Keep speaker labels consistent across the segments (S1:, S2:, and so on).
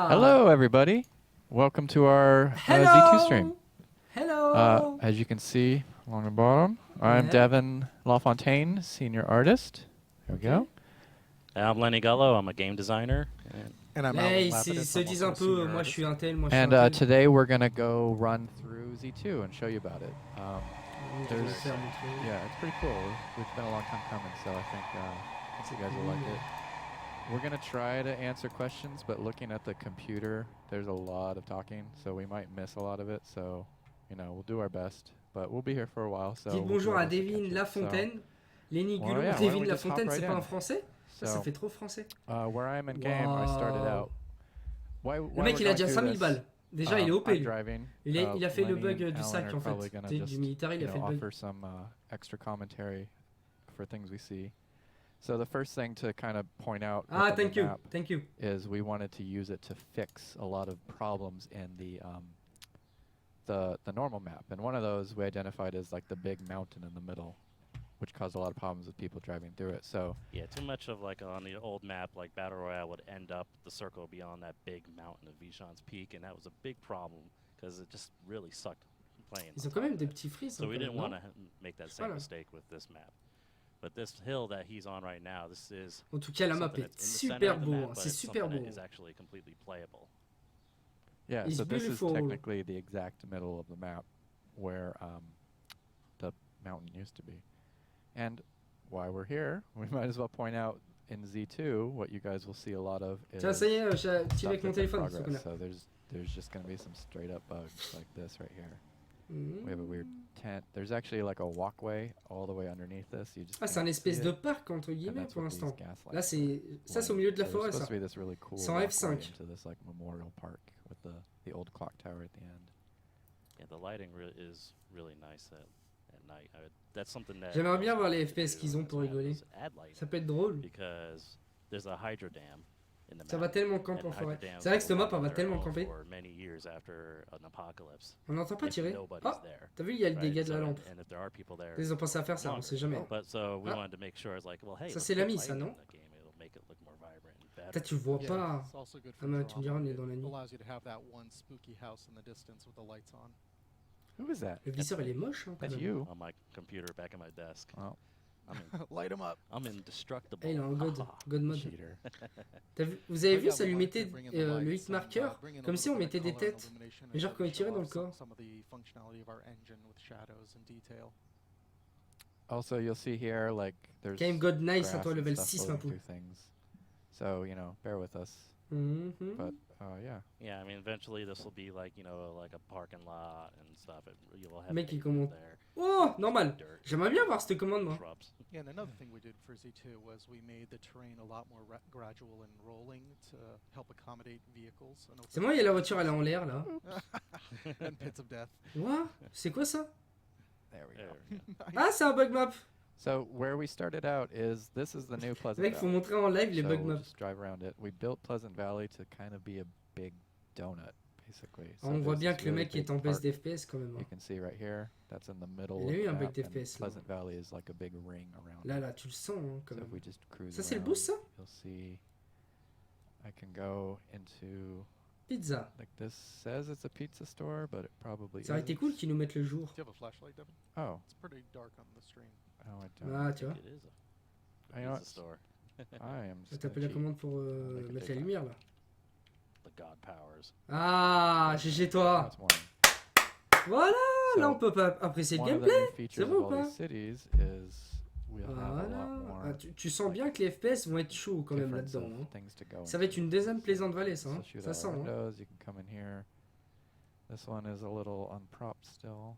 S1: là!
S2: Hello, everybody. Welcome to our
S1: Hello!
S2: Z2 stream.
S1: Hello!
S2: As you can see along the bottom, I'm
S1: Yeah.
S2: Devin LaFontaine, senior artist. There we go.
S3: I'm Lenny Gullo. I'm a game designer.
S4: And I'm
S1: Hey,
S4: Alan
S1: ils
S4: Lapidus,
S1: se
S4: I'm
S1: disent
S4: also
S1: un
S4: a
S1: peu,
S4: senior
S1: moi je
S4: artist.
S1: suis un tel, moi je suis
S2: And
S1: un tel.
S2: today we're gonna go run through Z2 and show you about it.
S1: Je vais
S2: there's-
S1: faire mon truc.
S2: Yeah, it's pretty cool. It's been a long time coming, so I think you guys will like it. We're gonna try to answer questions, but looking at the computer, there's a lot of talking, so we might miss a lot of it. So, we'll do our best, but we'll be here for a while. So
S1: Dites
S2: we'll do
S1: bonjour
S2: our
S1: à
S2: best to
S1: Devin
S2: catch it.
S1: Lafontaine. Lenny
S2: Well,
S1: Gullo.
S2: yeah, why don't
S1: Devin
S2: we just hop
S1: Lafontaine,
S2: right
S1: c'est pas
S2: in?
S1: un français? Ça
S2: So,
S1: fait trop français.
S2: where I am in game, I started
S1: Wow.
S2: out. Why
S1: Le mec il a déjà 5000 balles. Déjà il est OP.
S2: I'm
S1: Lui.
S2: driving.
S1: Il a fait le
S2: Lenny
S1: bug
S2: and
S1: du
S2: Alan
S1: sac
S2: are
S1: en
S2: probably
S1: fait.
S2: gonna
S1: Du
S2: just,
S1: militaire il a fait le bug.
S2: offer some extra commentary for things we see. So the first thing to kind of point out
S1: Ah,
S2: within
S1: thank
S2: the
S1: you.
S2: map
S1: Thank you.
S2: is we wanted to use it to fix a lot of problems in the normal map. And one of those we identified as like the big mountain in the middle, which caused a lot of problems with people driving through it. So
S3: Yeah, too much of like on the old map, like Battle Royale would end up the circle beyond that big mountain of Vishan's Peak, and that was a big problem because it just really sucked playing.
S1: Ils
S3: on
S1: ont quand
S3: top
S1: même
S3: of
S1: des
S3: that.
S1: petits frises.
S3: So we didn't want to make that same
S1: Voilà.
S3: mistake with this map. But this hill that he's on right now, this is
S1: En tout cas la map
S3: something
S1: est
S3: that's in the center
S1: super
S3: of the
S1: beau.
S3: map,
S1: Hein.
S3: but
S1: C'est
S3: it's
S1: super
S3: something
S1: beau.
S3: that is actually completely playable.
S2: yeah,
S1: It's
S2: so this is
S1: beautiful.
S2: technically the exact middle of the map where the mountain used to be. And why we're here, we might as well point out in Z2 what you guys will see a lot of is
S1: Tiens, ça y est, j'ai
S2: stuff
S1: activé avec mon
S2: that's in
S1: téléphone. ce
S2: progress.
S1: connard.
S2: So there's just going to be some straight up bugs like this right here. We have a weird
S1: Mmh.
S2: tent. There's actually like a walkway all the way underneath this. You just
S1: Ah, c'est un
S2: can't see
S1: espèce
S2: it,
S1: de parc entre
S2: and
S1: guillemets
S2: that's
S1: pour
S2: what these
S1: l'instant.
S2: gas
S1: Là,
S2: lights
S1: c'est au
S2: light.
S1: milieu de la
S2: So
S1: forêt
S2: there's
S1: ça.
S2: supposed to be this really cool
S1: C'est en
S2: walkway
S1: F5.
S2: into this like memorial park with the old clock tower at the end.
S3: Yeah, the lighting is really nice at night. That's something that
S1: J'aimerais bien voir les
S3: most
S1: FPS
S3: do
S1: qu'ils
S3: on
S1: ont
S3: this
S1: pour
S3: map
S1: rigoler.
S3: is add lighting.
S1: Ça peut être drôle.
S3: Because there's a hydro dam in the
S1: Ça
S3: map.
S1: va tellement camper en
S3: and
S1: forêt.
S3: hydro dams
S1: C'est vrai que cette
S3: will
S1: map
S3: run
S1: elle va
S3: on their
S1: tellement
S3: own
S1: camper.
S3: for many years after an apocalypse.
S1: On n'entend pas
S3: if
S1: tirer.
S3: nobody's
S1: Ah,
S3: there,
S1: t'as vu, il y a le
S3: right?
S1: dégât de la
S3: So,
S1: lampe.
S3: and if there are people there,
S1: Ils ont pensé à faire ça, on
S3: longer.
S1: sait jamais.
S3: But so we
S1: Ah.
S3: wanted to make sure it's like, well, hey,
S1: Ça,
S3: let's
S1: c'est
S3: put
S1: l'ami, ça,
S3: lighting
S1: non?
S3: in the game. It'll make it look more vibrant and better.
S1: Peut-être tu le vois
S4: Yeah,
S1: pas.
S4: it's also good
S1: Ah,
S4: for
S1: mais tu me diras, on est
S4: drama.
S1: dans la
S4: It
S1: nuit.
S4: allows you to have that one spooky house in the distance with the lights on.
S2: Who is that?
S1: Le viseur il est moche hein, quand
S2: That's
S1: même.
S2: you.
S3: On my computer back at my desk.
S2: Oh,
S4: Light them up.
S3: I'm indestructible.
S1: Eh, il est en God
S3: Haha.
S1: mode.
S2: cheater.
S1: Vous avez
S4: But
S1: vu,
S4: yeah,
S1: ça
S4: we
S1: lui
S4: wanted
S1: mettait
S4: to bring in the
S1: le
S4: lights
S1: hit marker
S4: and, bring in a
S1: comme si
S4: little
S1: on
S4: bit of
S1: mettait des
S4: color and
S1: têtes.
S4: illumination
S1: Mais genre
S4: and
S1: quand il
S4: show
S1: tirait dans le
S4: off
S1: corps.
S4: some of the functionality of our engine with shadows and detail.
S2: Also, you'll see here like there's
S1: Game God nice à
S2: grass
S1: toi
S2: and
S1: level
S2: stuff
S1: 6 ma
S2: flowing
S1: poule.
S2: through things. So bear with us.
S1: Mhm.
S2: But yeah.
S3: Yeah, I mean, eventually this will be like, like a parking lot and stuff. You will have
S1: Mec, il
S3: people
S1: commente.
S3: there,
S1: Oh, normal.
S3: dirt,
S1: J'aimerais bien voir cette commande moi.
S3: shrubs.
S4: Yeah, and another thing we did for Z2 was we made the terrain a lot more gradual and rolling to help accommodate vehicles. And
S1: C'est moi, il y a la voiture elle est en l'air là.
S4: and pits of death.
S1: What? C'est quoi ça?
S2: There we
S3: There
S2: go.
S3: we go.
S1: Ah, c'est un bug map.
S2: So where we started out is this is the new Pleasant
S1: Mec, faut
S2: Valley.
S1: montrer en live les
S2: So
S1: bug
S2: we'll
S1: maps.
S2: just drive around it. We built Pleasant Valley to kind of be a big donut, basically. So
S1: On voit
S2: there's
S1: bien
S2: this
S1: que le
S2: really
S1: mec est
S2: big
S1: en baisse
S2: park
S1: d'FPS quand même.
S2: you
S1: Hein.
S2: can see right here. That's in the middle
S1: Il
S2: of
S1: a eu
S2: the
S1: un bug
S2: map, and
S1: d'FPS là.
S2: Pleasant Valley is like a big ring around
S1: Là,
S2: it.
S1: là, tu le sens hein, quand
S2: So
S1: même.
S2: if we just cruise
S1: Ça, c'est le
S2: around,
S1: boost ça?
S2: you'll see I can go into
S1: Pizza.
S2: like this says it's a pizza store, but it probably
S1: Ça aurait été
S2: isn't.
S1: cool qu'ils nous mettent le jour.
S4: Do you have a flashlight, Devin?
S2: Oh,
S4: It's pretty dark on the stream.
S2: I don't.
S1: Ah, tu vois.
S3: It is a
S2: I know
S3: pizza
S2: it's-
S3: store.
S2: I am
S1: T'as
S2: just
S1: tapé
S2: gonna
S1: la
S2: cheat.
S1: commande pour
S2: make a
S1: mettre
S2: big
S1: la
S2: one.
S1: lumière là.
S3: The god powers.
S1: Ah, GG toi.
S2: That's morning.
S1: Voilà, là
S2: So,
S1: on peut pas apprécier le
S2: One of the
S1: gameplay.
S2: new features
S1: bon
S2: of
S1: ou
S2: all
S1: pas?
S2: these cities is we'll have a lot
S1: Voilà.
S2: more
S1: Ah, tu sens bien que les FPS vont être chauds quand même
S2: difference
S1: là-dedans.
S2: of
S1: Hein.
S2: things to go
S1: Ça va être
S2: into.
S1: une deuxième plaisante vallée ça.
S2: So
S1: Hein.
S2: shoot
S1: Ça
S2: out
S1: sent.
S2: our
S1: Hein.
S2: windows, you can come in here. This one is a little unpropped still.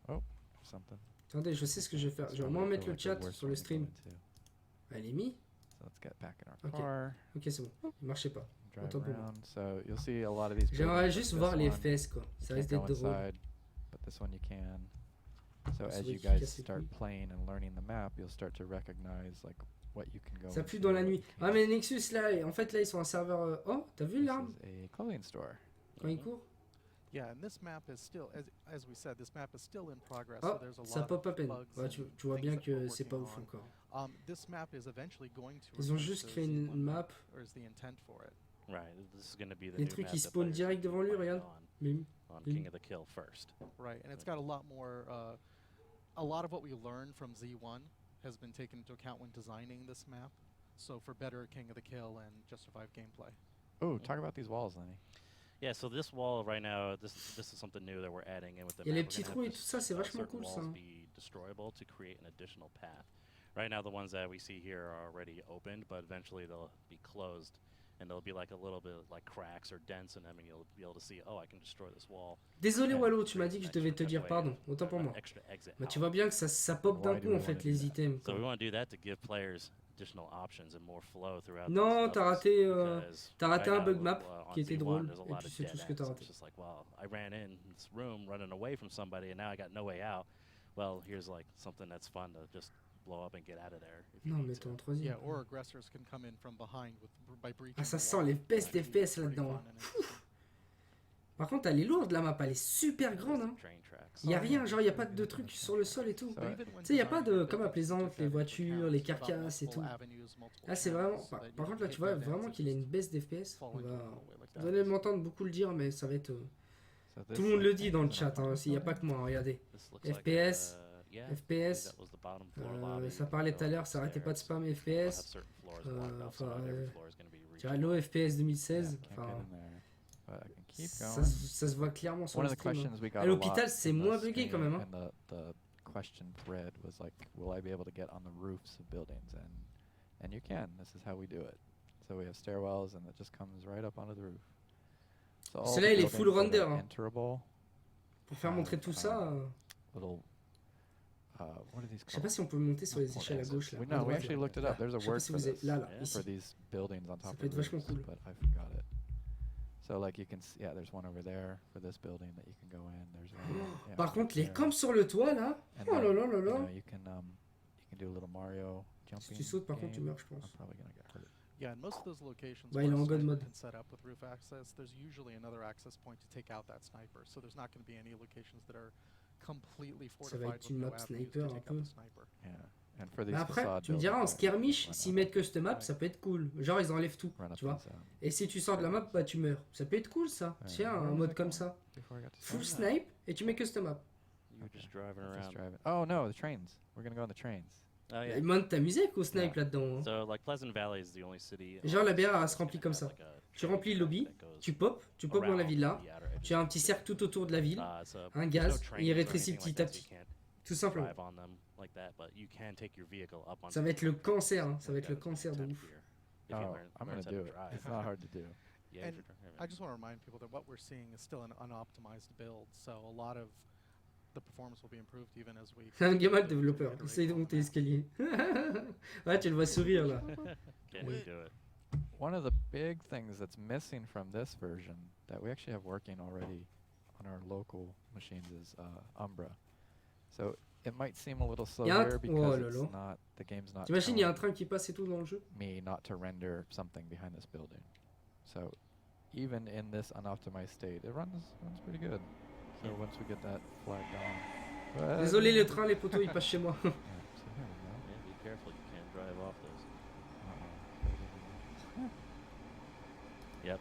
S2: Oh, something.
S1: Attendez, je sais ce que je vais faire.
S2: It's
S1: Je vais au
S2: probably
S1: moins mettre
S2: feel
S1: le
S2: like the
S1: chat
S2: worst
S1: sur le
S2: one to go
S1: stream.
S2: into.
S1: Elle est mise.
S2: So let's get back in our
S1: Ok.
S2: car,
S1: Ok, c'est bon. Il marchait pas.
S2: drive
S1: Autant pour moi.
S2: around. So you'll see a lot of these.
S1: J'aimerais
S2: buildings
S1: juste
S2: like
S1: voir
S2: this
S1: les
S2: one.
S1: FPS quoi.
S2: You
S1: Ça
S2: can't
S1: risque
S2: go
S1: d'être drôle.
S2: inside, but this one you can. So
S1: C'est
S2: as
S1: vrai
S2: you
S1: qu'il
S2: guys
S1: casse les
S2: start
S1: couilles.
S2: playing and learning the map, you'll start to recognize like what you can go.
S1: Ça pue
S2: into,
S1: dans la
S2: what
S1: nuit.
S2: you
S1: Ah
S2: can't.
S1: mais Nexus là, en fait là ils sont un serveur. Oh, t'as vu
S2: This
S1: l'arme
S2: is a clothing store.
S1: quand il court?
S4: Yeah, and this map is still, as we said, this map is still in progress.
S1: Oh,
S4: so there's a
S1: ça
S4: lot
S1: pop à
S4: of
S1: peine.
S4: bugs
S1: Ouais,
S4: and
S1: tu vois
S4: things
S1: bien
S4: that we're
S1: que c'est pas
S4: working
S1: ouf
S4: on.
S1: encore.
S4: This map is eventually going to.
S1: Ils ont
S4: release
S1: juste
S4: as
S1: créé une
S4: one
S1: map.
S4: or is the intent for it.
S3: Right. This is going to be the
S1: Les
S3: new
S1: trucs
S3: map
S1: qui
S3: that
S1: spawnent
S3: players
S1: direct
S3: will be
S1: devant lui,
S3: playing
S1: regarde. Mais
S3: on
S1: Oui.
S3: King of the Kill first.
S4: Right, and it's got a lot more. A lot of what we learned from Z1 has been taken into account when designing this map. So for better King of the Kill and Just Survive gameplay.
S2: Oh, talk about these walls, Lenny.
S3: Yeah, so this wall right now, this is something new that we're adding in with the
S1: Il y a
S3: map.
S1: les petits
S3: We're
S1: trous
S3: gonna
S1: et
S3: have
S1: tout ça, c'est vachement
S3: certain
S1: cool ça.
S3: walls be destroyable to create an additional path. Right now, the ones that we see here are already opened, but eventually they'll be closed, and there'll be like a little bit like cracks or dents in them, and you'll be able to see, oh, I can destroy this wall.
S1: Désolé
S3: and
S1: Wallo, tu m'as
S3: create
S1: dit que
S3: an
S1: je devais te
S3: extra
S1: dire
S3: way
S1: pardon,
S3: of-
S1: autant pour
S3: an
S1: moi.
S3: extra exit
S1: Bah, tu
S3: out.
S1: vois bien que ça pop d'un
S2: Why do
S1: coup
S2: we
S1: en
S2: wanna
S1: fait
S2: do
S1: les
S2: that?
S1: items.
S3: So
S1: quoi.
S3: we want to do that to give players additional options and more flow throughout.
S1: Non,
S3: these
S1: t'as
S3: levels,
S1: raté,
S3: because
S1: t'as raté
S3: right
S1: un
S3: now,
S1: bug map
S3: on
S1: qui était
S3: Z1,
S1: drôle,
S3: there's a
S1: et
S3: lot
S1: puis
S3: of
S1: c'est
S3: dead
S1: tout ce que
S3: ends.
S1: t'as
S3: It's
S1: raté.
S3: just like, well, I ran in this room running away from somebody, and now I got no way out. Well, here's like something that's fun to just blow up and get out of there. If you
S1: Non,
S3: need
S1: mais
S3: to.
S1: t'es en troisième.
S4: Yeah, or aggressors can come in from behind by breaching.
S1: Ah, ça
S4: the
S1: sent
S4: wall,
S1: les best
S4: which can be
S1: FPS
S4: pretty
S1: là-dedans.
S4: fun and interesting.
S1: Par contre, elle est lourde la map, elle est super
S3: There's
S1: grande.
S3: the
S1: Hein.
S3: train tracks.
S1: Il y a
S2: Oh,
S1: rien,
S2: yeah.
S1: genre il y a pas de trucs sur le sol et tout.
S2: So,
S4: But even when
S1: Tu sais, il y a pas
S4: designing
S1: de
S4: it,
S1: comme à
S4: they
S1: Plaisante,
S4: took
S1: les
S4: that into
S1: voitures,
S4: account
S1: les
S4: about
S1: carcasses et tout.
S4: multiple avenues, multiple
S1: Là, c'est
S4: channels,
S1: vraiment.
S4: so that you
S1: Par
S4: can
S1: contre, là,
S4: hit
S1: tu vois
S4: dead ends
S1: vraiment
S4: and
S1: qu'il a
S4: just
S1: une baisse d'FPS.
S4: fall
S1: On
S4: into
S1: va...
S4: a hallway like that.
S1: Vous allez m'entendre beaucoup le dire, mais ça va être.
S2: So
S1: Tout le monde le dit dans le chat, hein, il n'y a pas que moi, hein, regardez.
S3: This looks like,
S1: FPS,
S3: yeah, I believe
S1: FPS,
S3: that was the bottom floor lobby.
S1: ça parlait tout à l'heure, ça arrêtait pas de
S3: Upstairs.
S1: spammer
S3: We'll have
S1: FPS.
S3: certain floors blocked off, so
S1: enfin,
S3: not every floor is gonna be
S1: Tu vois,
S3: reachable.
S1: l'eau FPS 2016,
S2: Yeah, can't
S1: enfin,
S2: get in there, but I can keep
S1: ça,
S2: going.
S1: ça se voit clairement sur
S2: One
S1: le
S2: of the
S1: stream. Hein.
S2: questions we got
S1: À
S2: a lot
S1: l'hôpital, c'est
S2: in the
S1: moins bugué quand
S2: stream
S1: même. Hein.
S2: and the question thread was like, will I be able to get on the roofs of buildings? And you can. This is how we do it. So we have stairwells, and it just comes right up onto the roof. So all
S1: Celui-là,
S2: the
S1: il est full
S2: buildings that
S1: render,
S2: are
S1: hein.
S2: enterable,
S1: Pour faire montrer tout ça,
S2: little what are these
S1: je sais pas
S2: called?
S1: si on peut monter sur les
S2: Not
S1: échelles à
S2: exits.
S1: gauche là.
S2: We,
S1: à
S2: no, we
S1: droite,
S2: actually
S1: là.
S2: looked it up. There's a
S1: Je sais pas
S2: word
S1: si
S2: for
S1: vous êtes
S2: this,
S1: là,
S3: Yeah.
S1: ici.
S2: for these buildings on top
S1: peut
S2: of
S1: être vachement
S2: roofs,
S1: cool.
S2: but I forgot it. So like you can see, yeah, there's one over there for this building that you can go in. There's one. Yeah,
S1: Par contre, les
S2: there.
S1: camps sur le toit là,
S2: And
S1: oh là
S2: then,
S1: là là
S2: you
S1: là.
S2: know, you can do a little Mario jumping.
S1: Si tu sautes, par contre, tu
S2: game.
S1: meurs, je pense.
S2: I'm probably gonna get hurt.
S4: Yeah, in most of those locations
S1: Bah,
S4: where
S1: il est
S4: a
S1: en god
S4: sniper
S1: mode.
S4: can set up with roof access, there's usually another access point to take out that sniper. So there's not going to be any locations that are completely
S1: Ça va
S4: fortified
S1: être
S4: with
S1: une
S4: no
S1: map
S4: avenues
S1: sniper
S4: to
S1: un
S4: take out
S1: peu.
S4: the sniper.
S2: Yeah. And for these
S1: Mais après,
S2: facade
S1: tu me diras en
S2: buildings,
S1: skirmish,
S2: why
S1: s'ils
S2: not
S1: mettent custom map,
S4: Ouais.
S1: ça peut être cool. Genre ils enlèvent tout,
S2: run up
S1: tu vois.
S2: these,
S1: Et si tu sors de la map, bah tu meurs. Ça peut être cool ça.
S2: Ouais.
S1: Tiens,
S2: Where
S1: un
S2: was
S1: mode
S2: I
S1: comme
S2: going?
S1: ça.
S2: Before I got to
S1: Full
S2: start?
S1: snipe et tu mets custom map.
S3: You were just driving
S2: Let's
S3: around.
S2: drive it. Oh no, the trains. We're gonna go on the trains.
S3: Oh yeah.
S1: Il demande ta musique au snipe
S2: Yeah.
S1: là-dedans. Hein.
S3: So like Pleasant Valley is the only city.
S1: Genre,
S3: on
S1: la
S3: this
S1: bière,
S3: map
S1: elle se
S3: that's
S1: remplit
S3: gonna
S1: comme
S3: have,
S1: ça.
S3: like, a
S1: Tu
S3: train
S1: remplis le
S3: track
S1: lobby,
S3: that goes
S1: tu popes dans la
S3: around
S1: villa,
S3: the outer edges
S1: tu as un
S3: of the
S1: petit
S3: city.
S1: cercle tout autour de la ville,
S3: So
S1: un
S3: there's
S1: gaz,
S3: no
S1: et il
S3: trains or
S1: rétrécit
S3: anything
S1: petit
S3: like
S1: à
S3: that, so you
S1: petit.
S3: can't
S1: Tout simplement.
S3: drive on them like that, but you can take your vehicle up on
S1: Ça va être le cancer, hein. Ça va être le cancer de ouf.
S2: Oh, I'm gonna do it. It's not hard to do.
S3: Yeah,
S4: And
S3: if you're driving.
S4: I just want to remind people that what we're seeing is still an unoptimized build, so a lot of the performance will be improved even as we.
S1: C'est un gamin
S4: continue to
S1: développeur.
S4: iterate
S1: Essaye de
S4: on
S1: monter
S4: the
S1: l'escalier. Ouais, tu le vois sourire là.
S3: Can you do it?
S2: One of the big things that's missing from this version that we actually have working already on our local machines is Umbra. So it might seem a little slow
S1: Y a un
S2: here
S1: tr-
S2: because
S1: oh là
S2: it's
S1: là.
S2: not the game's not
S1: T'imagines, il y a un
S2: telling
S1: train qui passe et tout dans le jeu.
S2: me not to render something behind this building. So even in this unoptimized state, it runs pretty good. So
S3: Yeah.
S2: once we get that flagged on.
S1: Désolé, le train, les poteaux, ils passent chez moi.
S2: Yeah, so here we go.
S3: Yeah, be careful. You can't drive off those.
S2: Uh-oh.
S3: Yep.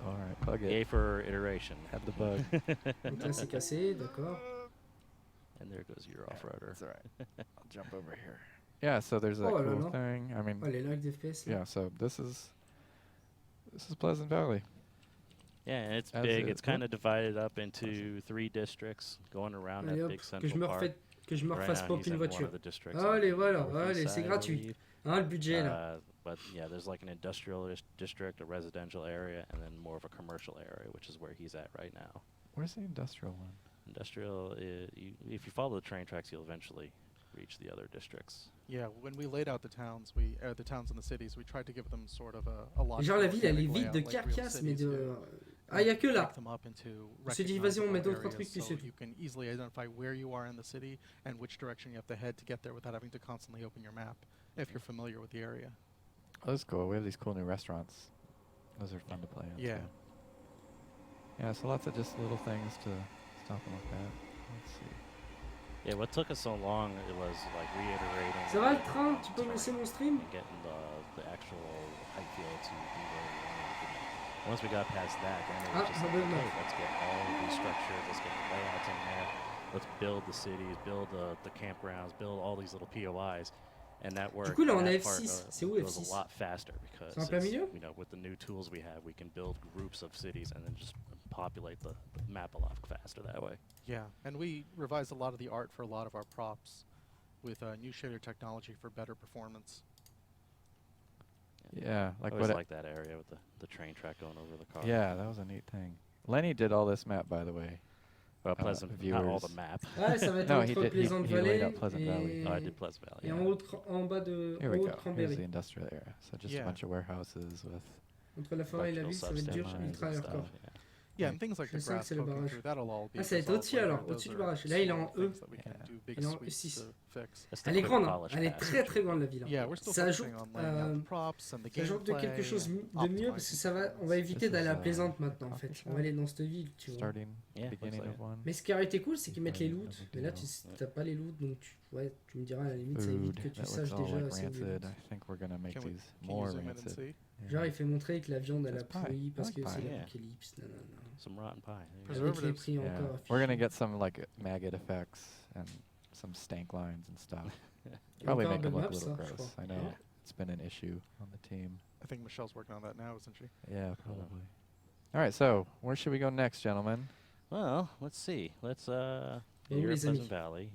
S2: All right, bug
S3: Yay
S2: it.
S3: for iteration.
S2: Have the bug.
S1: Donc là, c'est cassé, d'accord.
S3: And there goes your off-roader.
S2: That's all right. I'll jump over here. Yeah, so there's that
S1: Oh là
S2: cool
S1: là.
S2: thing. I mean,
S1: Oh, les lags d'FPS là.
S2: yeah. So this is Pleasant Valley.
S3: Yeah, and it's
S2: As
S3: big.
S2: it-
S3: It's kind of divided up into 3 districts going around
S1: Allez
S3: that
S1: hop,
S3: big
S1: que
S3: central
S1: je me
S3: park.
S1: refasse
S3: Right now,
S1: pop
S3: he's
S1: une
S3: in one
S1: voiture.
S3: of the districts.
S1: Allez,
S3: on
S1: voilà,
S3: the northeast
S1: allez,
S3: side,
S1: c'est
S3: I
S1: gratuit.
S3: believe.
S1: Hein, le budget là.
S3: But yeah, there's like an industrial district, a residential area, and then more of a commercial area, which is where he's at right now.
S2: Where's the industrial one?
S3: Industrial, if you follow the train tracks, you'll eventually reach the other districts.
S4: Yeah, when we laid out the towns, the towns and the cities, we tried to give them sort of a logical
S1: Genre la ville, elle est
S4: organic
S1: vide de
S4: layout like real
S1: carcasses, mais
S4: cities
S1: de.
S4: do.
S1: Ah, il y a que là.
S4: Break them up into
S1: On s'est dit, vas-y, on met d'autres
S4: recognizable
S1: trucs,
S4: areas
S1: puis
S4: so
S1: c'est tout.
S4: you can easily identify where you are in the city and which direction you have to head to get there without having to constantly open your map if you're familiar with the area.
S2: Oh, that's cool. We have these cool new restaurants. Those are fun to play in.
S4: Yeah.
S2: too. Yeah, so lots of just little things to stop and look at. Let's see.
S3: Yeah, what took us so long, it was like reiterating.
S1: Ça va le train? Tu peux me laisser mon stream?
S3: and getting the actual height field to be where we wanted it to be. Once we got past that, then it
S1: Ah,
S3: was just like,
S1: ah, ben non.
S3: okay, let's get all of these structures, let's get the layouts in there, let's build the cities, build the campgrounds, build all these little POIs, and that work.
S1: coup, là, on
S3: that
S1: a
S3: part,
S1: F6. C'est où,
S3: goes
S1: F6?
S3: a lot faster because
S1: C'est en plein milieu?
S3: you know, with the new tools we have, we can build groups of cities and then just populate the map a lot faster that way.
S4: Yeah, and we revised a lot of the art for a lot of our props with new shader technology for better performance.
S2: Yeah,
S3: I
S2: like
S3: always
S2: what?
S3: like that area with the train track going over the car.
S2: Yeah, that was a neat thing. Lenny did all this map, by the way.
S3: Pleasant, not all the
S2: viewers.
S3: map.
S1: Ouais, ça va être
S2: No, he
S1: entre
S2: did- he-
S1: Pleasant
S2: he laid
S1: Valley
S2: out Pleasant Valley.
S3: Oh, I
S1: et,
S3: did Pleasant Valley.
S1: et
S3: Yeah.
S1: en, haut de en bas de,
S2: Here
S1: en
S2: we
S1: haut
S2: go.
S1: de
S2: Here's
S1: Cranberry.
S2: the industrial area. So just
S4: Yeah.
S2: a bunch of warehouses with.
S1: Entre la forêt et la
S3: Electrical
S1: ville, ça va être dur,
S3: substations
S1: ultra
S3: and
S1: hardcore.
S3: stuff, yeah.
S4: Yeah, and things like
S1: Je
S4: the
S1: sens que
S4: grass
S1: c'est le
S4: poking
S1: barrage.
S4: through, that'll all be
S1: Ah, ça va être
S4: resolved
S1: au-dessus
S4: later.
S1: alors,
S4: Those
S1: au-dessus du
S4: are
S1: barrage. Là, il est en
S4: small
S1: E.
S4: things that we can
S3: Yeah.
S4: do big
S1: Il est en
S4: sweeps
S1: E6.
S4: to fix.
S3: That's the
S1: Elle est
S3: quick
S1: grande,
S3: polish
S1: elle est
S3: pass.
S1: très très grande la ville.
S4: Yeah, we're still
S1: Ça ajoute,
S4: focusing on laying out the props and the
S1: ça ajoute de
S4: gameplay
S1: quelque chose
S4: and
S1: de mieux parce que ça va, on va éviter
S2: This is,
S1: d'aller à Plaisante
S2: a
S1: maintenant en
S2: coffee
S1: fait.
S2: shop.
S1: On va aller dans cette ville, tu vois.
S2: Starting
S3: Yeah,
S2: beginning
S3: looks
S2: of
S3: like
S2: one.
S1: Mais ce qui aurait été cool, c'est qu'ils mettent les
S2: Ouais,
S1: loots.
S2: avec
S1: Mais
S2: les
S1: là,
S2: noms.
S1: t'as pas les loots, donc tu me diras à la limite, ça évite
S2: Food.
S1: que tu
S2: That
S1: saches
S2: looks all
S1: déjà
S2: like
S1: c'est où les
S2: rancid.
S1: loots.
S2: I think we're gonna make
S4: Can we-
S2: these
S4: Can you
S2: more
S4: zoom in and
S2: rancid.
S4: see?
S2: Yeah.
S1: Genre, il fait montrer que la viande elle a
S2: That's pie.
S1: pourri parce
S2: I
S1: que
S2: like
S1: c'est
S2: pie.
S3: Yeah.
S1: l'apocalypse. Non, non, non.
S3: Some rotten pie. There you go.
S4: Preserve-
S1: Avec les prix
S2: Yeah.
S1: encore
S2: We're gonna
S1: affichés.
S2: get some like maggot effects and some stank lines and stuff.
S1: Et
S2: Probably
S1: encore
S2: make
S1: de
S2: it look a
S1: maps,
S2: little
S1: ça, je
S2: gross.
S1: crois.
S2: I know
S3: Yeah.
S2: it's been an issue on the team.
S4: I think Michelle's working on that now, isn't she?
S2: Yeah, probably. All right, so where should we go next, gentlemen?
S3: Well, let's see. Let's
S1: Et où
S3: here at
S1: les amis?
S3: Pleasant Valley.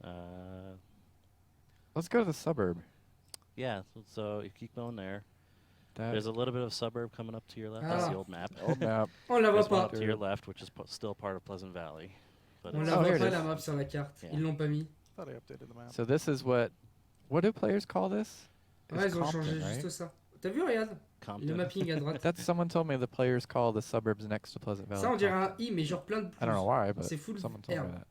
S3: Uh,
S2: Let's go to the suburb.
S3: yeah. So you keep going there.
S2: That
S3: There's a little bit of suburb coming up to your left. That's the
S1: Ah.
S3: old map.
S2: old map.
S1: On la voit
S3: There's one
S1: pas.
S3: up to your left, which is still part of Pleasant Valley. But
S1: On
S3: it's-
S1: la
S2: Oh,
S1: voit
S2: here it
S1: pas
S2: is.
S1: la map sur la carte.
S3: Yeah.
S1: Ils l'ont pas mis.
S4: Thought I updated the map.
S2: So this is what do players call this?
S1: Ouais,
S2: It's
S1: ils ont changé
S2: Compton,
S1: juste
S2: right?
S1: ça. T'as vu, regarde, le
S3: Compton.
S1: mapping à droite.
S2: That's someone told me the players call the suburbs next to Pleasant Valley.
S1: Ça, on dirait un
S2: Compton.
S1: I, mais genre plein de
S2: I don't know
S1: plus.
S2: why, but
S1: C'est full
S2: someone told me
S1: herbe.
S2: that.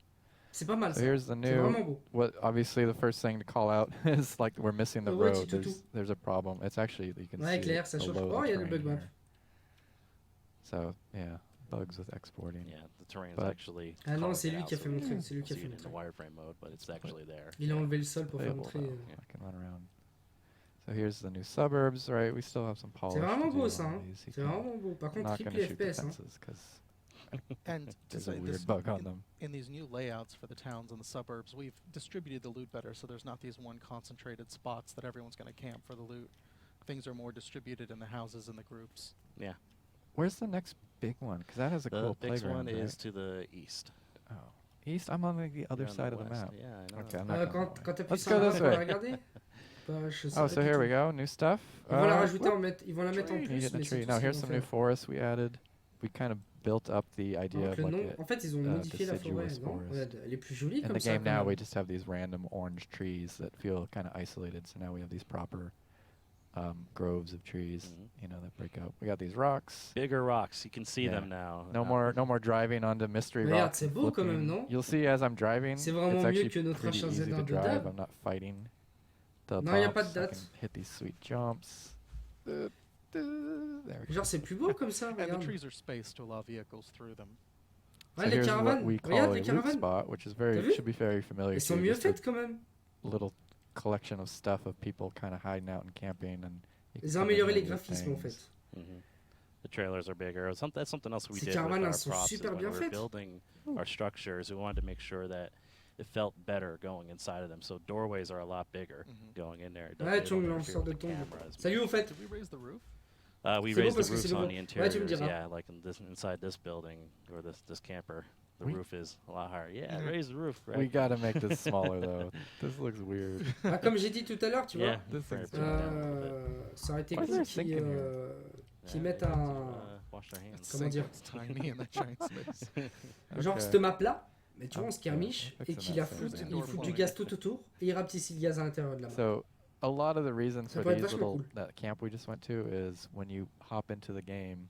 S1: C'est pas mal
S2: So
S1: ça.
S2: here's the
S1: C'est
S2: new.
S1: vraiment beau.
S2: What obviously the first thing to call out is like we're missing the
S1: Ouais,
S2: road.
S1: petit toutou.
S2: There's a problem. It's actually you can
S1: Ouais,
S2: see
S1: clair,
S2: it
S1: ça change.
S2: below
S1: Oh,
S2: the
S1: il y a le
S2: terrain
S1: bug map.
S2: here. So yeah, bugs with exporting.
S3: Yeah, the terrain is
S2: But-
S3: actually.
S1: Ah non,
S3: carved
S1: c'est lui
S3: out,
S1: qui a
S3: so
S1: fait
S3: you
S1: montrer.
S3: can
S1: C'est lui qui a
S3: see
S1: fait
S3: it in the
S1: montrer.
S3: wireframe mode, but it's actually there.
S1: Il a enlevé le sol pour faire
S2: Playable
S1: montrer.
S2: now.
S3: Yeah.
S2: I can run around. So here's the new suburbs, right? We still have some polish.
S1: C'est vraiment
S2: to do
S1: beau
S2: on
S1: ça. Hein.
S2: these. You
S1: C'est
S2: can-
S1: vraiment beau. Par
S2: I'm
S1: contre,
S2: not
S1: triple
S2: gonna shoot
S1: FPS. Hein.
S2: defenses because
S4: And to
S2: there's a
S4: say
S2: weird
S4: this,
S2: bug on them.
S4: in these new layouts for the towns and the suburbs, we've distributed the loot better, so there's not these one concentrated spots that everyone's going to camp for the loot. Things are more distributed in the houses and the groups.
S3: Yeah.
S2: Where's the next big one? Because that has a
S3: The
S2: cool
S3: next
S2: playground.
S3: one is
S2: right?
S3: to the east.
S2: Oh, east. I'm on like, the other
S3: You're on
S2: side of the
S3: west.
S2: map.
S3: Yeah, I know.
S2: Okay, I'm not going
S1: Quand
S2: that way.
S1: t'appuies
S2: Let's
S1: sur
S2: go
S1: la
S2: this
S1: map, on va
S2: way.
S1: regarder. Bah, je sais
S2: Oh,
S1: pas
S2: so
S1: du
S2: here
S1: tout.
S2: we go. New stuff.
S1: Ils vont la
S2: Uh,
S1: rajouter, ils vont la mettre en
S4: Tree.
S2: you
S1: plus.
S2: hit the
S1: Mais
S2: tree.
S1: c'est tout
S2: Now
S1: ce qu'ils
S2: here's
S1: vont
S2: some new
S1: faire.
S2: forests we added. We kind of built up the idea
S1: Alors
S2: of
S1: que le
S2: like
S1: nom,
S2: a,
S1: en fait, ils ont modifié la forêt.
S2: deciduous
S1: Non
S2: forest.
S1: Regarde, elle est plus jolie
S2: in
S1: comme
S2: the
S1: ça.
S2: game
S1: quand
S2: now
S1: même.
S2: we just have these random orange trees that feel kind of isolated. So now we have these proper groves of trees,
S3: Mhm.
S2: you know, that break out. We got these rocks.
S3: Bigger rocks. You can see
S2: Yeah.
S3: them now.
S2: No more driving onto mystery
S1: Regarde,
S2: rocks.
S1: c'est
S2: and
S1: beau quand même,
S2: flipping.
S1: non?
S2: You'll see as I'm driving,
S1: C'est
S2: it's
S1: vraiment mieux
S2: actually
S1: que notre
S2: pretty easy
S1: H1Z1
S2: to
S1: de
S2: drive.
S1: dab.
S2: I'm not fighting the
S1: Non, y a pas de
S2: bumps. I
S1: date.
S2: can hit these sweet jumps. There we go.
S1: Genre, c'est plus beau comme ça.
S4: And the
S1: Regarde.
S4: trees are spaced to allow vehicles through them.
S2: So
S1: Ouais, les
S2: here's what
S1: caravanes.
S2: we call
S1: Regarde
S2: a
S1: les
S2: loot
S1: caravanes.
S2: spot, which is
S1: T'as vu?
S2: should be very familiar.
S1: Elles
S2: to
S1: sont
S2: you,
S1: mieux
S2: just a
S1: faites quand même.
S2: little collection of stuff of people kind of hiding out and camping, and you can
S1: Ils ont
S2: come in
S1: amélioré
S2: there
S1: les
S2: with
S1: graphismes en
S2: things.
S1: fait.
S3: Mhm. The trailers are bigger. That's something else we
S1: Ces
S3: did with
S1: caravanes,
S3: our
S1: elles sont
S3: props. Is
S1: super
S3: when
S1: bien
S3: we were
S1: faites.
S3: building our structures, we wanted to make sure that it felt better going inside of them. So doorways are a lot bigger
S4: Mhm.
S3: going in there. It
S1: Ouais,
S3: doesn't
S1: tu me
S3: interfere
S1: sors de
S3: with the
S1: ton.
S3: cameras.
S1: Salut au fait.
S4: Did we raise the roof?
S3: We
S1: C'est beau
S3: raised
S1: parce
S3: the
S1: que c'est
S3: roofs
S1: le
S3: on
S1: beau.
S3: the
S1: Ouais,
S3: interiors.
S1: tu me diras.
S3: Yeah, like inside this building or this camper, the
S2: We-
S3: roof is a lot higher. Yeah,
S4: Mhm.
S3: raise the roof. Right?
S2: We gotta make this smaller though. This looks weird.
S1: Ah, comme j'ai dit tout à l'heure, tu vois.
S3: Yeah,
S2: This
S3: very
S2: is-
S3: big down a little bit.
S1: Ça aurait été
S2: Why is
S1: cool
S2: there a sink in
S1: qu'ils
S2: here?
S1: qu'ils
S3: Yeah,
S1: mettent
S3: they need to,
S1: un.
S3: wash their hands.
S1: Comment dire?
S4: It's tiny in the giant space.
S1: Genre
S2: Okay.
S1: cette map là, mais tu vois, on
S2: Ah,
S1: skirmish
S2: yeah,
S1: et qu'il la
S2: fixing
S1: fout,
S2: that
S4: thing.
S1: il fout du gaz tout autour et il rapetisse le gaz à l'intérieur de la map.
S2: So a lot of the reason
S1: Ça
S2: for
S1: pourrait être
S2: these
S1: vachement
S2: little
S1: cool.
S2: that camp we just went to is when you hop into the game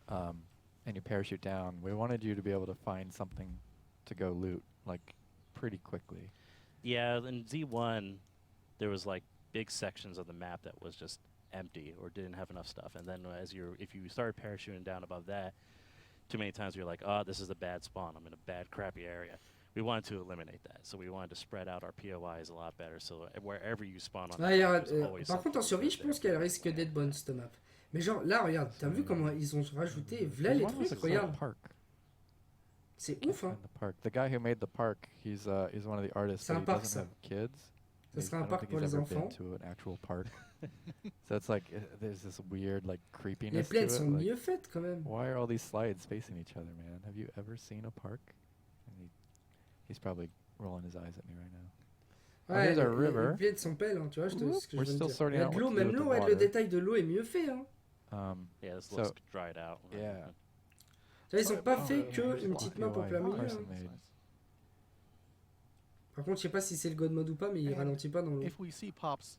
S2: and you parachute down, we wanted you to be able to find something to go loot like pretty quickly.
S3: Yeah, in Z1, there was like big sections of the map that was just empty or didn't have enough stuff. And then if you started parachuting down above that, too many times you're like, oh, this is a bad spawn. I'm in a bad, crappy area. We wanted to eliminate that. So we wanted to spread out our POIs a lot better. So wherever you spawn on
S1: Ouais,
S3: the
S1: il y
S3: map,
S1: aura-
S3: there's always
S1: par contre, en
S3: something
S1: survie, je
S3: good
S1: pense
S3: there.
S1: qu'elle risque d'être bonne cette map. Mais genre, là, regarde, t'as vu comment ils ont rajouté, voilà les
S2: There's one with
S1: trucs,
S2: a little
S1: regarde.
S2: park.
S1: C'est ouf, hein.
S2: In the park. The guy who made the park, he's one of the artists,
S1: C'est
S2: but
S1: un
S2: he
S1: parc,
S2: doesn't
S1: ça.
S2: have kids.
S1: Ça serait un
S2: I don't
S1: parc
S2: think
S1: pour
S2: he's
S1: les
S2: ever been
S1: enfants.
S2: to an actual park. So it's like there's this weird like
S1: Les
S2: creepiness to
S1: plaines
S2: it.
S1: sont
S2: Like,
S1: mieux faites quand même.
S2: why are all these slides facing each other, man? Have you ever seen a park? And he's probably rolling his eyes at me right now. Oh,
S1: Ouais,
S2: here's our
S1: les
S2: river.
S1: plaines sont belles, hein, tu vois, ce que
S2: We're
S1: je veux
S2: still
S1: dire.
S2: sorting
S1: Il y a
S2: out
S1: de
S2: what
S1: l'eau,
S2: to do
S1: même
S2: with the
S1: l'eau, ouais, le
S2: water.
S1: détail de l'eau est mieux fait, hein.
S3: Yeah, this
S2: So-
S3: looks dried out.
S2: Yeah.
S1: Tu vois, ils ont pas
S2: Oh,
S1: fait
S2: yeah,
S1: que
S2: here's
S1: une
S2: a
S1: petite
S2: lot
S1: map en
S2: of
S1: plein
S2: UI
S1: milieu.
S2: Carson
S1: hein.
S2: made.
S1: Par contre, je sais pas si c'est le God mode ou pas, mais il
S4: And
S1: ralentit pas dans l'eau.
S4: If we see props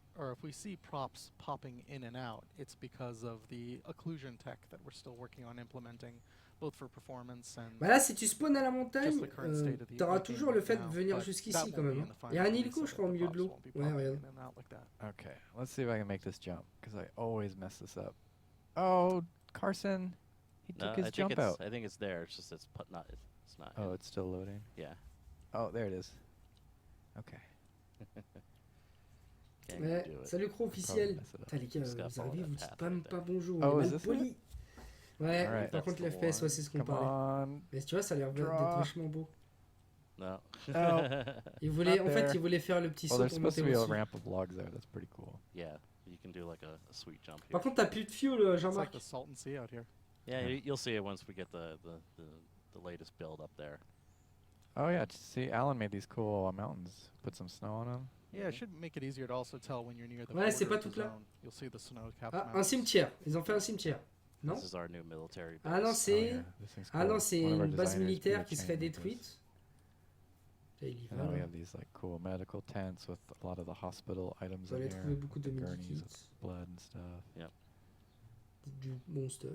S4: popping in and out, it's because of the occlusion tech that we're still working on implementing, both for performance and
S1: Bah là, si tu spawns à la montagne,
S4: just the current state of the
S1: t'auras
S4: game
S1: toujours le fait de
S4: now,
S1: venir
S4: but
S1: jusqu'ici
S4: that
S1: quand
S4: won't
S1: même.
S4: be
S1: hein.
S4: in the
S1: Il y a un
S4: final
S1: hélico,
S4: release
S1: je crois, au
S4: so that
S1: milieu
S4: the
S1: de l'eau.
S4: props won't be
S1: Ouais,
S4: popping
S1: regarde.
S4: in and out like that.
S2: Okay, let's see if I can make this jump because I always mess this up. Oh, Carson, he
S3: No,
S2: took his jump out.
S3: I think it's there. It's just it's not. It's not.
S2: Oh, it's still loading.
S3: Yeah.
S2: Oh, there it is. Okay.
S3: Can't
S1: Ouais,
S3: do it.
S1: salut Cro
S2: Probably
S1: officiel.
S2: mess it up.
S1: Putain, les gars,
S3: Just gotta
S1: vous
S3: follow
S1: arrivez,
S3: that
S1: vous dites
S3: path
S1: pas,
S3: right
S1: pas
S3: there.
S1: bonjour,
S2: Oh,
S1: on est
S2: is
S1: mal
S2: this
S1: poli. Ouais,
S2: Alright.
S1: par
S3: That's
S1: contre,
S3: the
S1: l'FPS, ouais,
S3: one.
S1: c'est ce qu'on
S2: Come
S1: parlait.
S2: on.
S1: Mais tu vois, ça a l'air d'être
S2: Draw.
S1: vachement beau.
S3: No.
S1: Il voulait,
S2: Not
S1: en fait,
S2: there.
S1: il voulait faire le petit
S2: Oh,
S1: saut
S2: there's
S1: pour
S2: supposed to
S1: monter
S2: be a
S1: aussi.
S2: ramp of logs there. That's pretty cool.
S3: Yeah, you can do like a sweet jump here.
S1: Par contre, t'as plus de fuel,
S4: It's like
S1: Jean-Marc.
S4: the Salton Sea out here.
S3: Yeah,
S2: Yeah.
S3: you'll see it once we get the latest build up there.
S2: Oh yeah, see, Alan made these cool mountains. Put some snow on them.
S4: Yeah, it should make it easier to also tell when you're near the
S1: Ouais, c'est
S4: border
S1: pas
S4: of the
S1: tout là.
S4: zone. You'll see the snow-capped
S1: Ah, un
S4: mountains.
S1: cimetière. Ils ont fait un cimetière. Non
S3: This is our new military base.
S1: Ah non,
S2: Oh,
S1: c'est
S2: yeah, this thing's
S1: ah
S2: cool.
S1: non, c'est
S2: One of our
S1: une base
S2: designers
S1: militaire
S2: drew a
S1: qui
S2: chain
S1: serait
S2: like this.
S1: détruite. Et il y va,
S2: And then we
S1: là.
S2: have these like cool medical tents with a lot of the hospital items
S1: Vous
S2: in
S1: allez
S2: here.
S1: trouver beaucoup de
S2: the gurneys
S1: medikits,
S2: with blood and stuff.
S1: du bon stuff.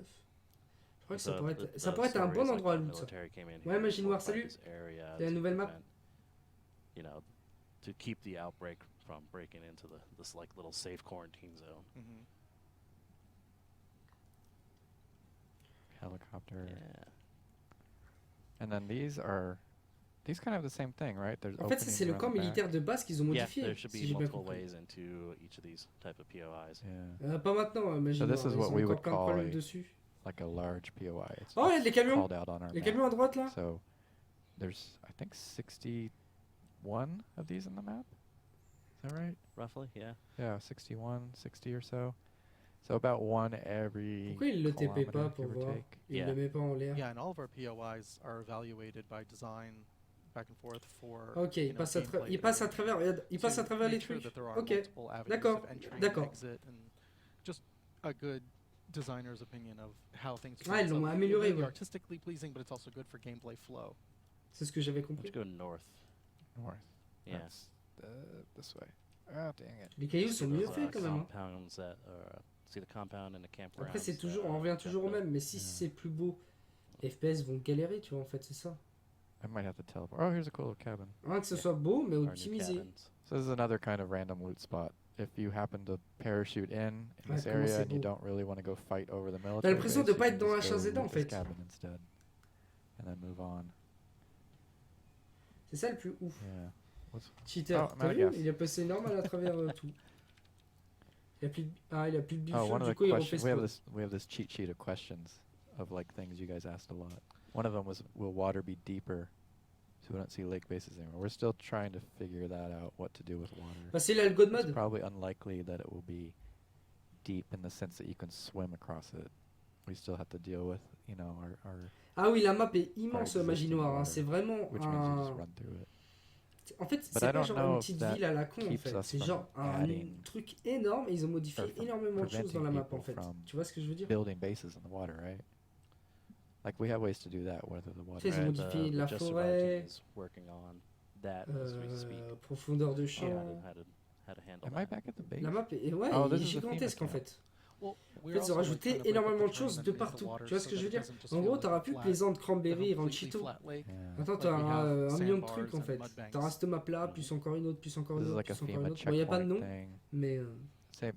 S1: Je crois que
S3: So
S1: ça pourrait
S3: the-
S1: être, ça
S3: the
S1: pourrait être un
S3: story
S1: bon
S3: is like
S1: endroit à
S3: the
S1: loot, ça.
S3: military came in
S1: Ouais,
S3: here
S1: Magie
S3: and
S1: Noire,
S3: fortified
S1: salut.
S3: this area
S1: C'est la
S3: to
S1: nouvelle map.
S3: prevent, you know, to keep the outbreak from breaking into this like little safe quarantine zone.
S4: Mhm.
S2: Helicopter.
S3: Yeah.
S2: And then these kind of have the same thing, right? There's
S1: En fait, ça, c'est le
S2: openings
S1: camp
S2: around the back.
S1: militaire de base qu'ils ont
S3: Yeah,
S1: modifié,
S3: there should
S1: si
S3: be
S1: j'ai bien
S3: multiple
S1: compris.
S3: ways into each of these type of POIs.
S2: Yeah.
S1: Pas maintenant, Magie
S2: So
S1: Noire.
S2: this is
S1: Ils
S2: what
S1: ont
S2: we
S1: encore
S2: would
S1: plein de
S2: call
S1: problèmes
S2: a-
S1: dessus.
S2: Like a large POI. It's
S1: Oh, il y a des camions.
S2: called out on our
S1: Les
S2: map.
S1: camions à droite, là.
S2: So there's, I think, 61 of these in the map. Is that right?
S3: Roughly, yeah.
S2: Yeah, 61, 60 or so. So about one every
S1: Pourquoi il le TP pas
S2: kilometer,
S1: pour
S2: give or
S1: voir?
S2: take.
S1: Il
S3: Yeah.
S1: le met pas en l'air.
S4: Yeah, and all of our POIs are evaluated by design back and forth for.
S1: Ok,
S4: you
S1: il
S4: know,
S1: passe à
S4: gameplay
S1: il passe à
S4: iteration.
S1: travers, regarde, il passe à
S4: To
S1: travers les
S4: make sure
S1: trucs.
S4: that there are
S1: Ok,
S4: multiple avenues
S1: d'accord,
S4: of entry and
S1: d'accord.
S4: exit and just a good designer's opinion of how things
S1: Ah, ils
S4: So
S1: l'ont
S4: it
S1: amélioré,
S4: may be
S1: ouais.
S4: artistically pleasing, but it's also good for gameplay flow.
S1: C'est ce que j'avais
S3: Let's
S1: compris.
S3: go north.
S2: North.
S3: Yeah.
S2: That's this way. Oh, dang it.
S1: Les cailloux sont mieux
S3: Those,
S1: faits quand même. hein.
S3: compounds that see the compound and the campgrounds.
S1: Après, c'est toujours, on revient toujours au même, mais si
S2: Yeah.
S1: c'est plus beau, les FPS vont galérer, tu vois, en fait, c'est ça.
S2: I might have to teleport. Oh, here's a cool little cabin.
S1: Que ce
S3: Yeah.
S1: soit beau, mais
S3: Our new
S1: optimisé.
S3: cabins.
S2: So this is another kind of random loot spot. If you happen to parachute in
S1: Ouais,
S2: this
S1: comment
S2: area
S1: c'est
S2: and you
S1: beau.
S2: don't really want to go fight over the
S1: T'as
S2: military
S1: l'impression
S2: base,
S1: de
S2: you
S1: pas
S2: can
S1: être dans
S2: just go
S1: H1Z1 en
S2: loot this
S1: fait.
S2: cabin instead, and then move on.
S1: C'est ça le plus ouf.
S2: Yeah. What's
S1: Cheater,
S2: Oh,
S1: t'as vu?
S2: Malagas.
S1: Il a passé normal à travers tout. Il a plus de, il a plus de
S2: Oh,
S1: bifure,
S2: one of
S1: du
S2: the
S1: coup il refait
S2: questions
S1: spawn.
S2: we have this cheat sheet of questions of like things you guys asked a lot. One of them was, will water be deeper so we don't see lake bases anymore? We're still trying to figure that out, what to do with water.
S1: Bah, c'est là le God
S2: It's
S1: mode.
S2: probably unlikely that it will be deep in the sense that you can swim across it. We still have to deal with, you know, our
S1: Ah oui, la map est immense,
S2: existing
S1: Magie Noire. hein.
S2: water,
S1: C'est vraiment
S2: which means you just
S1: un.
S2: run through it.
S1: En fait,
S2: But
S1: c'est
S2: I
S1: pas
S2: don't
S1: genre
S2: know
S1: une
S2: if
S1: petite
S2: that
S1: ville à la con en
S2: keeps
S1: fait.
S2: us
S1: C'est
S2: from
S1: genre un
S2: adding
S1: truc énorme et ils ont modifié
S2: or from
S1: énormément de choses dans la map en
S2: preventing
S1: fait.
S2: people from
S1: Tu vois ce que je veux dire?
S2: Building bases in the water, right? Like we have ways to do that, whether the water.
S1: Ils ont
S3: Right,
S1: modifié la
S3: Just
S1: forêt,
S3: Survive team is working on that as we speak.
S1: profondeur de
S3: On
S1: champ.
S3: how to handle
S2: Am I
S3: that.
S2: back at the base?
S1: La map est, ouais,
S2: Oh,
S1: il est
S2: this is the FEMA
S1: gigantesque en
S2: camp.
S1: fait.
S4: Well,
S1: En fait, ils ont rajouté énormément de choses de partout. Tu vois ce que je veux dire? En gros, t'auras plus plaisante, cranberry, ranchito.
S2: Yeah.
S1: Attends,
S4: Like
S1: t'as
S4: we have
S1: un million de
S4: sandbars
S1: trucs en
S4: and
S1: fait.
S4: mud banks.
S1: T'auras cette map là, plus encore une autre, plus encore
S2: This
S1: une
S2: is
S1: autre,
S2: like a
S1: plus encore une
S2: FEMA
S1: autre. Bon, il n'y a pas de
S2: checkpoint
S1: nom,
S2: thing.
S1: mais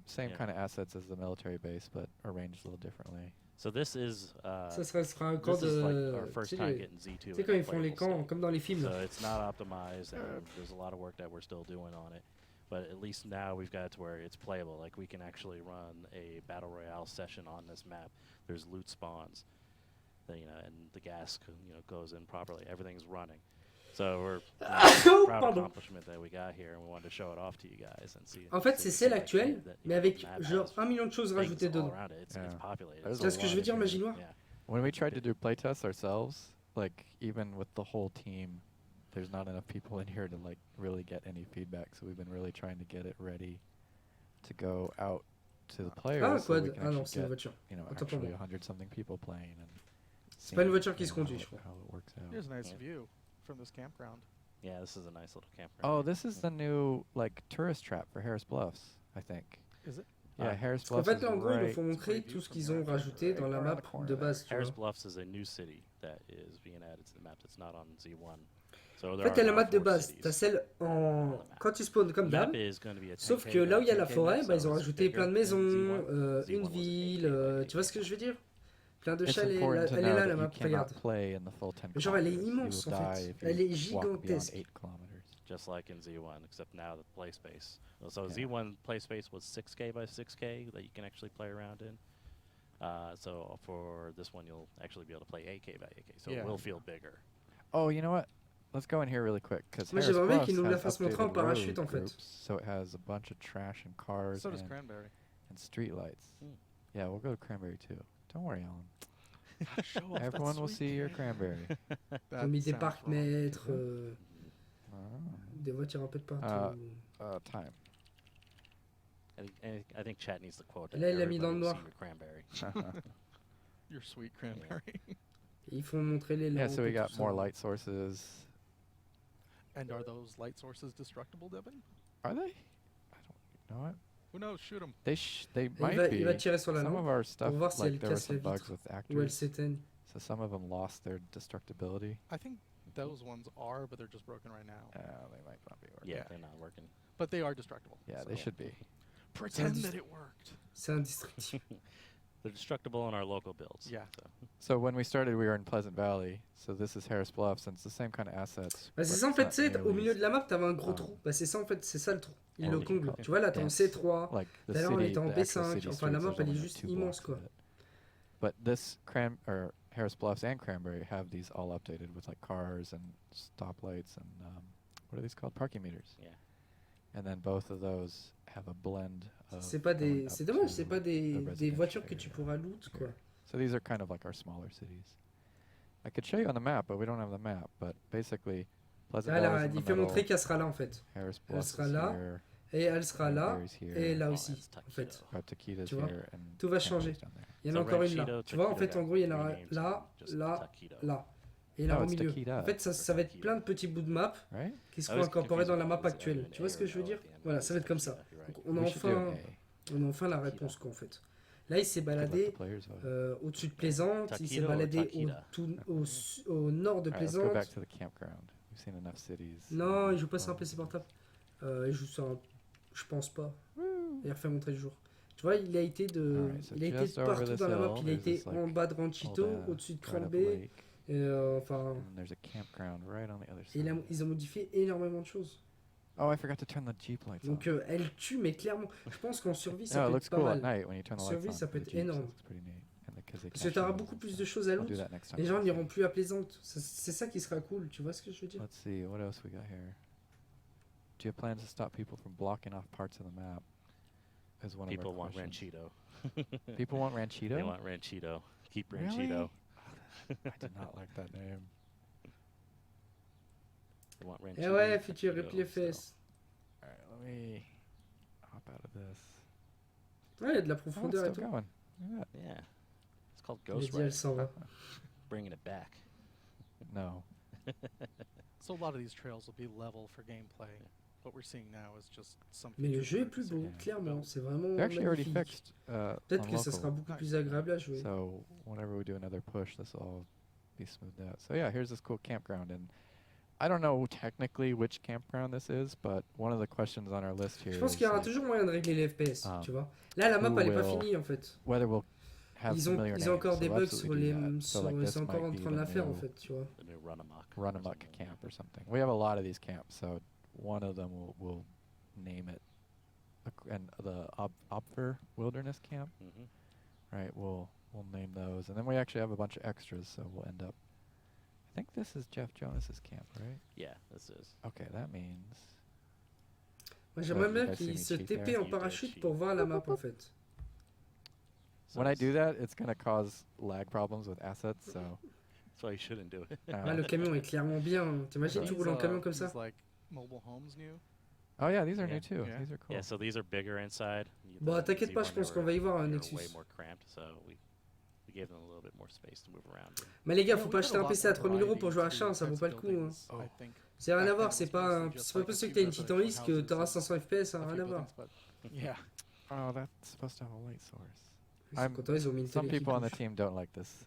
S2: Same
S3: Yeah.
S2: kind of assets as the military base, but arranged a little differently.
S3: So this is
S1: ça sera un camp
S3: this is like
S1: de.
S3: our
S1: Tu
S3: first
S1: sais,
S3: time
S1: les-
S3: getting Z2.
S1: tu sais, quand ils font les camps, comme dans les films
S3: So
S1: là.
S3: it's not optimized, and there's a lot of work that we're still doing on it. But at least now we've got it to where it's playable. Like we can actually run a battle royale session on this map. There's loot spawns, and the gas goes in properly. Everything's running. So we're proud accomplishment that we got here, and we wanted to show it off to you guys and see.
S1: En fait, c'est celle actuelle, mais avec genre 1 million de choses rajoutées dedans.
S3: It's populated.
S1: Tu vois ce que je veux dire, Maginois?
S3: Yeah.
S2: When we tried to do playtests ourselves, like even with the whole team, there's not enough people in here to like really get any feedback. So we've been really trying to get it ready to go out to the players.
S1: Ah,
S2: so we
S1: quad.
S2: can
S1: Ah non,
S2: actually
S1: c'est une
S2: get,
S1: voiture.
S2: actually 100-something people playing. And
S1: C'est pas une voiture qui se conduit, je crois.
S2: How it works out.
S4: Here's a nice view from this campground.
S3: Yeah, this is a nice little campground.
S2: Oh, this is the new like tourist trap for Harris Bluffs, I think.
S4: Is it?
S2: Yeah, Harris
S1: En
S2: Bluffs
S1: fait,
S2: is
S1: là, en gros, ils nous
S2: right.
S1: font montrer tout ce qu'ils ont rajouté dans la map de base. Tu
S3: Harris
S1: vois.
S3: Bluffs is a new city that is being added to the map that's not on Z1. So
S1: En
S3: there
S1: fait, t'as
S3: are
S1: la
S3: now
S1: map de
S3: 4
S1: base.
S3: cities
S1: T'as celle en. Quand tu spawns comme
S3: The
S1: d'hab.
S3: map is going to be a
S1: Sauf
S3: 10K
S1: que là où il y a
S3: by
S1: la
S3: 10K
S1: forêt,
S3: map,
S1: bah, ils
S3: so
S1: ont
S3: it's
S1: rajouté
S3: bigger
S1: plein de
S3: than
S1: maisons,
S3: Z1. Z1
S1: une
S3: was 8K
S1: ville.
S3: by
S1: Tu vois ce que je veux dire? Plein de
S2: It's
S1: chalets.
S2: important to
S1: Elle est
S2: know
S1: là,
S2: that
S1: la
S2: you
S1: map.
S2: cannot
S1: Regarde.
S2: play in the full 10
S1: Mais genre, elle est
S2: kilometers.
S1: immense
S2: You
S1: en
S2: will die
S1: fait.
S2: if you
S1: Elle est
S2: walk beyond
S1: gigantesque.
S2: 8 kilometers.
S3: just like in Z1, except now the play space. So
S2: Yeah.
S3: Z1 play space was 6K by 6K that you can actually play around in. So for this one, you'll actually be able to play 8K by 8K, so
S4: Yeah.
S3: it will feel bigger.
S2: Oh, you know what? Let's go in here really quick because
S1: Moi,
S2: Harris
S1: j'aimerais bien
S2: Bluffs
S1: qu'ils nous la
S2: has
S1: fassent montrer en
S2: updated road
S1: parachute, en fait.
S2: groups, so it has a bunch of trash and cars
S4: So does
S2: and,
S4: Cranberry.
S2: and street lights.
S3: Hmm.
S2: Yeah, we'll go to Cranberry too. Don't worry, Alan.
S4: Show off that
S2: Everyone will
S4: sweet
S2: see your
S4: can.
S2: Cranberry.
S1: Ils
S4: That
S1: ont mis des
S4: sounds
S1: parcs-mètres,
S4: wrong.
S2: Oh.
S1: des voitures un peu de partout.
S2: Time.
S3: I think chat needs the quote.
S1: Là, il l'a mis dans le
S3: "Everybody will
S1: noir."
S3: see your Cranberry.
S4: Your sweet Cranberry.
S1: Ils font montrer les
S2: Yeah,
S1: lampes.
S2: so we
S1: et
S2: got
S1: tout
S2: more
S1: ça.
S2: light sources.
S4: And are those light sources destructible, Devin?
S2: Are they? I don't know it.
S4: Who knows? Shoot them.
S2: They
S1: Et
S2: might be.
S1: il va tirer sur la
S2: Some of
S1: lampe
S2: our stuff,
S1: voir si
S2: like
S1: elle
S2: there were
S1: casse la
S2: some bugs
S1: vitre
S2: with
S1: ou elle
S2: actors,
S1: s'éteigne.
S2: so some of them lost their destructibility.
S4: I think those ones are, but they're just broken right now.
S2: They might not be working.
S3: Yeah,
S4: Yeah.
S3: they're not working.
S4: But they are destructible.
S2: Yeah,
S4: so
S2: they should be.
S4: Pretend
S1: Sounds-
S4: that it worked.
S1: C'est indestructible.
S3: They're destructible in our local builds.
S4: Yeah.
S3: So.
S2: So when we started, we were in Pleasant Valley. So this is Harris Bluffs, and it's the same kind of assets.
S1: Bah, c'est
S2: but
S1: ça en
S2: it's
S1: fait,
S2: not
S1: tu sais, au
S2: nearly
S1: milieu de la map, t'avais un gros
S2: Ah.
S1: trou. Bah, c'est ça en fait, c'est ça le trou. Il
S2: Oh,
S1: le
S2: oui.
S1: comble.
S2: Okay.
S1: Tu vois là, t'es en
S2: Dense.
S1: C3.
S2: like the
S1: Là, on
S2: city,
S1: était en
S2: the actual
S1: B5.
S2: city
S1: Enfin, la
S2: streets,
S1: map,
S2: there's
S1: elle est
S2: only
S1: juste
S2: 2
S1: immense
S2: blocks of
S1: quoi.
S2: it. But this Harris Bluffs and Cranberry have these all updated with like cars and stoplights and what are these called? Parking meters.
S3: Yeah.
S2: And then both of those have a blend of.
S1: C'est pas
S2: going
S1: des.
S2: up
S1: C'est dommage,
S2: to
S1: c'est pas des
S2: the residential
S1: voitures que tu
S2: area
S1: pourras loot quoi.
S2: here. So these are kind of like our smaller cities. I could show you on the map, but we don't have the map. But basically, Pleasant
S1: Là,
S2: Valley's
S1: là,
S2: in the
S1: il fait
S2: middle,
S1: montrer qu'elle sera là en fait.
S2: Harris
S1: elle
S2: Bluffs
S1: sera
S2: is
S1: là,
S2: here,
S1: Et elle sera là.
S2: Cranberry's here,
S1: Et là
S3: Oh,
S1: aussi.
S3: that's
S1: En fait.
S2: Taquita's
S1: Tu vois,
S2: here, and
S1: tout va
S2: Cranberry's
S1: changer.
S2: down there.
S1: Il y en a
S3: So
S1: encore une là.
S3: Ranchito,
S1: Tu vois, en fait,
S3: Taquito
S1: en gros, il y en
S3: got
S1: aura
S3: renamed to
S1: là,
S3: just
S1: là,
S3: Taquito.
S1: là. Et là
S2: Oh,
S1: au
S2: it's
S1: milieu.
S2: Taquita.
S1: En fait, ça va être plein de petits bouts de map
S2: Right?
S1: qui
S3: I
S1: seront
S3: was
S1: incorporés
S3: confused
S1: dans la
S3: about
S1: map
S3: this
S1: actuelle.
S3: element
S1: Tu vois ce que je veux
S3: error
S1: dire?
S3: at the end,
S1: Voilà,
S3: but
S1: ça va être comme ça.
S3: Taquito, you're right.
S1: Donc, on a
S2: We should do
S1: enfin,
S2: A.
S1: on a enfin la
S3: Taquito.
S1: réponse quoi en fait. Là, il s'est
S2: Good, let
S1: baladé
S2: the players vote.
S1: au-dessus de Plaisante, il s'est
S3: Taquito or
S1: baladé
S3: Taquita?
S1: au nord de
S2: Alright, let's go back
S1: Plaisante.
S2: to the campground. We've seen enough cities.
S1: Non, il joue pas sur un
S2: Oh.
S1: PC portable. Il joue sur un. Je pense pas. Il a refait montrer le jour. Tu vois, il a été
S2: Alright, so
S1: il a été
S2: just over
S1: partout
S2: this
S1: dans la map.
S2: hill,
S1: Il a
S2: there's
S1: été
S2: this, like,
S1: en bas de Ranchito,
S2: Old,
S1: au-dessus de
S2: right up a
S1: Cranberry.
S2: lake,
S1: Et enfin,
S2: and there's a campground right on the other
S1: et
S2: side.
S1: ils ont modifié énormément de choses.
S2: Oh, I forgot to turn the Jeep lights
S1: Donc
S2: on.
S1: elle tue, mais clairement. Je pense qu'en survie, ça
S2: No, it
S1: peut
S2: looks
S1: être pas
S2: cool at
S1: mal.
S2: night when you turn the lights
S1: Survie,
S2: on.
S1: ça
S2: for
S1: peut
S2: the
S1: être
S2: Jeeps,
S1: énorme.
S2: it looks pretty neat. And because they
S1: Parce que
S2: cache
S1: t'auras
S2: those
S1: beaucoup
S2: and
S1: plus
S2: stuff.
S1: de choses à
S2: I'll do
S1: loot.
S2: that next time.
S1: Les gens n'iront plus à Plaisante. C'est ça qui sera cool, tu vois ce que je veux dire?
S2: Let's see, what else we got here? Do you have plans to stop people from blocking off parts of the map? Is one
S3: People
S2: of our
S3: want
S2: questions.
S3: Ranchito.
S2: People want Ranchito?
S3: They want Ranchito. Keep
S2: Really?
S3: Ranchito.
S2: I did not like that name.
S3: They want Ranchito.
S1: Eh ouais, futur,
S3: Taquito,
S1: replie les
S3: so.
S1: fesses.
S2: Alright, let me hop out of this.
S1: Ouais, il y a de la
S2: Oh, it's
S1: profondeur et
S2: still
S1: tout.
S2: going. Look at
S3: Yeah. It's called
S1: Mais
S3: Ghost
S1: dis, elle
S3: Rider.
S1: s'en va.
S3: Bringing it back.
S2: that. No.
S4: So a lot of these trails will be level for gameplay. What we're seeing now is just some.
S1: Mais le
S4: features
S1: jeu est
S4: that are
S1: plus beau,
S4: disappeared.
S1: clairement. C'est vraiment
S2: They're actually already
S1: magnifique.
S2: fixed
S1: Peut-être
S2: on
S1: que ça sera
S2: local.
S1: beaucoup
S4: Nice.
S1: plus agréable à jouer.
S2: So whenever we do another push, this will all be smoothed out. So yeah, here's this cool campground, and I don't know technically which campground this is, but one of the questions on our list here
S1: Je pense
S2: is
S1: qu'il y aura
S2: like,
S1: toujours moyen de régler les FPS,
S2: Ah.
S1: tu vois. Là, la map,
S2: Who
S1: elle est pas
S2: will
S1: finie en fait.
S2: whether we'll have
S1: Ils ont
S2: familiar names.
S1: encore des
S2: so we'll
S1: bugs sur
S2: absolutely
S1: les.
S2: do that. So like this
S1: C'est encore
S2: might
S1: en
S2: be
S1: train de
S2: the
S1: la faire en
S2: new
S1: fait, tu vois.
S3: The new run amok.
S2: run amok camp or something. We have a lot of these camps, so one of them will name it. And the Opfer Wilderness Camp, right? We'll name those, and then we actually have a bunch of extras, so we'll end up. I think this is Jeff Jonas's camp, right?
S3: Yeah, this is.
S2: Okay, that means.
S1: Moi, j'aimerais
S2: you
S1: bien
S2: guys see
S1: qu'il
S2: me
S1: se
S2: cheat
S1: TP
S2: there?
S1: en parachute pour voir la map en fait.
S3: So
S2: When I
S3: it's-
S2: do that, it's gonna cause lag problems with assets, so.
S3: That's why you shouldn't do it.
S1: Ouais, le camion est clairement bien. T'imagines, tu
S4: These,
S1: roules en camion comme ça?
S4: these, like mobile homes new.
S2: Oh yeah, these are
S3: Yeah.
S2: new too.
S4: Yeah.
S2: These are cool.
S3: Yeah, so these are bigger inside.
S1: Bon, t'inquiète pas, je pense qu'on va y voir un
S3: Way
S1: Nexus.
S3: more cramped, so we gave them a little bit more space to move around.
S1: Mais les gars,
S4: Yeah,
S1: faut
S4: we
S1: pas
S4: put
S1: acheter
S4: a
S1: un
S4: lot
S1: PC à
S4: more
S1: 3000 € pour jouer à
S4: variety
S1: H1,
S4: into
S1: ça vaut pas le coup. Hein.
S4: buildings, I think.
S1: C'est rien à
S4: Back
S1: voir,
S4: then,
S1: c'est
S4: it was
S1: pas
S4: mostly
S1: un...
S4: just
S1: C'est pas
S4: like
S1: parce
S4: a
S1: que
S4: few
S1: t'as une Titan List que
S4: residential
S1: t'auras
S4: houses
S1: 500 FPS,
S4: and
S1: hein,
S4: a
S1: rien
S4: few
S1: à voir.
S4: buildings, but yeah.
S2: Oh, that's supposed to have a light source.
S1: Ils sont contents, ils ont mis une
S2: Some
S1: télé qui
S2: people on the
S1: bouge.
S2: team don't like this.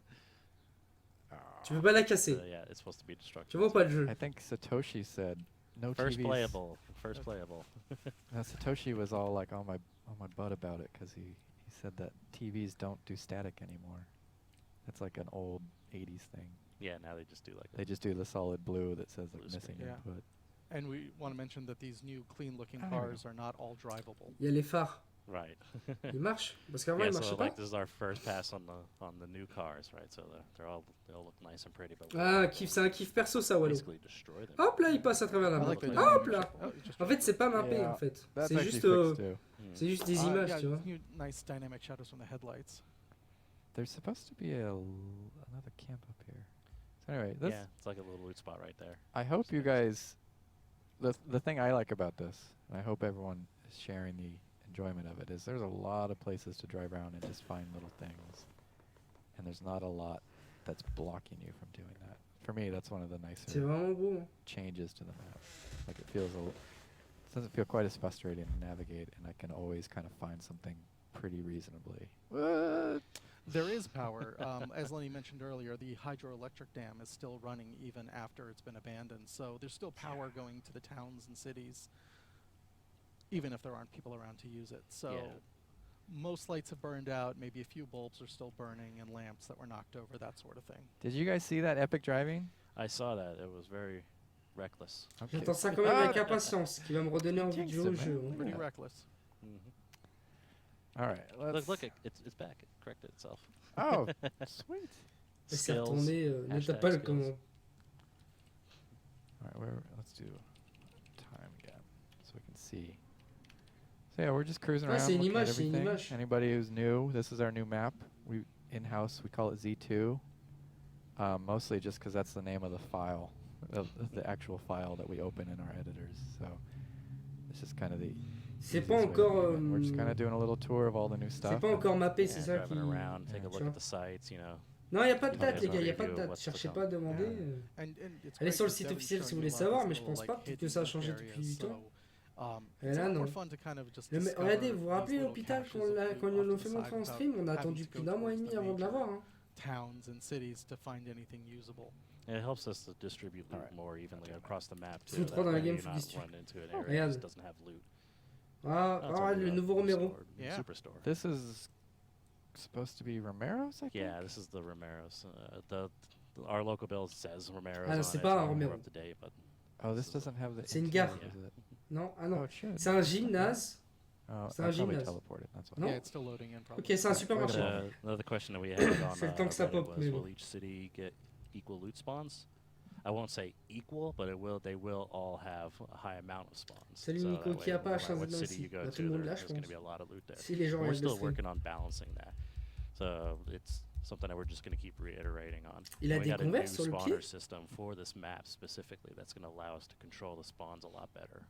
S1: Tu peux pas la casser.
S3: Yeah, it's supposed to be destructible.
S1: Tu vois pas le jeu.
S2: I think Satoshi said no
S3: First
S2: TVs.
S3: playable. First playable.
S2: Now, Satoshi was all like on my butt about it because he said that TVs don't do static anymore. That's like an old 80s thing.
S3: Yeah, now they just do like
S2: They just do the solid blue that says like
S3: Blue
S2: missing
S4: screen. Yeah.
S2: input.
S4: And we want to mention that these new clean-looking
S2: I don't
S4: cars are not all drivable.
S1: Il y a les phares.
S3: right.
S1: Ils marchent. Parce qu'avant,
S3: Yeah,
S1: ils
S3: so
S1: marchaient pas.
S3: like this is our first pass on the new cars, right? So they all look nice and pretty, but we
S1: Ah, kiff, c'est un kiff perso ça, Wallo.
S3: basically destroy them.
S1: Hop là, il passe à travers la
S4: I
S1: map.
S4: like the
S1: Hop
S4: new-
S1: là.
S4: Oh, you just
S1: En fait, c'est pas mappé
S2: Yeah,
S1: en fait.
S2: That's
S1: C'est
S2: actually
S1: juste,
S2: fixed too.
S1: c'est juste des images,
S4: yeah,
S1: tu vois.
S4: new nice dynamic shadows from the headlights.
S2: There's supposed to be another camp up here. So anyway, this
S3: Yeah, it's like a little loot spot right there.
S2: I hope you guys. The thing I like about this, and I hope everyone is sharing the enjoyment of it, is there's a lot of places to drive around and just find little things, and there's not a lot that's blocking you from doing that. For me, that's one of the
S1: C'est
S2: nicer
S1: vraiment beau. Hein.
S2: changes to the map. Like it doesn't feel quite as frustrating to navigate, and I can always kind of find something pretty reasonably. What?
S4: There is power. As Lenny mentioned earlier, the hydroelectric dam is still running even after it's been abandoned. So there's still power going to the towns and cities, even if there aren't people around to use it. So
S3: Yeah.
S4: most lights have burned out. Maybe a few bulbs are still burning and lamps that were knocked over, that sort of thing.
S2: Did you guys see that epic driving?
S3: I saw that. It was very reckless.
S2: Okay.
S1: J'attends ça quand même avec impatience, qui va me redonner envie de jouer au jeu. Hein.
S4: Pretty
S2: Yeah.
S4: reckless.
S2: All right. Let's
S3: Look, it's back. It corrected itself.
S2: Oh, sweet.
S1: Et c'est
S3: Skills,
S1: retourné, ne
S3: hashtag
S1: tape pas le
S3: skills.
S1: comment.
S2: All right, let's do time again so we can see. So yeah, we're just cruising
S1: Ah,
S2: around
S1: c'est une
S2: looking at
S1: image, c'est une
S2: everything.
S1: image.
S2: Anybody who's new, this is our new map. We in-house we call it Z2. Mostly just because that's the name of the file, of the actual file that we open in our editors. So it's just kind of the.
S1: C'est
S2: easiest
S1: pas
S2: way to
S1: encore,
S2: name it. We're just kind of doing a little tour of all the new
S1: c'est
S2: stuff.
S1: pas
S2: and-
S1: encore mappé,
S3: Yeah,
S1: c'est ça qui.
S3: driving around, take a
S2: Yeah.
S3: look at the sites, you know.
S1: Non, il n'y a pas de
S3: Yeah,
S1: date, les gars, il n'y a pas de
S3: review
S1: date.
S3: what's to
S1: Cherchez
S3: come.
S1: pas à demander.
S4: Yeah. And it's
S1: Allez
S4: great
S1: sur le
S4: that
S1: site
S4: Devin's
S1: officiel si
S4: showing
S1: vous
S4: you
S1: voulez
S4: a lot of
S1: savoir,
S4: these
S1: mais je
S4: little,
S1: pense
S4: like,
S1: pas. Peut-être que
S4: hidden
S1: ça a changé
S4: areas,
S1: depuis 8 ans.
S4: so,
S1: Et
S4: it's
S1: là,
S4: a lot more
S1: non.
S4: fun to kind of just
S1: Le
S4: discover
S1: regardez, vous vous rappelez
S4: these little
S1: l'hôpital
S4: caches
S1: quand,
S4: that
S1: quand
S4: we
S1: ils nous l'ont
S4: off
S1: fait
S4: to the
S1: montrer en
S4: side
S1: stream? On a
S4: without
S1: attendu
S4: having to
S1: plus
S4: go
S1: d'un mois et
S4: towards
S1: demi
S4: the
S1: avant de
S4: major
S1: l'avoir. Hein.
S4: towns and cities to find anything usable.
S3: And it helps us to distribute loot
S2: Alright.
S3: more evenly across the map too.
S1: Foot
S3: That
S1: trois dans la
S3: way
S1: game,
S3: you're
S1: faut
S3: not
S1: qu'il se tue.
S3: run into an
S1: Oh,
S3: area that
S1: regarde.
S3: just doesn't have loot.
S1: Ah,
S3: Oh, it's
S1: ah,
S3: only
S1: le
S3: a
S1: nouveau Romero.
S3: store,
S4: Yeah.
S3: Superstore.
S2: This is supposed to be Romero's, I think.
S3: Yeah, this is the Romero's. Our local bill says Romero's
S1: Ah,
S3: on
S1: c'est
S3: it,
S1: pas
S3: so
S1: un
S3: we're
S1: Romero.
S3: up to date, but
S2: Oh, this doesn't have the.
S1: C'est une
S2: interior,
S1: gare.
S2: is it?
S1: Non, ah
S2: Oh,
S1: non.
S2: it should.
S1: C'est un gymnase.
S2: Oh,
S1: c'est
S2: I
S1: un
S2: probably
S1: gymnase.
S2: teleported. That's why.
S1: Non.
S4: Yeah, it's still loading in probably.
S1: Ok, c'est un supermarché.
S3: Another question that we had on
S1: C'est le temps que ça
S3: Reddit
S1: pop,
S3: was,
S1: mais bon.
S3: will each city get equal loot spawns? I won't say equal, but they will all have a high amount of spawns.
S1: Salut
S3: So
S1: Nico,
S3: that
S1: qui
S3: way,
S1: a pas
S3: no matter what
S1: H1Z1
S3: city you
S1: aussi.
S3: go
S1: Bah, tout
S3: to,
S1: le monde l'a,
S3: there's
S1: je
S3: going to
S1: pense.
S3: be a lot of loot there.
S1: Si les gens
S3: We're
S1: regardent le
S3: still
S1: stream.
S3: working on balancing that. So it's something that we're just going to keep reiterating on.
S1: Il a
S3: And we
S1: des
S3: got a new
S1: converts sur le
S3: spawner
S1: pied.
S3: system for this map specifically that's going to allow us to control the spawns a lot better.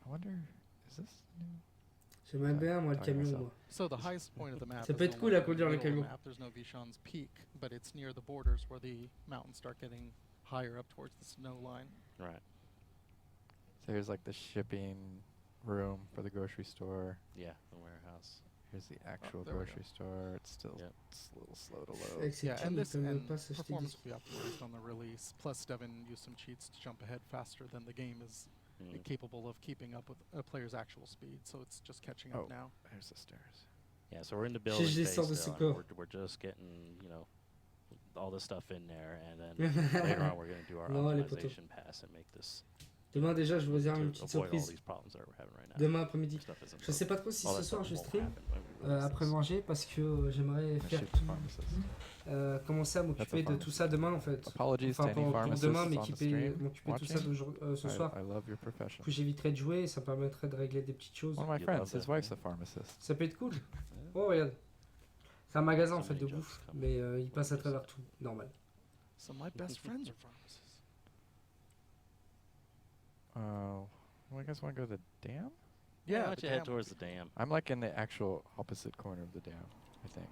S2: I wonder, is this new?
S1: J'aimerais bien, moi, le
S2: Ouais,
S1: camion,
S2: ça.
S1: moi.
S4: So the highest point of the map
S1: Ça
S4: is
S1: peut être
S4: no
S1: cool à
S4: longer in the
S1: conduire le
S4: middle of the
S1: camion.
S4: map. There's no Vishon's Peak, but it's near the borders where the mountains start getting higher up towards the snow line.
S3: Right.
S2: So here's like the shipping room for the grocery store.
S3: Yeah, the warehouse.
S2: Here's the actual
S4: there we go.
S2: grocery store. It's still
S3: Yep.
S2: it's a little slow to
S1: Avec
S2: load.
S1: ces
S4: Yeah,
S1: tirs,
S4: and
S1: ils
S4: this
S1: peuvent même
S4: and
S1: pas s'acheter des...
S4: performance will be optimized on the release. Plus, Devin used some cheats to jump ahead faster than the game is capable of keeping up with a player's actual speed. So it's just catching up
S2: Oh.
S4: now.
S2: There's the stairs.
S3: Yeah, so we're in the building
S1: J'ai
S3: phase
S1: sors de
S3: still,
S1: ce
S3: and
S1: corps.
S3: we're just getting, you know, all this stuff in there, and then later on we're going to do our
S1: Non, les poteaux.
S3: optimization pass and make this
S1: Demain déjà, je vais vous dire une
S3: to
S1: petite
S3: avoid all
S1: surprise.
S3: these problems that we're having right now.
S1: Demain après-midi.
S3: Stuff isn't
S1: Je sais pas trop si
S3: all
S1: ce
S3: that
S1: soir
S3: stuff
S1: je
S3: won't
S1: stream
S3: happen when we release
S1: après
S3: this.
S1: manger parce que j'aimerais
S2: I
S1: faire
S2: shipped pharmacists.
S1: commencer à m'occuper de tout ça demain en fait.
S2: Apologies to
S1: Enfin
S2: any
S1: pour
S2: pharmacists
S1: demain
S2: on the
S1: m'occuper
S2: stream
S1: de tout ça
S2: watching.
S1: ce soir.
S2: I love your
S1: Du
S2: profession.
S1: coup j'éviterai de jouer et ça me permettrait de régler des petites choses.
S2: One of my
S3: You love
S2: friends, his
S3: that,
S2: wife's
S3: yeah.
S2: a pharmacist.
S1: Ça peut être cool. Oh regarde. C'est un magasin en
S3: So
S1: fait
S3: many
S1: de
S3: jokes
S1: bouffe,
S3: coming.
S1: mais il passe à travers tout, normal.
S4: Some of my best friends are pharmacists.
S2: Oh, well, you guys want to go to the dam?
S3: Yeah, why
S4: the
S3: don't you head
S4: dam.
S3: towards the dam?
S2: I'm like in the actual opposite corner of the dam, I think.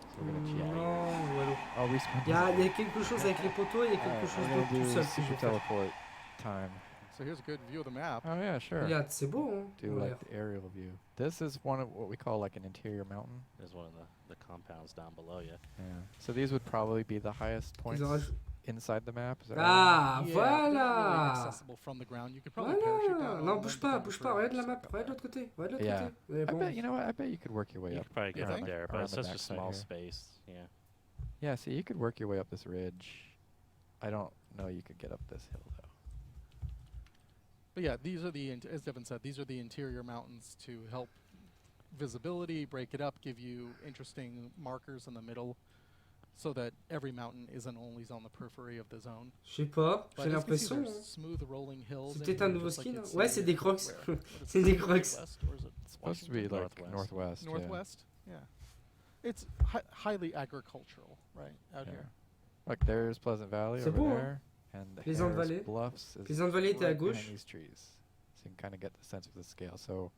S2: So we're gonna cheat.
S1: Non, Wallo.
S2: Oh, respawn.
S1: Il y a quelque chose avec les poteaux et il y a quelque chose
S2: we're
S1: d'autre
S2: gonna
S1: tout
S2: do
S1: seul que je
S2: super
S1: vais faire.
S2: teleport time.
S4: So here's a good view of the map.
S2: Oh yeah, sure.
S1: Regarde, c'est beau hein.
S2: Do
S1: Ouais.
S2: like the aerial view. This is one of what we call like an interior mountain.
S3: There's one of the compounds down below you.
S2: Yeah. So these would probably be the highest points
S1: Ils ont raj-
S2: inside the map. Is that right?
S1: Ah,
S4: Yeah, they're not really
S1: voilà.
S4: accessible from the ground. You could probably parachute
S1: Voilà.
S4: down.
S1: Non,
S4: on
S1: bouge
S4: them,
S1: pas,
S4: but
S1: bouge
S4: then
S1: pas. Regarde la
S4: for
S1: map,
S4: hours,
S1: regarde de l'autre côté. Regarde de l'autre
S2: Yeah.
S1: côté. Mais
S2: I
S1: bon.
S2: bet you know what? I bet you could work your way
S3: You
S2: up.
S3: could probably get
S2: around
S3: up
S2: the-
S3: there, but
S2: around
S3: it's
S2: the
S3: such a
S2: backside
S3: small
S2: here.
S3: space. Yeah.
S2: Yeah, see, you could work your way up this ridge. I don't know you could get up this hill though.
S4: But yeah, these are as Devin said, these are the interior mountains to help visibility, break it up, give you interesting markers in the middle, so that every mountain isn't always on the periphery of the zone.
S1: Je sais pas,
S4: But
S1: j'ai
S4: as you can see,
S1: l'impression.
S4: there's smooth rolling hills.
S1: C'est
S4: in
S1: peut-être un
S4: here,
S1: nouveau
S4: just like
S1: skin.
S4: you'd
S1: Hein.
S4: see
S1: Ouais, c'est des crocs.
S4: everywhere. What is
S1: C'est
S4: it,
S1: des crocs.
S4: West, or is it
S2: It's supposed to be like
S3: Northwest.
S2: northwest. yeah.
S4: Northwest? Yeah. It's highly agricultural, right, out
S2: Yeah.
S4: here.
S2: Look, there's Pleasant Valley
S1: C'est
S2: over
S1: beau, hein.
S2: there, and the
S1: Pleasant
S2: Harris
S1: Valley.
S2: Bluffs is
S1: Pleasant Valley était à
S2: right behind
S1: gauche.
S2: these trees, so you can kind of get the sense of the scale. So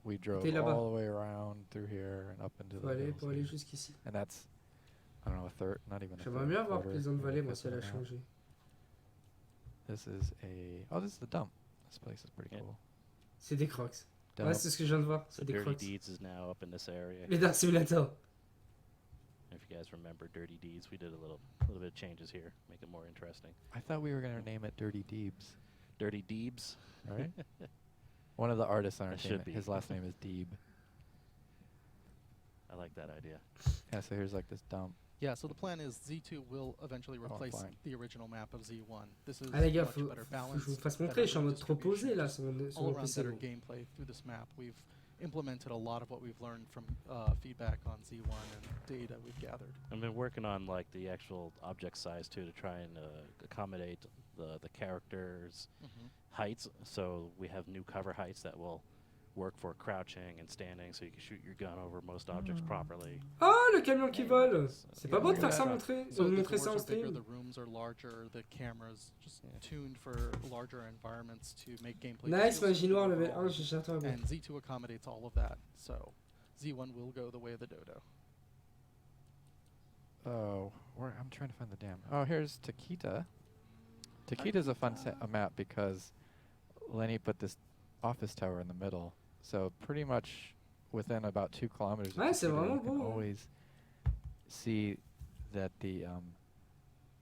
S2: we drove
S1: T'es là-bas.
S2: all the way around through here and up into
S1: Faut
S2: the
S1: aller,
S2: hills
S1: pour aller
S2: here.
S1: jusqu'ici.
S2: And that's, I don't know, a third, not even. a
S1: J'aimerais
S2: third,
S1: bien voir
S2: quarter,
S1: Pleasant
S2: maybe
S1: Valley,
S2: a
S1: moi,
S2: fifth
S1: si elle
S2: of
S1: a
S2: a map.
S1: changé.
S2: This is a, oh, this is the dump. This place is pretty
S3: Yeah.
S2: cool.
S1: C'est des crocs.
S2: Dump.
S1: Ouais, c'est ce que je viens de voir.
S3: So
S1: C'est des
S3: Dirty
S1: crocs.
S3: Deeds is now up in this area.
S1: Les Dark Simulator.
S3: If you guys remember Dirty Deeds, we did a little bit of changes here, make it more interesting.
S2: I thought we were gonna name it Dirty Deebs,
S3: Dirty Deebs.
S2: right? One of the artists on our
S3: It
S2: team,
S3: should be.
S2: his last name is Deeb.
S3: I like that idea.
S2: Yeah, so here's like this dump.
S4: Yeah, so the plan is Z2 will eventually replace
S2: fine.
S4: the original map of Z1. This is
S1: Ah les gars,
S4: much
S1: faut
S4: better
S1: que je vous
S4: balance,
S1: fasse
S4: better
S1: montrer. Je suis en mode trop
S4: distribution,
S1: posé là
S4: just
S1: sur mon
S4: all around
S1: PC.
S4: better gameplay through this map. We've implemented a lot of what we've learned from feedback on Z1 and data we've gathered.
S3: I've been working on like the actual object size too to try and accommodate the characters' heights. So we have new cover heights that will work for crouching and standing, so you can shoot your gun over most objects properly.
S1: Oh, le camion qui vole. C'est pas
S4: Yeah,
S1: beau de
S4: yeah,
S1: faire ça
S4: yeah.
S1: montrer,
S4: So the
S1: montrer ça
S4: doors
S1: en
S4: are bigger,
S1: stream.
S4: the rooms are larger, the cameras just
S3: Yeah.
S4: tuned for larger environments to make gameplay.
S1: Nice,
S4: feel
S1: magie noire
S4: smoother
S1: level
S4: overall.
S1: 1, j'ai cherché un bon.
S4: And Z2 accommodates all of that, so Z1 will go the way of the dodo.
S2: Oh, I'm trying to find the dam. Oh, here's Taquita. Taquita's a fun a map because Lenny put this office tower in the middle. So pretty much within about 2 kilometers of
S1: Ouais, c'est
S2: Taquita,
S1: vraiment
S2: you can
S1: beau, hein.
S2: always see that the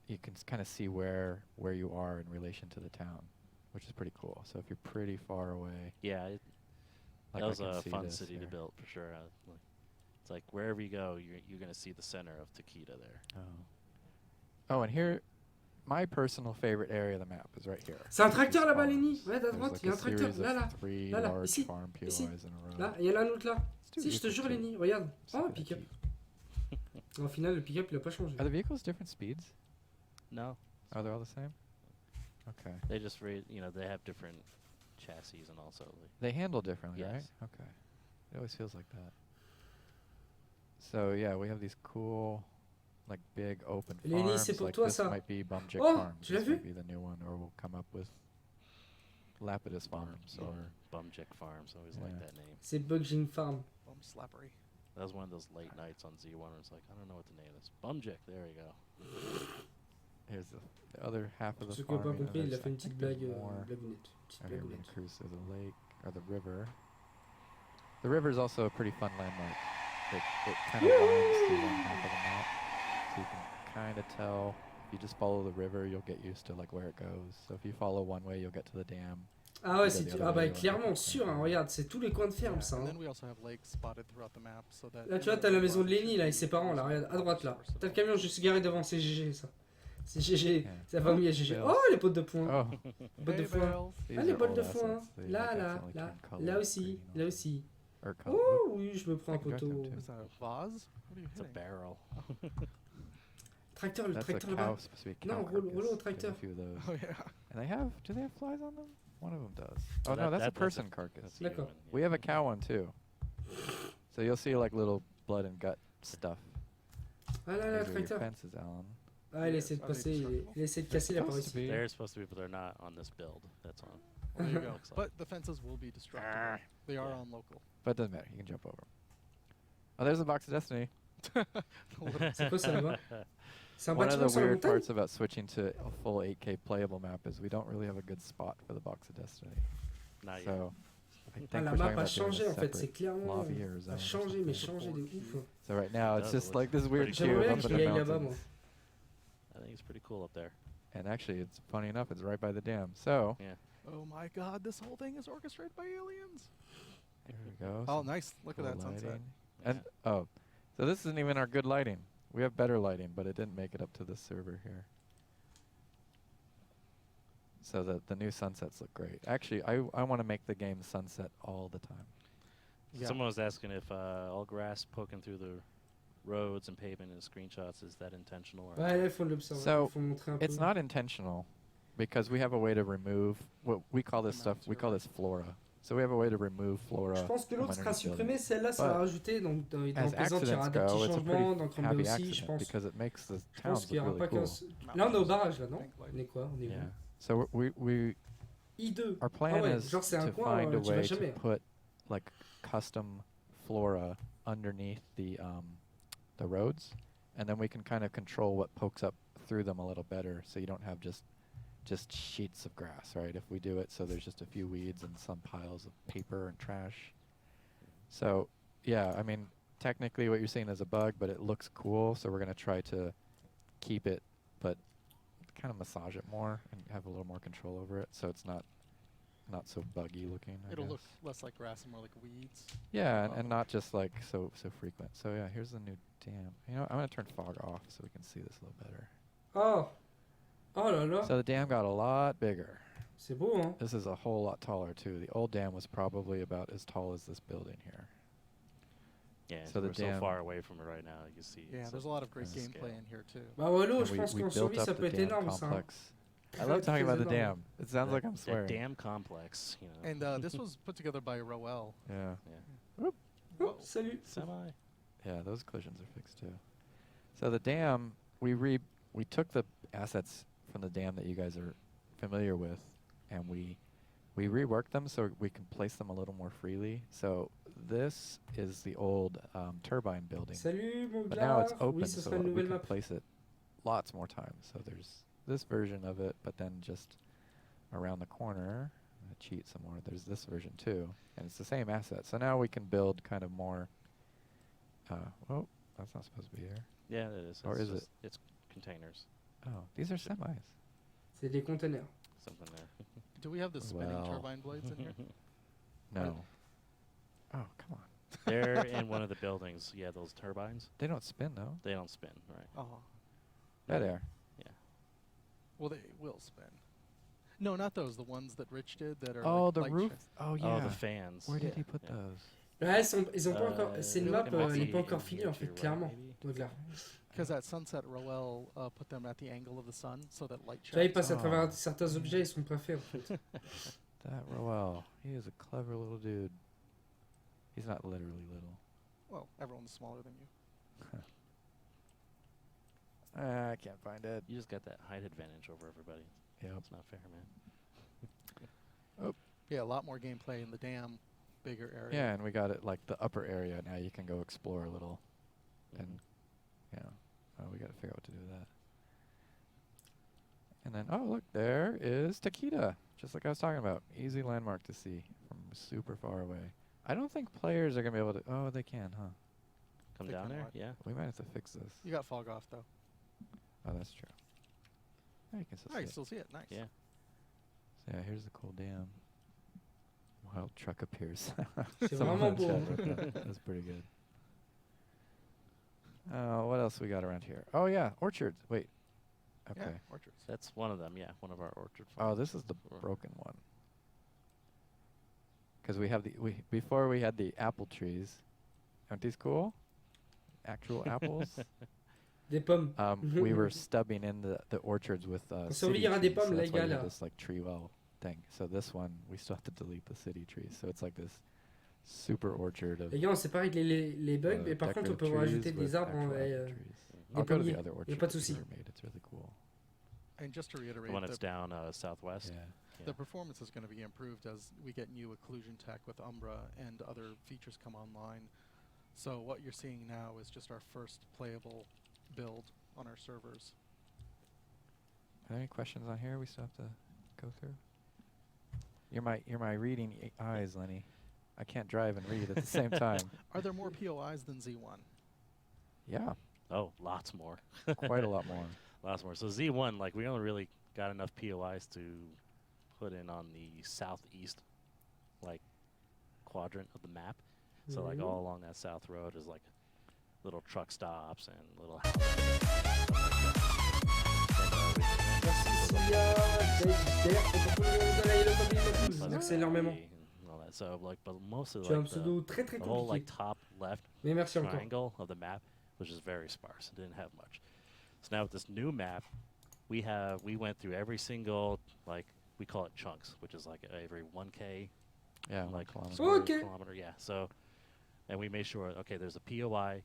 S2: you can kind of see where you are in relation to the town, which is pretty cool. So if you're pretty far away,
S3: Yeah,
S2: like
S3: that
S2: I
S3: was
S2: can
S3: a
S2: see
S3: fun
S2: this
S3: city to
S2: there.
S3: build for sure. It's like wherever you go, you're gonna see the center of Taquita there.
S2: Oh, and here, my personal favorite area of the map is right here.
S1: C'est un
S2: Which is
S1: tracteur là-bas,
S2: farms.
S1: Lenny. Ouais, à
S2: There's
S1: droite,
S2: like
S1: il y a
S2: a
S1: un tracteur.
S2: series
S1: Là, là.
S2: of 3
S1: Là, là,
S2: large
S1: ici,
S2: farm
S1: ici.
S2: POIs in a row.
S1: Là, il y en a un autre là.
S2: Let's do
S1: Si, je te
S2: vehicle
S1: jure,
S2: two.
S1: Lenny, regarde.
S2: See
S1: Oh,
S2: that
S1: pick-up.
S2: Jeep.
S1: Au final, le pick-up, il a pas changé.
S2: Are the vehicles different speeds?
S3: No,
S2: Oh, they're all the same? Okay.
S3: they just they have different chassis and also
S2: They handle differently, right?
S3: Yes.
S2: Okay. It always feels like that. So yeah, we have these cool, like big open
S1: Lenny,
S2: farms.
S1: c'est pour
S2: Like
S1: toi,
S2: this
S1: ça.
S2: might be Bumjick
S1: Oh,
S2: Farms.
S1: tu l'as
S2: This
S1: vu?
S2: might be the new one, or we'll come up with Lapidus Farms, or
S3: Bumjick Farms. Always like
S2: Yeah.
S3: that name.
S1: C'est Bugjing Farm.
S4: Bum slappery.
S3: That was one of those late nights on Z1 where it's like, I don't know what to name this. Bumjick, there you go.
S2: here's the other half of the
S1: Ce que j'ai
S2: farm.
S1: pas compris, il a
S2: there's-
S1: fait une
S2: I
S1: petite
S2: think there's
S1: blague,
S2: more.
S1: blagounette. Petite
S2: Okay, we're gonna
S1: blagounette.
S2: cruise through the lake or the river. The river is also a pretty fun landmark. It kind of winds through one half of the map, so you can kind of tell. If you just follow the river, you'll get used to like where it goes. So if you follow one way, you'll get to the dam.
S1: Ah ouais,
S2: Regarde,
S1: c'est
S2: regarde,
S1: ah bah
S2: regarde,
S1: clairement
S2: regarde.
S1: sûr, hein, regarde, c'est tous les coins de ferme ça.
S4: And
S1: Hein.
S4: then we also have lakes spotted throughout the map so that
S1: Là tu vois, t'as la maison de Lenny là avec ses parents là, regarde, à droite là. T'as le camion juste garé devant, c'est GG ça. C'est GG.
S2: Yeah.
S1: Ça va mieux, GG.
S2: Bills.
S1: Oh, les potes de points.
S2: Oh,
S1: Bottes de
S4: Hey,
S1: foin.
S4: Bells.
S2: these
S1: Ah, les
S2: are
S1: bottes
S2: old
S1: de foin.
S2: assets. They
S1: Là, là,
S2: definitely
S1: là.
S2: turn color
S1: Là aussi,
S2: green
S1: là
S2: on-
S1: aussi.
S2: or color.
S1: Oh, oui, je me prends un
S2: I can drive them
S1: poteau.
S2: too.
S4: Is that a vase? What are you
S3: It's a
S4: hitting?
S3: barrel.
S1: Tracteur, le
S2: That's a
S1: tracteur
S2: cow,
S1: là-bas.
S2: supposed to be a
S1: No,
S2: cow
S1: roll au
S2: carcass.
S1: tracteur.
S2: There's a few of those.
S4: Oh yeah.
S2: And they have, do they have flies on them? One of them does.
S3: So
S2: Oh no, that's a
S3: that's
S2: person carcass.
S3: That's
S1: D'accord.
S3: human,
S2: We have a cow one too. So you'll see like little blood and gut stuff.
S1: Ah là là,
S2: These are your
S1: tracteur.
S2: fences, Alan.
S1: Ah, il essaie de
S4: Are they
S1: passer,
S4: destructible?
S1: il essaie de casser, il a pas
S2: Supposed to
S1: réussi.
S2: be.
S3: They're supposed to be, but they're not on this build. That's on.
S4: Well, there you go.
S3: Looks like.
S4: But the fences will be destructible. They are
S3: Yeah.
S4: on local.
S2: But it doesn't matter. You can jump over 'em. Oh, there's the box of destiny.
S1: C'est quoi ça là-bas? C'est un
S2: One of
S1: bâtiment
S2: the
S1: sur la
S2: weird
S1: montagne?
S2: parts about switching to a full 8K playable map is we don't really have a good spot for the box of destiny.
S3: Not yet.
S2: So I think
S1: Ah, la
S2: we're
S1: map
S2: talking
S1: a
S2: about doing
S1: changé
S2: a
S1: en fait, c'est
S2: separate
S1: clairement.
S2: lobby or zone
S1: A
S2: or
S1: changé, mais
S2: something.
S1: changé de ouf.
S2: So right now
S3: It
S2: it's
S3: does,
S2: just
S3: it
S2: like this
S3: looks
S2: weird
S3: pretty
S2: cube
S1: J'aimerais bien
S2: up in
S1: qu'il
S2: the
S1: aille là-bas, moi.
S2: mountains.
S3: I think it's pretty cool up there.
S2: And actually, it's funny enough, it's right by the dam. So
S4: Oh my god, this whole thing is orchestrated by aliens.
S2: there we go.
S4: Oh,
S2: some
S4: nice. Look at
S2: cool
S4: that sunset.
S2: lighting. And oh, so this isn't even our good lighting. We have better lighting, but it didn't make it up to this server here. So the new sunsets look great. Actually, I want to make the game sunset all the time.
S4: Yeah.
S3: Someone was asking if all grass poking through the roads and pavement in screenshots, is that intentional or
S1: Ouais, là, il faut l'observer.
S2: So,
S1: Il faut montrer un peu.
S2: It's not intentional because we have a way to remove what we call this
S4: The
S2: stuff.
S4: mounts
S2: We
S4: are
S2: call
S4: right.
S2: this flora. So we have a way to remove flora.
S1: Je pense que
S2: from
S1: l'autre sera
S2: underneath
S1: supprimé,
S2: buildings.
S1: celle-là sera
S2: But
S1: rajoutée. Donc dans
S2: As
S1: présent, il y aura
S2: accidents
S1: des petits
S2: go, it's a
S1: changements. Dans
S2: pretty
S1: Cranberry
S2: happy
S1: aussi, je
S2: accident
S1: pense.
S2: because it makes the
S1: Je pense
S2: towns
S1: qu'il n'y
S2: look
S1: aura
S2: really
S1: pas qu'un.
S2: cool.
S1: Là, on est au barrage, là, non?
S4: Pink light.
S1: On est quoi? On est
S2: Yeah.
S1: où?
S2: So we
S1: I2.
S2: our plan
S1: Ah ouais,
S2: is
S1: genre c'est un
S2: to
S1: coin,
S2: find a
S1: tu vas
S2: way to
S1: jamais.
S2: put like custom flora underneath the roads, and then we can kind of control what pokes up through them a little better, so you don't have just sheets of grass, right? If we do it so there's just a few weeds and some piles of paper and trash. So yeah, I mean technically what you're seeing is a bug, but it looks cool, so we're gonna try to keep it, but kind of massage it more and have a little more control over it, so it's not so buggy looking. I
S4: It'll look
S2: guess.
S4: less like grass and more like weeds.
S2: Yeah, and
S4: Oh.
S2: not just like so frequent. So yeah, here's the new dam. You know, I'm gonna turn fog off so we can see this a little better.
S1: Oh! Oh là là!
S2: So the dam got a lot bigger.
S1: C'est beau, hein?
S2: This is a whole lot taller too. The old dam was probably about as tall as this building here.
S3: Yeah,
S2: So the
S3: we're so
S2: dam-
S3: far away from it right now. You can see.
S4: Yeah,
S3: it's
S4: there's a lot of great
S3: scale.
S4: gameplay in here too.
S1: Bah, Wallo,
S2: And
S1: je pense qu'en
S2: built
S1: survie,
S2: up
S1: ça
S2: the
S1: peut être
S2: dam
S1: énorme, ça. hein.
S2: complex. I love talking about the
S1: Très
S2: dam. It sounds like I'm
S3: That
S2: swearing.
S3: dam complex, you know.
S4: And this was put together by Roel.
S2: Yeah.
S1: Oh,
S4: Whoa.
S1: salut!
S3: Semi.
S2: Yeah, those collisions are fixed too. So the dam, we took the assets from the dam that you guys are familiar with, and we reworked them so we can place them a little more freely. So this is the old turbine building,
S1: Salut, mon
S2: but now it's
S1: gars!
S2: open,
S1: Oui, ce
S2: so
S1: sera une
S2: we
S1: nouvelle
S2: can
S1: map.
S2: place it lots more times. So there's this version of it, but then just around the corner, I'm gonna cheat some more. There's this version too, and it's the same asset. So now we can build kind of more. Oh, that's not supposed to be here.
S3: Yeah, it is.
S2: Or
S3: It's
S2: is
S3: just- It's containers.
S2: Oh, these are semis.
S1: C'est des conteneurs.
S3: Something there.
S4: Do we have the spinning
S2: Well.
S4: turbine blades in here?
S2: No. Oh, come on.
S3: They're in one of the buildings. Yeah, those turbines.
S2: They don't spin though.
S3: They don't spin, right?
S4: Oh,
S2: There they are.
S3: Yeah.
S4: well they will spin. No, not those. The ones that Rich did that are.
S2: Oh,
S4: like
S2: the
S4: light
S2: roof.
S4: shaped.
S2: Oh yeah.
S3: Oh, the fans.
S2: Where did
S4: Yeah.
S2: he put
S3: Yeah.
S2: those?
S1: Ouais, ils ont pas encore. C'est une
S3: it
S1: map,
S3: might
S1: elle
S3: be
S1: n'est pas encore
S3: in
S1: finie
S3: here
S1: en
S3: to
S1: fait,
S3: your right,
S1: clairement.
S3: maybe.
S1: Regarde.
S4: Because at sunset, Roel put them at the angle of the sun so that light
S1: Tu vois, il
S4: shines.
S1: passe à
S2: Oh.
S1: travers certains objets, ils sont pas faits en fait.
S2: That Roel. He is a clever little dude. He's not literally little.
S4: Well, everyone's smaller than you.
S2: I can't find it.
S3: You just got that height advantage over everybody.
S2: Yep.
S3: It's not fair, man.
S4: Yeah, a lot more gameplay in the dam, bigger area.
S2: Yeah, and we got it like the upper area. Now you can go explore a little, and yeah, we got to figure out what to do with that. And then, oh look, there is Taquita, just like I was talking about. Easy landmark to see from super far away. I don't think players are gonna be able to. Oh, they can, huh?
S3: Come
S4: They
S3: down
S4: can
S3: there?
S4: what?
S3: Yeah.
S2: We might have to fix this.
S4: You got fog off though.
S2: Oh, that's true. Yeah, you can still
S4: Oh,
S2: see
S4: you
S2: it.
S4: still see it. Nice.
S3: Yeah.
S2: So yeah, here's the cool dam. Wild truck appears.
S1: C'est
S2: Someone
S1: vraiment
S2: in
S1: beau.
S2: chat wrote that. That's pretty good. What else we got around here? Oh yeah, orchards. Wait, Okay.
S4: Yeah, orchards.
S3: That's one of them, yeah, one of our orchard
S2: Oh,
S3: farms.
S2: this is the broken one. Because we have before we had the apple trees. Aren't these cool? Actual apples.
S1: Des pommes.
S2: We were stubbing in the orchards with
S1: On
S2: city
S1: surveillera des
S2: trees,
S1: pommes,
S2: so
S1: les
S2: that's why
S1: gars,
S2: we had
S1: là.
S2: this like tree well thing. So this one we still have to delete the city trees. So it's like this super orchard of
S1: Les gars, on sépare les bugs, mais par contre, on peut rajouter des arbres en
S2: I'll go to
S1: pommiers.
S2: the other
S1: Y a
S2: orchard
S1: pas de
S2: that
S1: souci.
S2: Peter made. It's really cool.
S4: And just to
S3: The
S4: reiterate,
S3: one that's down southwest.
S2: Yeah.
S4: the performance is going to be improved as we get new occlusion tech with Umbra and other features come online. So what you're seeing now is just our first playable build on our servers.
S2: Are there any questions on here we still have to go through? You're my reading eyes, Lenny. I can't drive and read at the same time.
S4: Are there more POIs than Z1?
S2: Yeah,
S3: Oh, lots more.
S2: quite a lot more.
S3: Lots more. So Z1, like, we only really got enough POIs to put in on the southeast, like, quadrant of the map. So, like, all along that south road is, like, little truck stops and little
S1: Merci énormément.
S3: and all that. So, like, but mostly,
S1: Tu as un
S3: like,
S1: pseudo très très
S3: the whole, like,
S1: compliqué.
S3: top left
S1: Mais merci encore.
S3: triangle of the map was just very sparse. It didn't have much. So now with this new map, we went through every single, like, we call it chunks, which is like every 1K,
S2: Yeah,
S3: like
S2: kilometer.
S3: square
S1: Okay.
S3: kilometer. Yeah. So, and we made sure, okay, there's a POI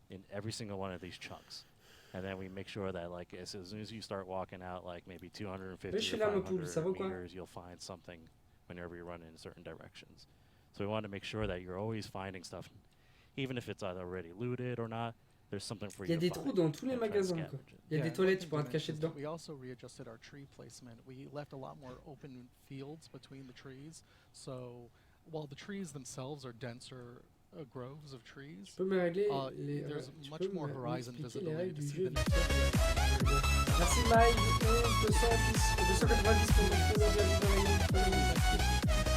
S3: in every single one of these chunks. And then we make sure that, like, as soon as you start walking out, like, maybe 250
S1: Oui, je suis
S3: or
S1: là, mon poule, ça va
S3: 500
S1: ou quoi?
S3: meters, you'll find something whenever you run in certain directions. So we want to make sure that you're always finding stuff, even if it's either already looted or not. There's something for
S1: Il y
S3: you
S1: a
S3: to
S1: des trous
S3: find
S1: dans tous les
S3: and try to
S1: magasins, quoi.
S3: scavenge it.
S1: Il y a des
S4: and
S1: toilettes,
S4: one
S1: tu
S4: thing
S1: pourras
S4: to
S1: te cacher
S4: mention is
S1: dedans.
S4: We also readjusted our tree placement. We left a lot more open fields between the trees. So while the trees themselves are denser groves of trees,
S1: Tu peux me régler les
S4: there's
S1: tu
S4: much
S1: peux
S4: more
S1: me-
S4: horizon
S1: m'expliquer les
S4: visibility
S1: règles
S4: to
S1: du
S4: see
S1: jeu
S4: the
S1: vite
S4: next
S1: fait. Merci Mike, 290 pour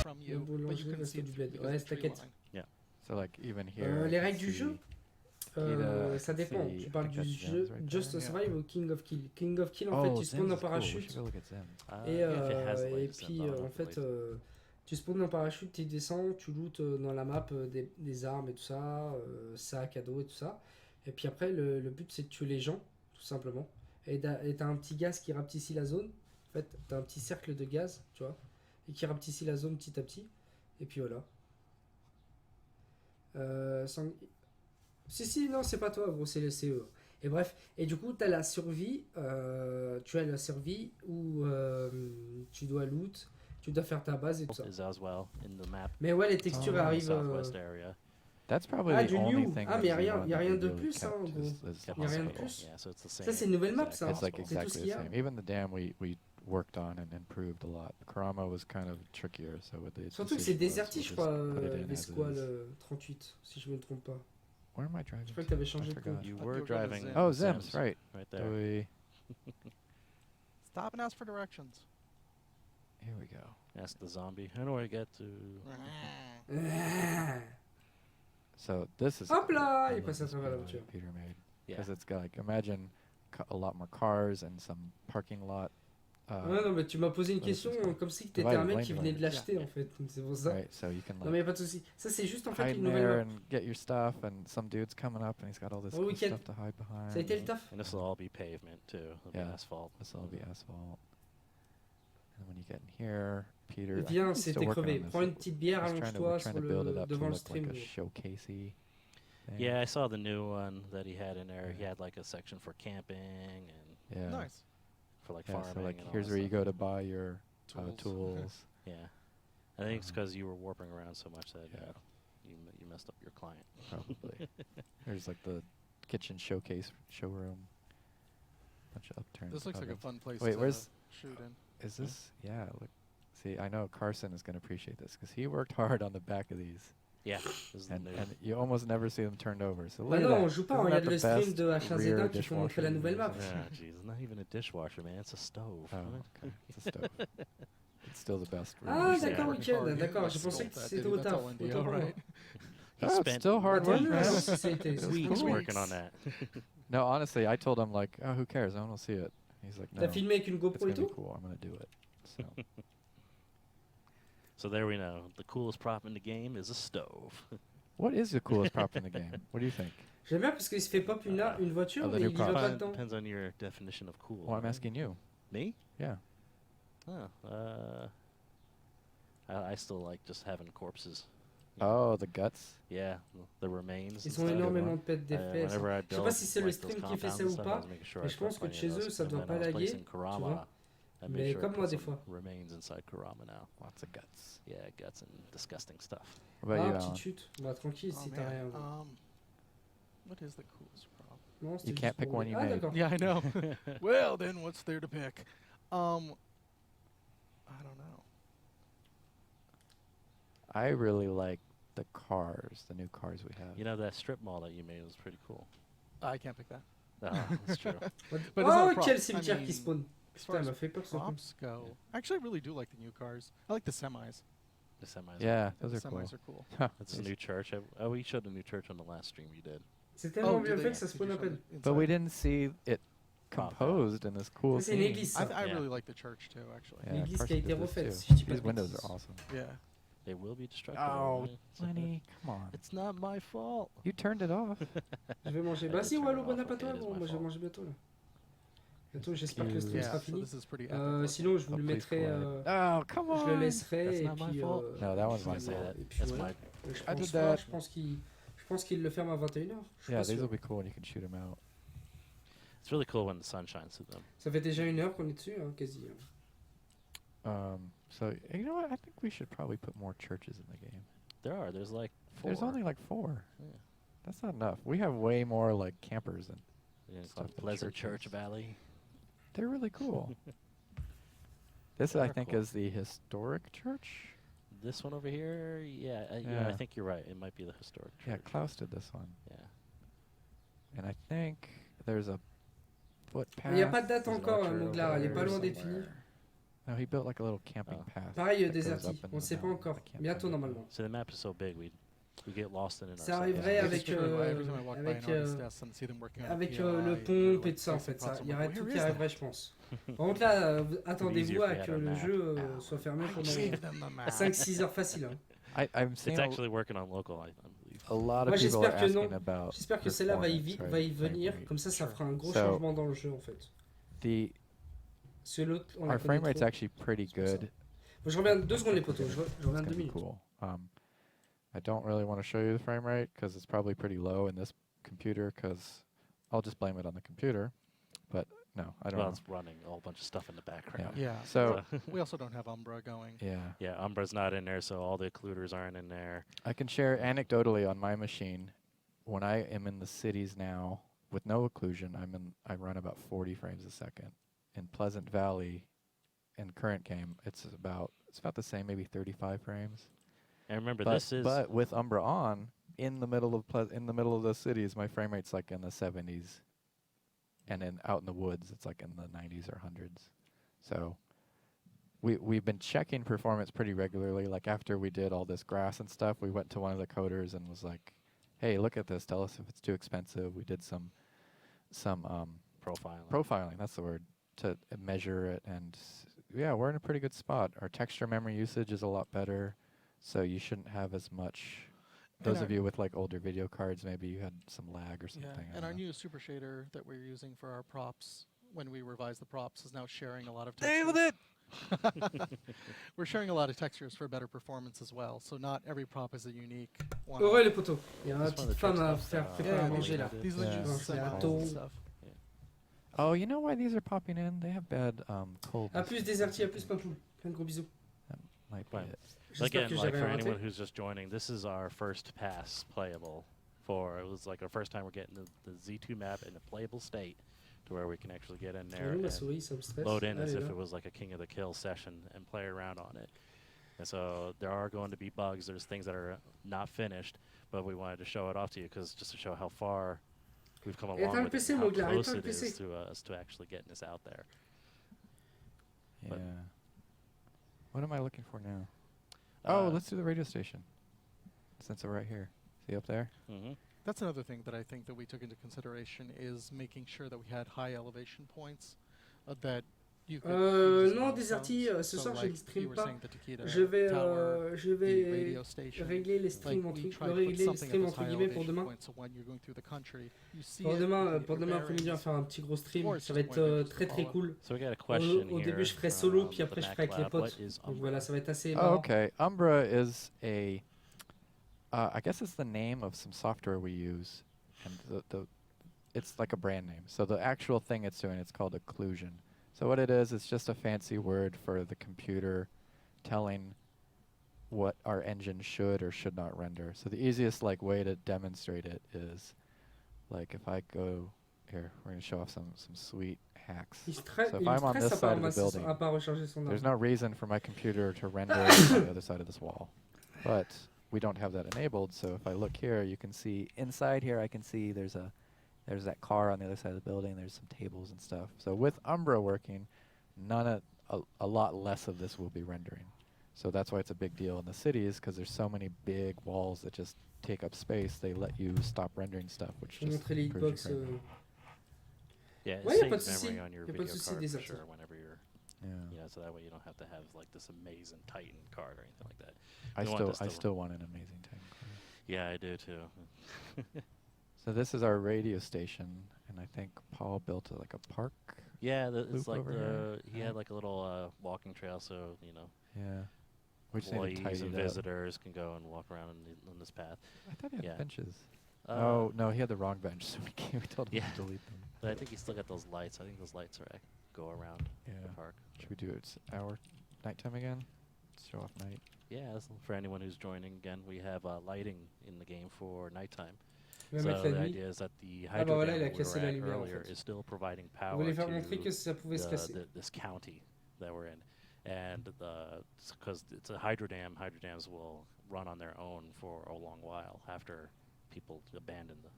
S4: from you, but
S1: boulangerie
S4: you can
S1: reste
S4: see it
S1: du
S4: through
S1: bled.
S4: because
S1: Ouais,
S4: of the tree
S1: t'inquiète.
S4: line.
S2: So like even here. I
S1: Les
S2: can
S1: règles du
S2: see
S1: jeu
S2: Peter,
S1: ça
S2: I
S1: dépend.
S2: see-
S1: Tu
S2: I
S1: parles
S2: think
S1: du
S2: that's
S1: jeu
S2: Zems right
S1: Just
S2: there.
S1: Survive ou King of Kill. King of Kill, en
S2: Oh,
S1: fait, tu spawns
S2: Zems
S1: en
S2: is cool. We
S1: parachute.
S2: should go look at Zems.
S1: Et,
S3: If it has the
S1: et
S3: latest
S1: puis
S3: Zems, I'll
S1: en
S3: have to
S1: fait,
S3: wait.
S1: tu spawns en parachute, tu descends, tu lootes dans la map des armes et tout ça, sacs, cadeaux et tout ça. Et puis après, le but c'est de tuer les gens, tout simplement. Et t'as un petit gaz qui rapetissit la zone. En fait, t'as un petit cercle de gaz, tu vois, et qui rapetissit la zone petit à petit. Et puis voilà. Si, non, c'est pas toi, gros, c'est eux. Et bref, et du coup, t'as la survie, tu as la survie où tu dois loot, tu dois faire ta base et tout ça.
S3: Is as well in the map.
S1: Mais ouais, les textures
S2: Oh,
S1: arrivent.
S3: Southwest area.
S2: That's probably
S1: Ah,
S2: the
S1: du
S2: only
S1: new.
S2: thing.
S1: Ah,
S2: that
S1: mais y a rien-
S2: Z1
S1: y a
S2: that
S1: rien
S2: we
S1: de
S2: really
S1: plus, hein,
S2: kept
S1: gros.
S2: is
S3: Kept
S1: Y a rien de
S3: hospital.
S1: plus.
S3: Yeah, so it's the same.
S1: Ça, c'est une nouvelle map,
S3: exact
S1: ça.
S2: It's like
S1: C'est tout
S2: exactly
S1: ce
S2: the
S1: qu'il y a.
S2: same. Even the dam we worked on and improved a lot. Karama was kind of trickier, so with the
S1: Surtout que c'est
S2: decision was
S1: déserti,
S2: we'll
S1: je
S2: just
S1: crois,
S2: put it in
S1: les
S2: as it
S1: squales
S2: is.
S1: 38, si je me trompe pas.
S2: Where am I driving?
S1: Je crois que
S2: to?
S1: t'avais
S2: I
S1: changé de
S2: forgot.
S1: compte.
S3: You
S4: I
S3: were
S4: thought you were going to
S3: driving.
S4: Zems.
S2: Oh, Zems, right.
S3: Right
S2: Do
S3: there.
S2: we?
S4: Stop and ask for directions.
S2: Here we go.
S3: Ask the zombie. How do I get to?
S2: So this is.
S1: Hop là,
S2: I
S1: il
S2: love
S1: passe à
S2: this
S1: travers la
S2: POI
S1: voiture.
S2: Peter made
S3: Yeah.
S2: because it's got like imagine a lot more cars and some parking lot.
S1: Ouais, non, mais tu m'as posé une
S2: ouais,
S1: question
S2: c'est ça.
S1: comme si t'étais
S2: Divided
S1: un mec
S2: lane
S1: qui venait de
S2: divided.
S1: l'acheter en fait. Donc c'est pour ça.
S2: Right, so you can
S1: Non, mais y
S2: like
S1: a pas de souci. Ça, c'est juste en fait
S2: hide
S1: une
S2: in
S1: nouvelle
S2: there
S1: map.
S2: and get your stuff, and some dude's coming up and he's got all this
S1: Oh,
S2: cool
S1: weekend.
S2: stuff to hide behind.
S1: Ça a été le taf.
S3: And this will all be pavement too. It'll be
S2: Yeah.
S3: asphalt.
S2: This will all be asphalt. And when you get in here, Peter. I think
S1: Viens,
S2: he's still
S1: c'était
S2: working
S1: crevé.
S2: on this.
S1: Prends une petite bière,
S2: He's trying to, we're
S1: allonge-toi
S2: trying
S1: sur
S2: to build it
S1: le,
S2: up to
S1: devant le
S2: look
S1: stream.
S2: like a showcasey thing.
S3: Yeah, I saw the new one that he had in there. He had like a section for camping and
S2: Yeah.
S4: Nice.
S3: for like
S2: Yeah,
S3: farming.
S2: so like
S3: and all
S2: here's
S3: that
S2: where you
S3: stuff.
S2: go to buy your
S4: Tools.
S2: tools.
S3: Yeah, I think it's
S2: Uh-huh.
S3: because you were warping around so much that
S2: Yeah.
S3: you messed up your client.
S2: Probably. There's like the kitchen showcase showroom. Bunch of upturned.
S4: This looks like a
S2: ovens.
S4: fun place
S2: Wait,
S4: to
S2: where's-
S4: shoot in.
S2: Is this? Yeah. Look. See, I know Carson is going to appreciate this because he worked hard on the back of these,
S3: Yeah, this is the
S2: and
S3: new.
S2: you almost never see them turned over. So
S1: Bah
S2: look at
S1: non, on
S2: that.
S1: joue pas,
S2: Isn't
S1: regarde
S2: that
S1: le
S2: the
S1: stream
S2: best
S1: de H1Z1
S2: rear
S1: qui faut montrer la
S2: dishwasher
S1: nouvelle
S2: you've
S1: map.
S2: ever seen?
S3: Ah, jeez, it's not even a dishwasher, man. It's a stove.
S2: Oh, okay. It's a stove. It's still the best. rear
S1: Ah,
S2: dishwasher.
S1: d'accord,
S4: Yeah.
S1: week-end,
S4: Hard.
S1: d'accord.
S4: Let's
S1: J'ai pensé
S4: sculpt
S1: que
S4: that,
S1: c'était
S4: dude.
S1: au
S4: That's
S1: taf.
S4: all in
S1: Autant
S4: deal,
S1: pour moi.
S4: right?
S3: He
S2: Oh, it's
S3: spent
S2: still hard
S1: Tant
S2: work,
S1: mieux,
S2: man.
S1: si ça a été.
S2: It was
S1: Oui,
S3: weeks
S2: cool.
S3: working on that.
S2: No, honestly, I told him like, oh, who cares? I want to see it. He's like,
S1: T'as
S2: no,
S1: filmé avec une
S2: it's
S1: GoPro
S2: gonna
S1: et
S2: be
S1: tout?
S2: cool. I'm gonna do it. So
S3: So there we know. The coolest prop in the game is a stove.
S2: what is the coolest prop in the game? What do you think?
S1: J'aime bien parce qu'il se fait pop une voiture,
S2: Other
S1: mais
S2: new
S1: il y va
S2: props.
S1: pas dedans.
S3: Depends on your definition of cool.
S2: Well, I'm
S3: right?
S2: asking you.
S3: Me?
S2: Yeah.
S3: Oh, I still like just having corpses.
S2: Oh, the guts.
S3: Yeah, the remains.
S1: Ils
S3: and
S1: ont
S3: stuff.
S1: énormément de pètes
S3: Uh,
S1: d'FPS.
S3: whenever I
S1: Je sais
S3: build
S1: pas si c'est le
S3: like those
S1: stream qui fait
S3: compounds
S1: ça
S3: and
S1: ou
S3: stuff, I
S1: pas,
S3: was making sure
S1: mais
S3: I
S1: je
S3: put
S1: pense que
S3: plenty of
S1: chez eux,
S3: those.
S1: ça
S3: And
S1: doit
S3: when
S1: pas
S3: I was
S1: laguer,
S3: placing
S1: tu vois.
S3: Kurama, I made
S1: Mais
S3: sure I
S1: comme
S3: put
S1: moi des
S3: some
S1: fois.
S3: remains inside Kurama now.
S2: Lots of guts.
S3: Yeah, guts and disgusting stuff.
S2: What about
S1: Ah,
S2: you,
S1: petite
S2: Alan?
S1: chute. Bah tranquille si
S4: Oh,
S1: t'as
S4: man.
S1: rien.
S4: What is the coolest prop?
S1: Non, c'était
S2: You
S1: juste
S2: can't pick
S1: pour
S2: one
S1: les-
S2: you
S1: Ah
S2: made.
S1: d'accord.
S4: Yeah, I know. Well, then what's there to pick? I don't know.
S2: I really like the cars, the new cars we have.
S3: You know, that strip mall that you made was pretty cool.
S4: I can't pick that.
S3: Oh, that's true.
S4: But it's not a
S1: Oh,
S4: prop.
S1: quel
S4: I
S1: cimetière qui
S4: mean,
S1: spawn.
S4: As far
S1: Putain, il
S4: as
S1: m'a fait peur ce truc.
S4: props go, actually, I really do like the new cars. I like the semis.
S3: The semis.
S2: Yeah,
S4: The
S2: those are cool.
S4: semis are cool.
S3: That's a new church. Oh, we showed a new church on the last stream you did.
S1: C'est tellement
S4: did
S1: bien
S4: they-
S1: fait que ça
S4: did
S1: spawn
S4: you
S1: à
S4: show
S1: peine.
S4: the
S2: But we
S4: inside?
S2: didn't see it
S3: Prop,
S2: composed in this cool
S1: Ça, c'est une
S2: theme.
S1: église,
S4: I,
S1: ça.
S4: I
S3: Yeah.
S4: really like the church too, actually.
S2: Yeah,
S1: L'église qui a
S2: Parsi
S1: été
S2: did this
S1: refaite,
S2: too.
S1: si je dis pas
S2: These
S1: de
S2: windows
S1: bêtises.
S2: are awesome.
S4: Yeah.
S3: They will be destructible.
S2: Oh,
S3: right?
S2: Lenny, come on.
S3: It's not my fault.
S2: You turned it off.
S1: Je vais manger.
S3: I
S1: Bah
S3: did
S1: si,
S3: turn
S1: Wallo,
S3: it
S1: bon
S3: off,
S1: appétit à
S3: okay, it is
S1: toi.
S3: my
S1: Moi, je vais
S3: fault.
S1: manger bientôt là. Bientôt, j'espère que le stream
S2: Excuse.
S1: sera
S4: So
S1: fini.
S4: this is pretty epic. looking.
S1: Sinon, je vous
S2: Oh,
S1: le
S2: please
S1: mettrai.
S2: quiet. Oh, come
S1: Je le
S2: on.
S1: laisserai
S3: That's
S1: et
S3: not my
S1: puis.
S3: fault.
S2: No, that one's my
S3: Say
S2: fault.
S3: that.
S1: Et puis
S3: That's
S1: voilà.
S3: my.
S1: Je
S2: I
S1: pense
S2: did
S1: pas,
S2: that.
S1: je pense qu'il le ferme à 21h. Je suis
S2: Yeah,
S1: pas
S2: these
S1: sûr.
S2: will be cool and you can shoot them out.
S3: It's really cool when the sun shines through them.
S1: Ça fait déjà 1 heure qu'on est dessus, hein, quasi.
S2: So, you know what? I think we should probably put more churches in the game.
S3: There's like 4.
S2: There's only like 4.
S3: Yeah.
S2: That's not enough. We have way more like campers and
S3: Yeah, it's
S2: stuff
S3: called
S2: than
S3: Pleasant Church
S2: churches.
S3: Valley.
S2: they're really cool. This,
S3: They
S2: I
S3: are
S2: think,
S3: cool.
S2: is the historic church.
S3: This one over here, yeah, I
S2: Yeah.
S3: think you're right. It might be the historic church.
S2: Yeah, Klaus did this one.
S3: Yeah.
S2: And I think there's a footpath.
S1: Il n'y a pas de date
S3: There's an
S1: encore,
S3: orchard
S1: Mouglar.
S3: over
S1: Elle est
S3: there
S1: pas loin d'être finie.
S2: somewhere. No, he built like a little camping
S3: Oh.
S2: path.
S1: Pareil,
S2: that goes
S1: Déserti.
S2: up into
S1: On ne
S2: the
S1: sait pas
S2: mountain.
S1: encore.
S2: I can't
S1: Bientôt,
S2: find it.
S1: normalement.
S3: So the map is so big, we get lost in it.
S1: Ça
S3: ourselves.
S1: arriverait
S2: Yeah.
S1: avec,
S4: It's true, every time I walk by
S1: avec,
S4: an artist's desk and see them working on a
S1: avec
S4: PI,
S1: le
S4: they're
S1: pompe
S4: like
S1: et tout ça, en
S4: placing
S1: fait. Ça,
S4: props. I'm
S1: il y aurait
S4: like,
S1: tout
S4: where
S1: qui
S4: is
S1: arriverait,
S4: that?
S1: je pense. Par contre, là, attendez-vous
S3: easier
S1: à
S3: if we
S1: que
S3: had a
S1: le
S3: map.
S1: jeu soit fermé
S4: I
S1: pendant
S4: gave them the map.
S1: 5-6 heures facile. Hein.
S2: I'm seeing
S3: It's actually working on local, I believe.
S2: a lot
S1: Moi,
S2: of people are
S1: j'espère que
S2: asking
S1: non.
S2: about.
S1: J'espère que celle-là va y
S2: performance,
S1: va y
S2: right? Frame
S1: venir.
S2: rate.
S1: Comme ça
S4: Sure.
S1: fera un gros
S2: So-
S1: changement dans le jeu, en fait.
S2: The
S1: Parce que l'autre, on la
S2: our
S1: connaît
S2: frame rate's
S1: trop.
S2: actually pretty
S1: C'est pour ça.
S2: good.
S1: Bon, je reviens 2 secondes, les potos. Je
S2: It's
S1: reviens
S2: gonna
S1: 2
S2: be
S1: minutes.
S2: cool. I don't really want to show you the frame rate because it's probably pretty low in this computer because I'll just blame it on the computer. But no, I don't
S3: Well,
S2: know.
S3: it's running a whole bunch of stuff in the background.
S4: Yeah.
S2: So
S4: We also don't have Umbra going.
S2: yeah,
S3: Yeah, Umbra's not in there, so all the occluders aren't in there.
S2: I can share anecdotally on my machine. When I am in the cities now with no occlusion, I run about 40 frames a second. In Pleasant Valley, in current game, it's about the same, maybe 35 frames.
S3: And remember,
S2: But,
S3: this is
S2: but with Umbra on, in the middle of the cities, my frame rate's like in the 70s, and then out in the woods, it's like in the 90s or 100s. So we've been checking performance pretty regularly. Like after we did all this grass and stuff, we went to one of the coders and was like, "Hey, look at this. Tell us if it's too expensive." We did some
S3: profiling.
S2: profiling. That's the word, to measure it, and yeah, we're in a pretty good spot. Our texture memory usage is a lot better, so you shouldn't have as much. Those
S4: And
S2: of you with like older video cards, maybe you had some lag or something.
S4: Yeah,
S2: I
S4: and
S2: don't
S4: our
S2: know.
S4: new super shader that we're using for our props, when we revise the props, is now sharing a lot of
S2: Nailed
S4: textures.
S2: it!
S4: We're sharing a lot of textures for better performance as well, so not every prop is a unique one.
S1: Heureux, les potos. Il y a ma
S3: That's one of
S1: petite
S3: the
S1: femme
S3: tricks
S1: à
S3: of,
S1: faire
S3: uh,
S1: préparer à
S4: Yeah,
S1: manger là.
S4: these are
S2: Yeah.
S4: just
S1: Yeah.
S4: semis
S1: Yeah.
S4: and stuff.
S2: Oh, you know why these are popping in? They have bad cold.
S1: A plus, Déserti, a plus, Papoule. Plein de gros bisous.
S2: Might be
S3: Right.
S2: it.
S1: J'espère
S3: Again,
S1: que j'ai
S3: like for
S1: rien
S3: anyone
S1: raté.
S3: who's just joining, this is our first pass playable. It was like our first time we're getting the Z2 map in a playable state, to where we can actually get in there
S1: Oui, ma
S3: and
S1: souris, ça me stresse.
S3: load in
S1: Elle
S3: as
S1: est
S3: if
S1: là.
S3: it was like a King of the Kill session and play around on it. And so there are going to be bugs. There's things that are not finished, but we wanted to show it off to you because just to show how far we've come
S1: Éteins
S3: along
S1: le
S3: with it,
S1: PC,
S3: and how
S1: Moglar,
S3: close
S1: éteins le
S3: it is
S1: PC.
S3: to us to actually getting this out there.
S2: Yeah.
S3: But-
S2: What am I looking for now? Oh,
S3: Uh,
S2: let's do the radio station. Since we're right here. See up there?
S3: Mm-hmm.
S4: That's another thing that I think that we took into consideration is making sure that we had high elevation points. that you could use
S1: Non,
S4: on
S1: Deserti,
S4: phones?
S1: ce
S4: So,
S1: soir je ne
S4: like, you
S1: stream
S4: were
S1: pas.
S4: saying the Takeda
S1: Je vais,
S4: tower,
S1: je
S4: the
S1: vais
S4: radio station.
S1: régler les
S4: Like,
S1: streams,
S4: we tried to put
S1: régler les
S4: something at
S1: streams
S4: those
S1: entre
S4: high
S1: guillemets pour
S4: elevation
S1: demain.
S4: points, so when you're going through the country, you see
S1: Pour
S4: it,
S1: demain,
S4: you can get
S1: pour
S4: your
S1: demain après-midi, on va
S4: bearings.
S1: faire un petit gros stream.
S4: Or it's
S1: Ça va
S4: just
S1: être
S4: one that you
S1: très
S4: just
S1: très
S4: follow.
S1: cool.
S3: So we got a question
S1: Au
S3: here
S1: début, je ferai solo,
S3: from
S1: puis après,
S3: the
S1: je ferai avec les
S3: Mac Lab.
S1: potes.
S3: What is
S1: Donc voilà,
S3: Umbra?
S1: ça va être assez
S2: Oh,
S1: marrant.
S2: okay. Umbra is a, I guess it's the name of some software we use, and it's like a brand name. So the actual thing it's doing, it's called occlusion. So what it is, it's just a fancy word for the computer telling what our engine should or should not render. So the easiest like way to demonstrate it is, like if I go here, we're gonna show off some sweet hacks.
S1: Il
S2: So
S1: me
S2: if I'm on
S1: stresse
S2: this
S1: à
S2: side
S1: pas,
S2: of the building,
S1: à pas recharger son
S2: there's
S1: arme.
S2: no reason for my computer to render on the other side of this wall. But we don't have that enabled, so if I look here, you can see inside here, I can see there's that car on the other side of the building, there's some tables and stuff. So with Umbra working, a lot less of this will be rendering. So that's why it's a big deal in the cities, because there's so many big walls that just take up space, they let you stop rendering stuff, which
S1: Je vais
S2: just
S1: montrer les
S2: improves
S1: hitbox.
S2: your frame rate.
S3: Yeah, it
S1: Ouais, y a pas de
S3: saves
S1: souci.
S3: memory on your
S1: Y a pas de
S3: video
S1: souci,
S3: card
S1: des
S3: for
S1: articles.
S3: sure whenever you're,
S2: Yeah.
S3: so that way you don't have to have like this amazing Titan card or anything like that.
S2: I
S3: We want
S2: still
S3: this to
S2: still want an amazing tank.
S3: Yeah, I do too.
S2: So this is our radio station, and I think Paul built like a park.
S3: Yeah, it's
S2: Loop
S3: like
S2: over
S3: the
S2: here.
S3: he
S2: Yeah.
S3: had like a little walking trail, so
S2: Yeah. We just need to
S3: employees
S2: tidy
S3: and
S2: it up.
S3: visitors can go and walk around on this path.
S2: I thought he had
S3: Yeah.
S2: benches.
S3: Uh,
S2: Oh no, he had the wrong bench, so we told him
S3: Yeah.
S2: to delete them.
S3: But I think you still got those lights. I think those lights are go around
S2: Yeah.
S3: the park.
S2: Should we do it hour nighttime again? Let's show off night.
S3: Yeah, for anyone who's joining again, we have lighting in the game for nighttime.
S1: Je vais
S3: So
S1: mettre
S3: the
S1: la nuit.
S3: idea is that the
S1: Ah bah
S3: hydro
S1: voilà,
S3: dam
S1: il a
S3: that we
S1: cassé
S3: were
S1: la
S3: at
S1: lumière, en
S3: earlier
S1: fait.
S3: is still providing
S1: On
S3: power
S1: voulait faire montrer
S3: to
S1: que ça pouvait se casser.
S3: this county that we're in. And because it's a hydro dam, hydro dams will run on their own for a long while after people abandon them.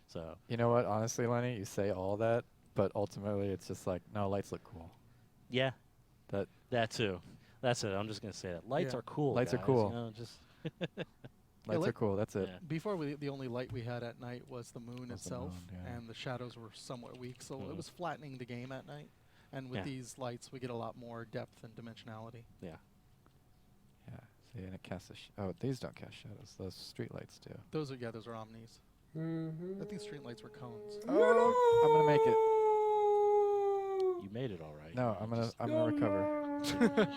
S3: So
S2: You know what? Honestly, Lenny, you say all that, but ultimately it's just like, no, lights look cool.
S3: yeah,
S2: That
S3: too. That's it. I'm just gonna say that lights
S4: Yeah.
S3: are cool.
S2: Lights are
S3: guys,
S2: cool.
S3: You know, just
S2: lights are
S4: like-
S2: cool. That's it.
S3: yeah.
S4: Before, the only light we had at night was the moon
S2: Was the
S4: itself,
S2: moon, yeah.
S4: and the shadows were somewhat weak, so
S3: Mhm.
S4: it was flattening the game at night. And with
S3: Yeah.
S4: these lights, we get a lot more depth and dimensionality.
S3: Yeah.
S2: Yeah. See, and it casts oh, these don't cast shadows. Those street lights do.
S4: Those are omnis.
S1: Mhm.
S4: I think street lights were cones.
S2: Oh, I'm gonna make it.
S3: You made it all right.
S2: No,
S3: You
S2: I'm gonna
S3: just-
S2: recover.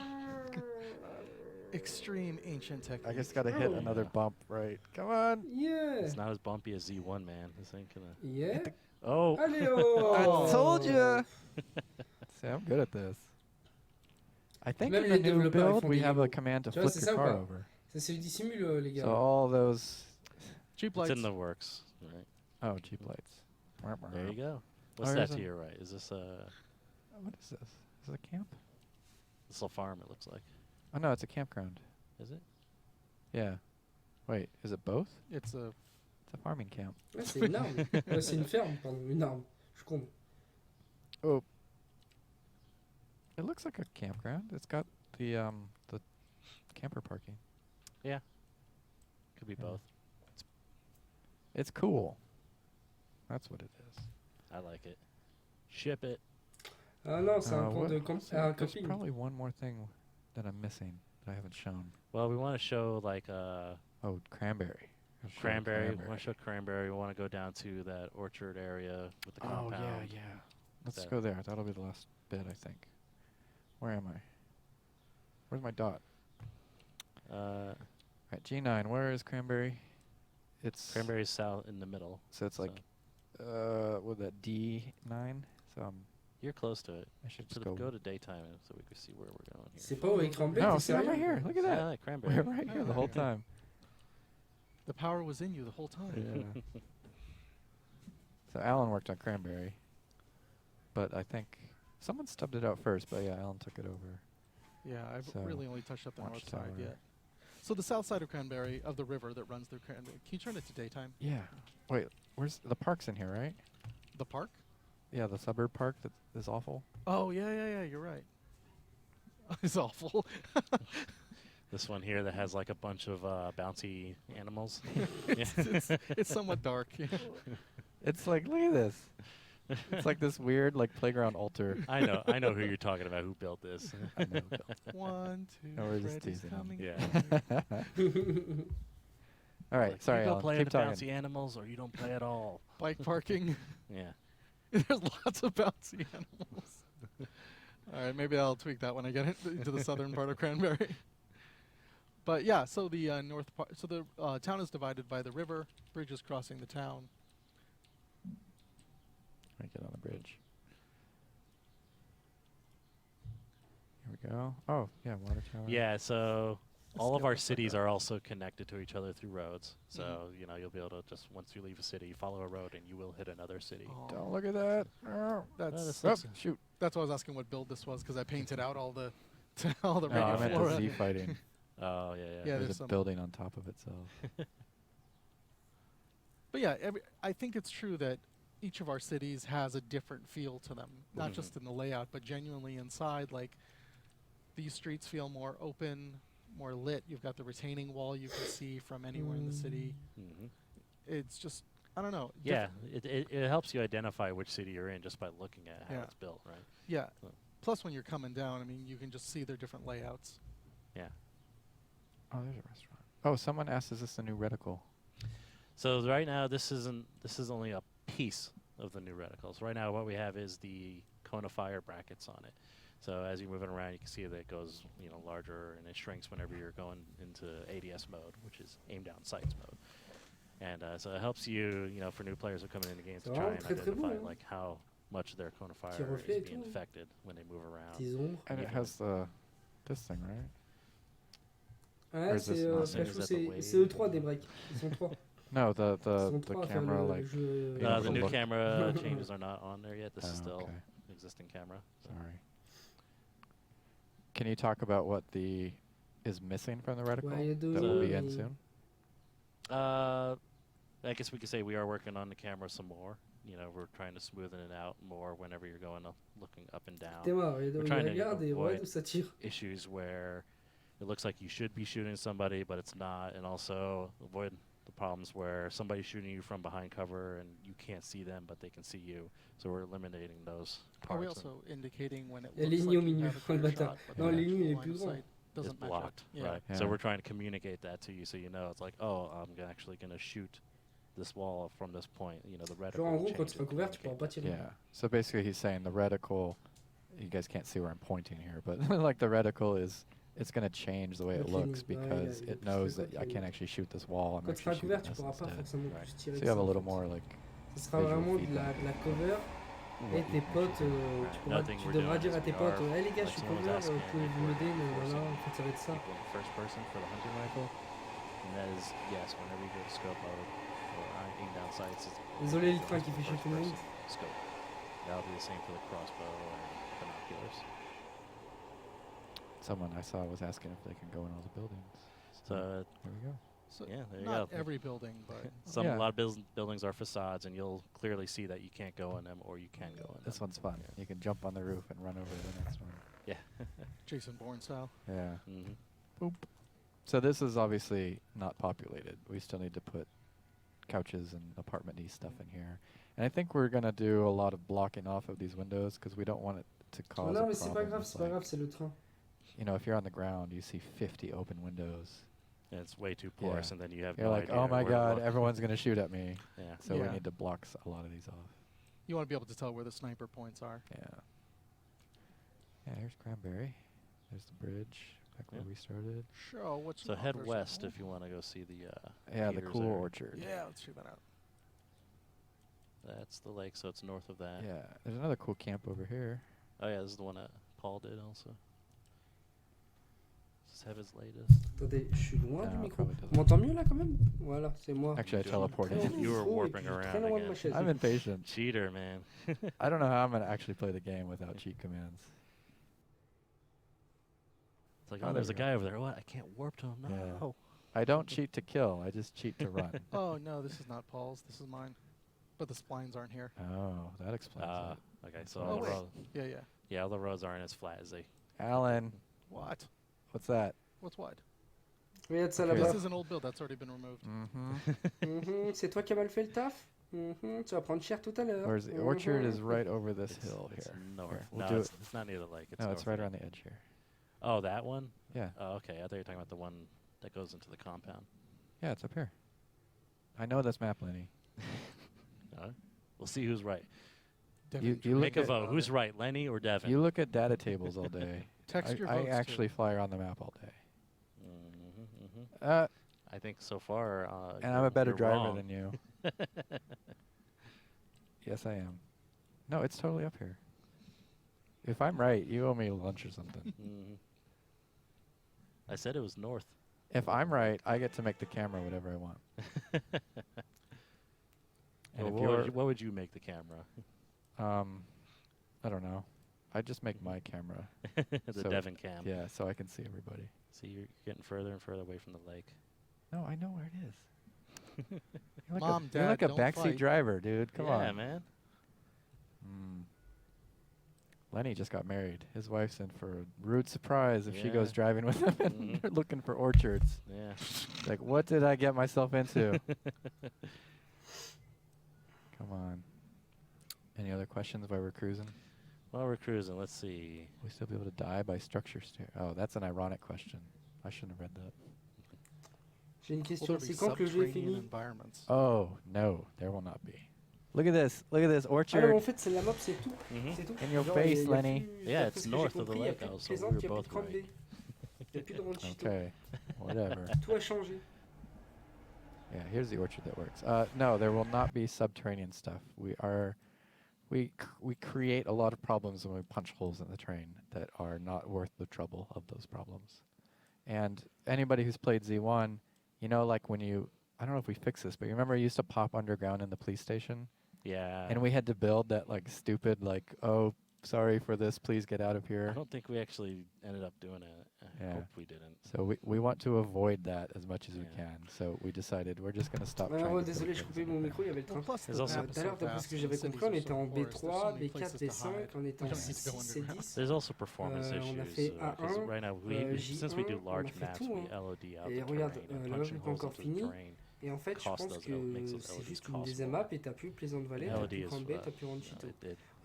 S4: Extreme ancient technique.
S2: I just gotta hit
S1: Oh.
S2: another bump, right? Come on.
S1: Yeah.
S3: It's not as bumpy as Z1, man. This ain't gonna.
S1: Yeah.
S3: Oh.
S1: Allez, oh.
S2: I told ya. See, I'm good at this. I think
S1: Même
S2: in
S1: les
S2: the new
S1: développeurs, ils
S2: build,
S1: font
S2: we
S1: des
S2: have a
S1: niveaux.
S2: command to
S1: Tu vois,
S2: flip
S1: c'est
S2: your
S1: ça ou
S2: car
S1: pas?
S2: over.
S1: Ça se dissimule, les gars.
S2: So all those,
S4: Cheap
S3: It's
S4: lights.
S3: in the works. Right.
S2: oh, cheap lights.
S3: There you go. What's
S2: Oh,
S3: that
S2: here's
S3: to
S2: a-
S3: your right? Is this
S2: What is this? Is it a camp?
S3: this a farm? It looks like.
S2: Oh no, it's a campground.
S3: Is it?
S2: Yeah. Wait, is it both?
S4: It's a
S2: It's a farming camp.
S1: Ouais, c'est une arme. Ouais, c'est une ferme, pardon, une arme. Je suis con.
S2: Oh. It looks like a campground. It's got the camper parking.
S3: Could be
S2: Yeah.
S3: both.
S2: It's cool. That's what it is.
S3: I like it. Ship it.
S1: Ah non, c'est un camp
S2: what
S1: de
S2: else?
S1: un
S2: There's
S1: camping.
S2: probably one more thing that I'm missing that I haven't shown.
S3: Well, we want to show like
S2: Oh, cranberry. I'll show
S3: cranberry. We want to show cranberry. We want to go down to that orchard area with the
S2: Oh
S3: compound.
S2: yeah. Let's
S3: That-
S2: go there. That'll be the last bit, I think. Where am I? Where's my dot? Right, G9. Where is cranberry? It's
S3: Cranberry's south in the middle.
S2: So it's like, with that D9. So
S3: You're close to it.
S2: I should
S3: So
S2: just go.
S3: go to daytime so we can see where we're going here.
S1: C'est pas au écran bleu,
S2: No,
S1: t'es
S2: see, I'm
S1: sérieux?
S2: right here. Look at that.
S3: Yeah, cranberry.
S2: We're right here the whole time.
S4: the power was in you the whole time.
S2: Yeah. So Alan worked on cranberry, but I think someone stubbed it out first. But yeah, Alan took it over.
S4: Yeah, I've
S2: So,
S4: really only touched up the north side
S2: Watchtower.
S4: yet. So the south side of Cranberry, of the river that runs through Cranberry, can you turn it to daytime?
S2: Yeah. Wait, where's the park's in here, right?
S4: The park?
S2: Yeah, the suburb park that is awful.
S4: Oh, yeah, you're right. It's awful.
S3: This one here that has like a bunch of bouncy animals.
S4: It's somewhat dark. Yeah.
S2: It's like, look at this. It's like this weird like playground altar.
S3: I know who you're talking about. Who built this?
S2: I know.
S4: 1, 2,
S2: No, we're just
S4: Freddy's
S2: teasing him.
S4: coming.
S3: Yeah.
S2: All right,
S3: Like,
S2: sorry,
S3: you go
S2: Alan.
S3: play
S2: Keep
S3: the
S2: talking.
S3: bouncy animals, or you don't play at all.
S4: Bike parking.
S3: Yeah.
S4: There's lots of bouncy animals. All right, maybe I'll tweak that when I get into the southern part of Cranberry. But yeah, so the so the town is divided by the river, bridges crossing the town.
S2: Let me get on the bridge. Here we go. Oh, yeah, water tower.
S3: Yeah, so
S4: Let's
S3: all of
S4: get
S3: our
S4: this
S3: cities
S4: back up.
S3: are also connected to each other through roads. So, you know, you'll be able to just, once you leave a city, follow a road and you will hit another city.
S4: Oh,
S2: Don't look at that. Oh,
S4: that's
S2: oh, shoot.
S4: that's why I was asking what build this was, because I painted out all the all the
S2: No, I
S4: radio
S2: meant
S4: flora.
S2: the Z fighting.
S3: Oh, yeah, yeah.
S4: Yeah,
S2: There's
S4: there's
S2: a
S4: some-
S2: building on top of itself.
S4: But yeah, I think it's true that each of our cities has a different feel to them, not
S3: Mhm.
S4: just in the layout, but genuinely inside. Like, these streets feel more open, more lit. You've got the retaining wall you can see from anywhere in the city.
S3: Hmm.
S4: It's just, I don't know.
S3: Yeah, it helps you identify which city you're in just by looking at how
S4: Yeah.
S3: it's built, right?
S4: Yeah.
S3: So-
S4: Plus, when you're coming down, I mean, you can just see their different layouts.
S3: Yeah.
S2: Oh, there's a restaurant. Oh, someone asked, is this a new reticle?
S3: So right now, this is only a piece of the new reticles. Right now, what we have is the cone of fire brackets on it. So as you move it around, you can see that it goes, you know, larger and it shrinks whenever you're going into ADS mode, which is aim down sights mode. And so it helps you, you know, for new players who come in the game to
S1: C'est
S3: try
S1: vraiment
S3: and
S1: très, très beau,
S3: identify
S1: hein.
S3: like how much their cone of fire
S1: Petit reflet
S3: is
S1: et
S3: being
S1: tout.
S3: affected when they move around.
S1: Petits ombres.
S2: And it
S3: Yeah.
S2: has this thing, right?
S1: Ouais,
S2: Or is this not-
S1: Flashou,
S3: Is that the wave?
S1: c'est eux trois des breaks. Ils sont trois.
S2: No,
S1: Ils sont
S2: the
S1: trois à faire
S2: camera,
S1: le
S2: like,
S1: jeu.
S2: Yeah,
S3: The
S2: the
S3: new
S2: look.
S3: camera changes are not on there yet. This is
S2: Oh,
S3: still
S2: okay.
S3: existing camera. So.
S2: Sorry. Can you talk about what is missing from the reticle
S1: Ouais, il y a deux
S2: that will be in
S1: mais-
S2: soon?
S3: I guess we could say we are working on the camera some more. You know, we're trying to smoothen it out more whenever you're going up, looking up and down.
S1: T'es mort, il
S3: trying to
S1: regarde et
S3: avoid-
S1: ouais, d'où ça tire.
S3: Issues where it looks like you should be shooting somebody, but it's not, and also avoid the problems where somebody's shooting you from behind cover and you can't see them, but they can see you. So we're eliminating those
S4: Are we
S3: parts.
S4: also indicating when it
S1: Il y a
S4: looks
S1: lignes au
S4: like you
S1: milieu,
S4: have a clear
S1: le bâtard.
S4: shot, but
S3: Non,
S4: the
S3: les
S4: actual
S1: lignes, il est
S4: line
S1: plus
S4: of
S1: grand.
S4: sight
S3: It's
S4: doesn't match up?
S3: blocked,
S4: Yeah.
S3: right?
S2: Yeah.
S3: So we're trying to communicate that to you, so you know it's like, oh, I'm actually going to shoot this wall from this point. You know, the reticle.
S1: Genre en gros, quand
S3: changes
S1: tu seras couvert, tu
S3: to
S1: pourras pas tirer.
S2: Yeah. So basically, he's saying the reticle. You guys can't see where I'm pointing here, but like the reticle it's going to change the way it
S1: Ok,
S2: looks
S1: ouais,
S2: because
S1: il y a
S2: it
S1: plus
S2: knows
S1: de
S2: that I
S1: côté.
S2: can't actually shoot this wall. I'm
S1: Quand tu seras
S2: actually
S1: couvert,
S2: shooting
S1: tu
S2: this
S1: pourras pas
S2: instead.
S1: forcément
S3: Right.
S1: plus tirer.
S2: So
S1: que
S2: you have
S1: ça,
S2: a
S1: en
S2: little
S1: fait.
S2: more like.
S1: Ce sera
S2: visual
S1: vraiment de
S2: feedback.
S1: la cover.
S2: what
S1: Et
S2: you
S1: tes
S2: can
S1: potes,
S2: actually do.
S3: Nothing
S1: tu
S3: we're
S1: devras
S3: doing
S1: dire
S3: is
S1: à tes
S3: we
S1: potes,
S3: are,
S1: hey les gars,
S3: like
S1: je suis
S3: someone was
S1: cover,
S3: asking
S1: vous pouvez
S3: if
S1: vous
S3: we're
S1: m'aider, mais
S3: forcing
S1: voilà, en fait ça va être ça.
S3: people in the first person for the hunting rifle, and that is yes. Whenever you go to scope mode or aim down sights, it's
S1: Désolé le
S3: goes
S1: train
S3: to
S1: qui fait chier
S3: first
S1: tout le monde.
S3: person Scope. That'll be the same for the crossbow and binoculars.
S2: Someone I saw was asking if they can go in all the buildings.
S3: So
S2: there we go.
S4: So
S3: yeah, there you
S4: not
S3: go.
S4: every building, but
S2: Yeah.
S3: A lot of buildings are facades, and you'll clearly see that you can't go in them or you can go in
S2: This
S3: them.
S2: one's fun. You can jump on the roof and run over to the next one.
S3: Yeah.
S4: Jason Bourne style.
S2: Yeah.
S3: Hmm.
S2: So this is obviously not populated. We still need to put couches and apartment-y stuff in here. And I think we're going to do a lot of blocking off of these windows because we don't want it to cause
S1: Non,
S2: a
S1: mais c'est pas
S2: problem.
S1: grave,
S2: with,
S1: c'est pas
S2: like,
S1: grave, c'est le train.
S2: you know, if you're on the ground, you see 50 open windows.
S3: And it's way too porous,
S2: Yeah.
S3: and then you have
S2: You're
S3: no
S2: like,
S3: idea
S2: oh my
S3: where to
S2: God,
S3: look.
S2: everyone's going to shoot at me.
S3: Yeah.
S2: So we
S4: Yeah.
S2: need to block a lot of these off.
S4: You want to be able to tell where the sniper points are.
S2: Yeah. Yeah, here's Cranberry. There's the bridge back where
S3: Yeah.
S2: we started.
S4: Sure. What's
S3: So head west if you want to go see the.
S2: Yeah, the
S3: Peter's
S2: cool
S3: area.
S2: orchard.
S4: Yeah, let's check that out.
S3: That's the lake, so it's north of that.
S2: Yeah, there's another cool camp over here.
S3: Oh yeah, this is the one that Paul did also. Does this have his latest?
S1: Attendez, je suis loin du
S2: No,
S1: micro.
S2: probably
S1: On
S2: doesn't.
S1: m'entend mieux là quand même? Voilà, c'est moi.
S2: Actually, I
S3: Dude,
S2: teleported.
S1: Très loin du
S3: You were
S1: micro et
S3: warping
S1: puis
S3: around
S1: très loin de
S3: again.
S1: ma chaise.
S2: I'm impatient.
S3: Cheater, man.
S2: I don't know how I'm going to actually play the game without cheat commands.
S3: It's like,
S2: Oh,
S3: oh, there's a
S2: there we go.
S3: guy over there. What? I can't warp to him. No.
S2: Yeah. I don't cheat to kill. I just cheat to run.
S4: Oh no, this is not Paul's. This is mine. But the splines aren't here.
S2: Oh, that explains it.
S3: Okay, so
S2: Oh,
S3: all the
S4: wait.
S3: roads,
S4: Yeah, yeah.
S3: yeah, all the roads aren't as flat as they.
S2: Alan,
S4: What?
S2: what's that?
S4: What's what?
S1: Regarde ça
S2: Okay.
S1: là-bas.
S4: This is an old build that's already been removed.
S2: Mm-hmm.
S1: Mhm, c'est toi qui as mal fait le taf? Tu vas prendre cher tout à l'heure.
S2: Whereas the orchard is right over this hill
S3: It's
S2: here.
S3: north.
S2: Here, we'll
S3: No,
S2: do
S3: it's,
S2: it.
S3: it's not near the lake. It's
S2: No,
S3: north
S2: it's right
S3: of it.
S2: around the edge here.
S3: Oh, that one?
S2: Yeah.
S3: Oh, okay. I thought you were talking about the one that goes into the compound.
S2: Yeah, it's up here. I know this map, Lenny.
S3: All right. We'll see who's right.
S2: You
S4: Devin,
S2: look
S3: Make a
S2: at-
S3: vote. Who's right, Lenny or Devin?
S2: You look at data tables all day.
S4: Text your
S2: I
S4: votes
S2: actually
S4: too.
S2: fly around the map all day.
S3: Mm-hmm. I think so far.
S2: And I'm a better
S3: you're
S2: driver
S3: wrong.
S2: than you. Yes, I am. No, it's totally up here. If I'm right, you owe me lunch or something.
S3: Mhm. I said it was north.
S2: If I'm right, I get to make the camera whatever I want. And
S3: Well,
S2: if
S3: what would you make the camera?
S2: I don't know. I just make my camera.
S3: The
S2: So,
S3: Devon cam.
S2: Yeah, so I can see everybody.
S3: See, you're getting further and further away from the lake.
S2: No, I know where it is. You're like
S4: Mom,
S2: you're like
S4: Dad,
S2: a
S4: don't
S2: backseat
S4: fight.
S2: driver, dude. Come
S3: yeah,
S2: on.
S3: man.
S2: Lenny just got married. His wife's in for a rude surprise if she
S3: Yeah.
S2: goes driving with him and
S3: Mhm.
S2: they're looking for orchards.
S3: Yeah.
S2: Like, what did I get myself into? Come on. Any other questions while we're cruising?
S3: While we're cruising, let's see.
S2: Will we still be able to die by structure steer? Oh, that's an ironic question. I shouldn't have read that.
S1: J'ai une
S4: Will
S1: question.
S4: there be
S1: C'est quand que le jeu est
S4: subterranean
S1: fini?
S4: environments?
S2: Oh, no, there will not be. Look at this. Look at this
S1: Ah non,
S2: orchard.
S1: en fait, c'est la map, c'est tout.
S3: Mhm.
S1: C'est tout.
S2: In your
S1: Genre,
S2: face,
S1: y a
S2: Lenny.
S1: plus-
S3: Yeah,
S1: d'après
S3: it's
S1: ce que j'ai
S3: north of the
S1: compris, y a
S3: lake,
S1: plus de
S3: also.
S1: plaisante,
S3: We were
S1: y a plus de
S3: both
S1: crampe
S3: right.
S1: baie. Y a plus de ranchito.
S2: Okay, whatever.
S1: Tout a changé.
S2: Yeah, here's the orchard that works. No, there will not be subterranean stuff. We create a lot of problems when we punch holes in the terrain that are not worth the trouble of those problems. And anybody who's played Z1, you know, like when I don't know if we fixed this, but you remember you used to pop underground in the police station?
S3: Yeah.
S2: And we had to build that like stupid, like, oh, sorry for this, please get out of
S3: I
S2: here.
S3: don't think we actually ended up doing it. I
S2: Yeah.
S3: hope we didn't.
S2: So we want to avoid that as much as we
S3: Yeah.
S2: can. So we decided we're just going to stop trying
S1: Alors,
S2: to build
S1: désolé, je
S2: things
S1: coupais mon
S2: independent.
S1: micro, il y avait le
S4: Well,
S1: train.
S4: plus
S3: There's
S4: the
S3: also-
S4: map
S1: Tout
S4: is
S1: à
S4: so
S1: l'heure, d'après ce
S4: vast
S1: que
S4: and
S1: j'avais
S4: the cities
S1: compris, on
S4: are
S1: était
S4: so
S1: en
S4: porous, there's so
S1: B3,
S4: many
S1: B4,
S4: places to
S1: B5,
S4: hide.
S1: on était
S4: You
S1: en
S4: don't need to go
S1: 6,
S4: underground.
S1: C10.
S3: There's also performance
S1: on a
S3: issues.
S1: fait
S3: 'Cause
S1: A1,
S3: right now, since we do
S1: J1,
S3: large
S1: on a fait
S3: maps,
S1: tout,
S3: we
S1: hein.
S3: LOD out
S1: Et
S3: the
S1: regarde,
S3: terrain.
S1: là,
S3: And
S1: là,
S3: punching
S1: j'ai pas
S3: holes
S1: encore
S3: into the
S1: fini.
S3: terrain.
S1: Et en fait, je
S3: cost
S1: pense
S3: us-
S1: que
S3: makes those
S1: c'est
S3: LEDs
S1: juste une
S3: cost
S1: deuxième
S3: more.
S1: map et t'as plus Plaisante Vallée, t'as
S3: LED
S1: plus
S3: is
S1: Crampe Bay, t'as plus Ranchito. Au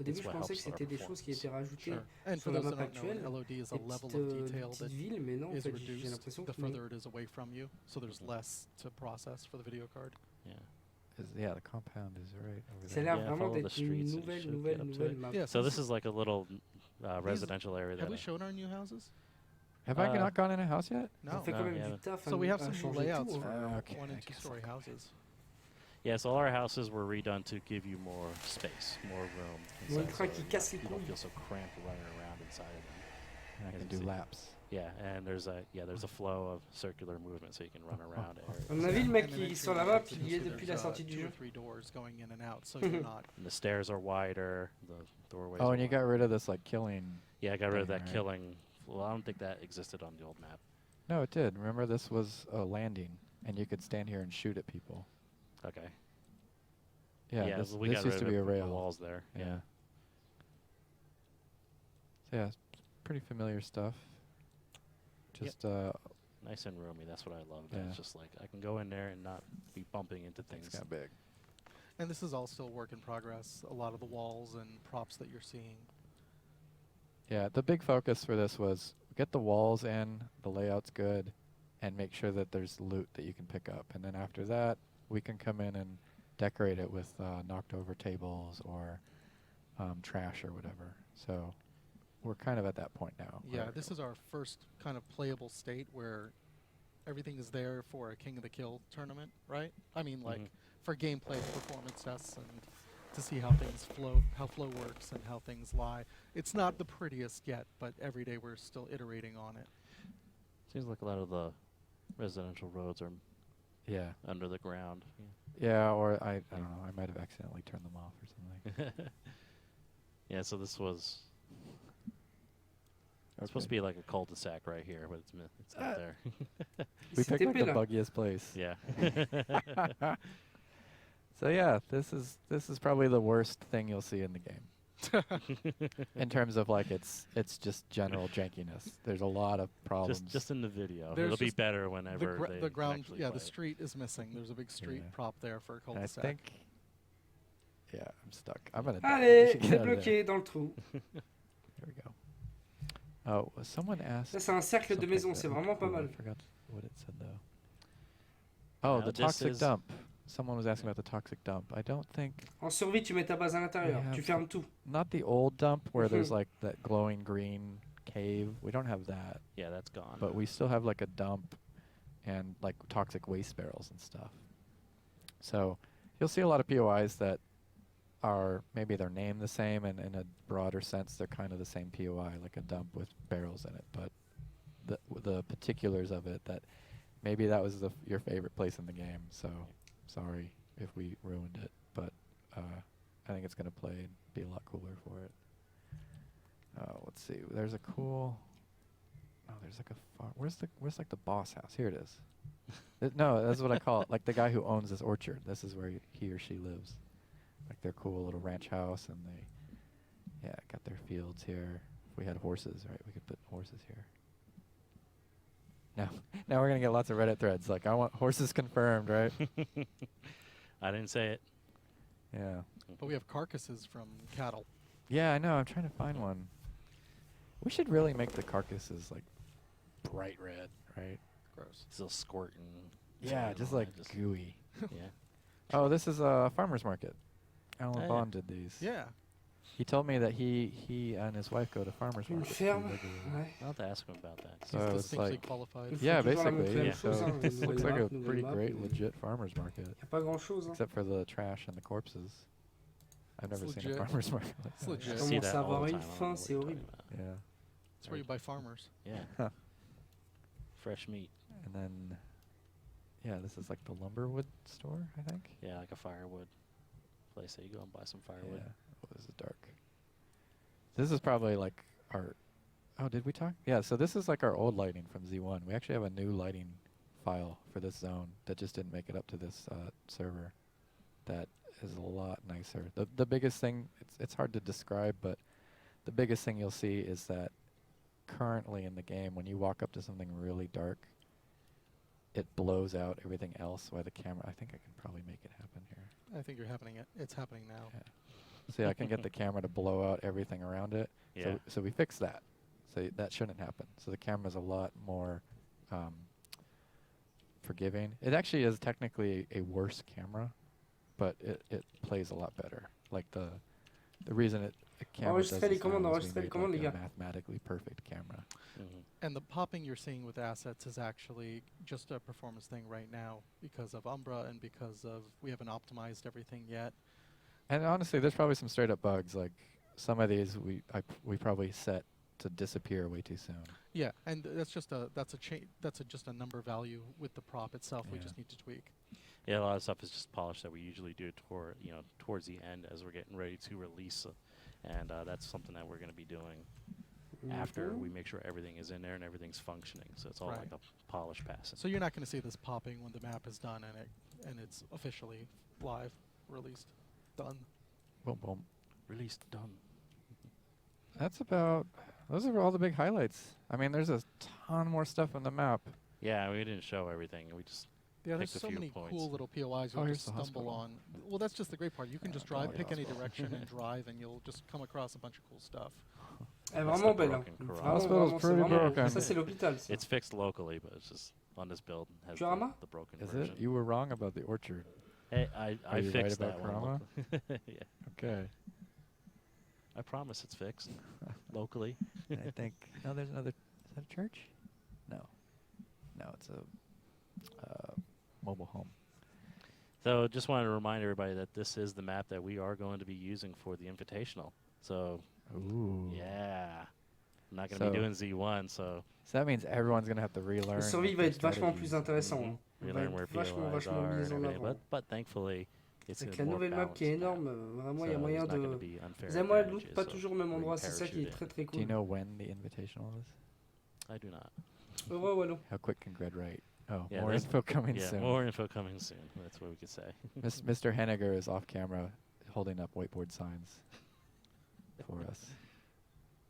S1: début,
S3: it's
S1: je
S3: what
S1: pensais que
S3: helps our
S1: c'était des choses qui étaient rajoutées
S4: Sure. And
S1: sur
S4: for
S1: la
S4: those
S1: map
S4: that don't know,
S1: actuelle,
S4: an LOD is a
S1: des
S4: level
S1: petites,
S4: of detail
S1: petites
S4: that
S1: villes, mais non, en
S4: is
S1: fait, j'ai
S4: reduced
S1: l'impression
S4: the
S1: que
S4: further it is away from you, so there's
S3: Mhm.
S4: less to process for the video card.
S3: Yeah.
S2: Yeah, the compound is right over
S1: ça a
S2: there.
S1: l'air
S3: Yeah,
S1: vraiment
S3: follow the
S1: d'être une
S3: streets and you
S1: nouvelle,
S3: should
S1: nouvelle,
S3: get up to
S1: nouvelle
S3: it.
S1: map.
S4: Yeah,
S3: So this is like a little residential area
S4: Have
S3: that
S4: we shown our new houses?
S2: Have I
S3: Uh,
S2: not gone in a house yet?
S1: Ça
S4: No.
S1: fait
S3: No,
S1: quand même
S3: yeah.
S1: du taf
S4: So we have
S1: à
S4: some new
S1: changer
S4: layouts
S1: tout.
S4: for
S1: hein.
S2: Okay,
S4: 1
S2: I
S4: and
S2: guess
S4: 2-story
S2: I'll go.
S4: houses.
S3: Yeah, so all our houses were redone to give you more space, more room.
S1: Moins
S3: inside,
S1: de train
S3: so
S1: qui
S3: you
S1: casse les
S3: you don't
S1: couilles.
S3: feel so cramped running around inside of them.
S2: And I
S3: As
S2: can
S3: you
S2: do
S3: see.
S2: laps.
S3: Yeah, and there's a flow of circular movement, so you can run around
S1: À mon
S3: areas.
S1: avis, le mec
S4: And then
S1: qui est
S4: entry
S1: sur la
S4: and
S1: map,
S4: exit,
S1: il y
S4: so
S1: est depuis la
S4: there's,
S1: sortie du
S4: 2 or
S1: jeu.
S4: 3 doors going in and out, so you're not.
S3: And the stairs are wider, the doorways.
S2: Oh,
S3: are
S2: and you got
S3: wider.
S2: rid of this like killing.
S3: Yeah, I got rid of
S2: thing,
S3: that
S2: right?
S3: killing. Well, I don't think that existed on the old map.
S2: No, it did. Remember, this was a landing, and you could stand here and shoot at people.
S3: Okay.
S2: Yeah, this,
S3: we
S2: this
S3: got
S2: used
S3: rid
S2: to be a
S3: of the
S2: rail.
S3: walls there. Yeah.
S2: So yeah, it's pretty familiar stuff. Just
S3: Nice and roomy. That's what I love.
S2: Yeah.
S3: It's just like I can go in there and not be bumping into
S2: it's
S3: things.
S2: kind of big.
S4: And this is all still work in progress. A lot of the walls and props that you're seeing.
S2: Yeah, the big focus for this was get the walls in, the layout's good, and make sure that there's loot that you can pick up. And then after that, we can come in and decorate it with knocked over tables or trash or whatever. So we're kind of at that point now.
S4: Yeah,
S2: where-
S4: this is our first kind of playable state where everything is there for a King of the Kill tournament, right? I mean, like,
S3: Mhm.
S4: for gameplay performance tests and to see how things flow, how flow works and how things lie. It's not the prettiest yet, but every day we're still iterating on it.
S3: Seems like a lot of the residential roads are
S2: Yeah.
S3: under the ground.
S2: Yeah, or I don't know, I might have accidentally turned them off or something.
S3: Yeah, so this was it's supposed to be like a cul-de-sac right here, but it's not there.
S2: We
S1: C'est
S2: picked like
S1: TP,
S2: the
S1: là.
S2: buggiest place.
S3: Yeah.
S2: So yeah, this is probably the worst thing you'll see in the game. In terms of like it's just general jankiness. There's a lot of problems.
S3: just in the video.
S4: There's
S3: It'll be
S4: just
S3: better whenever they
S4: the ground,
S3: actually
S4: yeah,
S3: play
S4: the
S3: it.
S4: street is missing. There's a big street
S2: Yeah.
S4: prop there for a
S2: And I
S4: cul-de-sac.
S2: think Yeah, I'm stuck. I'm gonna die. We
S1: Allez,
S2: should get
S1: t'es
S2: out of there.
S1: bloqué dans le trou.
S2: Here we go. Oh, someone asked.
S1: Ça, c'est un cercle de
S2: something
S1: maisons,
S2: that
S1: c'est
S2: looked
S1: vraiment pas
S2: cool. I
S1: mal.
S2: forgot what it said though. Oh,
S3: Now
S2: the
S3: this
S2: toxic
S3: is-
S2: dump. Someone was asking about the toxic dump. I don't think
S1: En survie, tu mets ta base à l'intérieur.
S2: have
S1: Tu fermes tout.
S2: not the old dump where there's
S1: Mhm.
S2: like that glowing green cave. We don't have that,
S3: Yeah, that's gone.
S2: but we still have like a dump and like toxic waste barrels and stuff. So you'll see a lot of POIs that are maybe they're named the same, and in a broader sense they're kind of the same POI, like a dump with barrels in it. But the particulars of it, that maybe that was your favorite place in the game. So sorry if we ruined it, but I think it's gonna play and be a lot cooler for it. Let's see. There's a cool. Oh, there's like a farm. Where's like the boss house? Here it is. No, that's what I call it. Like the guy who owns this orchard. This is where he or she lives. Like their cool little ranch house, and they, got their fields here. If we had horses, right, we could put horses here. Now we're gonna get lots of Reddit threads. Like, I want horses confirmed, right?
S3: I didn't say it.
S2: Yeah.
S4: But we have carcasses from cattle.
S2: Yeah, I know. I'm trying to find one. We should really make the carcasses like bright red, right?
S4: Gross.
S3: Still squirting.
S2: Yeah, just like gooey.
S3: Yeah.
S2: Oh, this is a farmer's market. Alan
S3: Oh, yeah.
S2: Bond did these.
S4: Yeah.
S2: He told me that he and his wife go to farmer's
S1: Une
S2: markets
S1: ferme.
S2: pretty regularly.
S1: Ouais.
S3: I'll have to ask him about that.
S2: So
S4: He's
S2: it's
S4: distinctly
S2: like-
S4: qualified.
S1: Il faut
S2: Yeah,
S1: toujours la
S2: basically.
S1: montrer la
S3: yeah.
S1: même chose,
S2: So
S1: hein,
S2: this
S1: nouvelle
S2: looks like
S1: map,
S2: a
S1: nouvelle
S2: pretty
S1: map,
S2: great,
S1: et
S2: legit farmer's market.
S1: y a pas grand chose. Hein.
S2: Except for the trash and the corpses. I've
S4: It's
S2: never seen a
S4: legit.
S2: farmer's market like
S4: It's
S2: that.
S4: legit.
S3: I
S1: Commence
S3: see
S1: à
S3: that all
S1: avoir
S3: the
S1: une
S3: time. I don't
S1: faim,
S3: know
S1: c'est
S3: what you're
S1: horrible.
S3: talking about.
S2: Yeah.
S4: That's where you buy farmers.
S3: Yeah. Fresh meat.
S2: And then, this is like the lumberwood store, I think.
S3: Yeah, like a firewood place that you go and buy some firewood.
S2: Yeah. Oh, this is dark. This is probably like our. Oh, did we talk? Yeah. So this is like our old lighting from Z1. We actually have a new lighting file for this zone that just didn't make it up to this server. That is a lot nicer. The biggest thing, it's hard to describe, but the biggest thing you'll see is that currently in the game, when you walk up to something really dark, it blows out everything else. While the camera, I think I can probably make it happen here.
S4: I think it's happening now.
S2: Yeah. See, I can get the camera to blow out everything around it.
S3: Yeah.
S2: So we fixed that. So that shouldn't happen. So the camera's a lot more forgiving. It actually is technically a worse camera, but it plays a lot better. Like the reason a camera does
S1: Enregistrez les
S2: this
S1: commandes,
S2: now is
S1: enregistrez
S2: we
S1: les
S2: made
S1: commandes,
S2: like
S1: les
S2: a
S1: gars.
S2: mathematically perfect camera.
S3: Mhm.
S4: And the popping you're seeing with assets is actually just a performance thing right now because of Umbra and because of we haven't optimized everything yet.
S2: And honestly, there's probably some straight up bugs. Like some of these we probably set to disappear way too soon.
S4: Yeah, and that's just just a number value with the prop itself. We
S2: Yeah.
S4: just need to tweak.
S3: Yeah, a lot of stuff is just polished that we usually do towards the end as we're getting ready to release, and that's something that we're going to be doing after we make sure everything is in there and everything's functioning. So it's all
S4: Right.
S3: like a polish pass.
S4: So you're not going to see this popping when the map is done and it's officially live, released, done.
S2: Boom, boom.
S3: Released, done.
S2: Those are all the big highlights. I mean, there's a ton more stuff on the map.
S3: Yeah, we didn't show everything. We just
S4: Yeah, there's
S3: picked a
S4: so
S3: few
S4: many
S3: points.
S4: cool little POIs
S2: Oh,
S4: you'll
S2: here's
S4: just
S2: the
S4: stumble
S2: hospital.
S4: on. Well, that's just the great part. You can
S2: Yeah,
S4: just
S2: I don't
S4: drive,
S2: like
S4: pick any
S2: hospital.
S4: direction and drive, and you'll just come across a bunch of cool stuff.
S1: Elle est
S3: That's
S1: vraiment
S3: the
S1: belle. Hein.
S3: broken
S1: Vraiment,
S3: Corral.
S2: Hospital's
S1: vraiment, c'est
S2: pretty
S1: vraiment beau.
S2: broken.
S1: Ça, c'est l'hôpital. ça.
S3: it's fixed locally, but it's just on this build has
S1: Kurama?
S3: the broken
S2: Is
S3: version.
S2: it? You were wrong about the orchard.
S3: Hey, I
S2: Are you right
S3: fixed
S2: about
S3: that one.
S2: Kurama?
S3: Yeah,
S2: Okay.
S3: I promise it's fixed locally.
S2: I think. No, there's another. Is that a church? No. No, it's a mobile home.
S3: So just wanted to remind everybody that this is the map that we are going to be using for the Invitational. So,
S2: Ooh.
S3: yeah. I'm not going to be
S2: So-
S3: doing Z1, so
S2: So that means everyone's gonna have to relearn.
S1: Le survie
S2: like,
S1: va
S2: their
S1: être vachement plus
S2: strategies.
S1: intéressant.
S3: Mhm.
S1: hein. Il
S3: we
S1: va
S3: learn
S1: être
S3: where
S1: vachement,
S3: POIs
S1: vachement
S3: are
S1: mis
S3: and
S1: en
S3: everything.
S1: avant.
S3: But thankfully, it's
S1: Avec
S3: a
S1: la
S3: more
S1: nouvelle map qui est
S3: balanced
S1: énorme,
S3: map.
S1: vraiment, il y a
S3: So
S1: moyen
S3: there's not
S1: de...
S3: gonna be unfair
S1: Vous avez moyen de loot
S3: advantages,
S1: pas
S3: so
S1: toujours au même
S3: we can
S1: endroit, c'est ça qui est
S3: parachute
S1: très
S3: in.
S1: très
S2: Do you
S1: cool.
S2: know when the invitational is?
S3: I do not.
S1: Heureux, Wallo.
S2: How quick can Gred write? Oh,
S3: Yeah,
S2: more
S3: there's-
S2: info coming
S3: Yeah,
S2: soon.
S3: more info coming soon. That's what we could say.
S2: Mr. Henniger is off camera holding up whiteboard signs for us.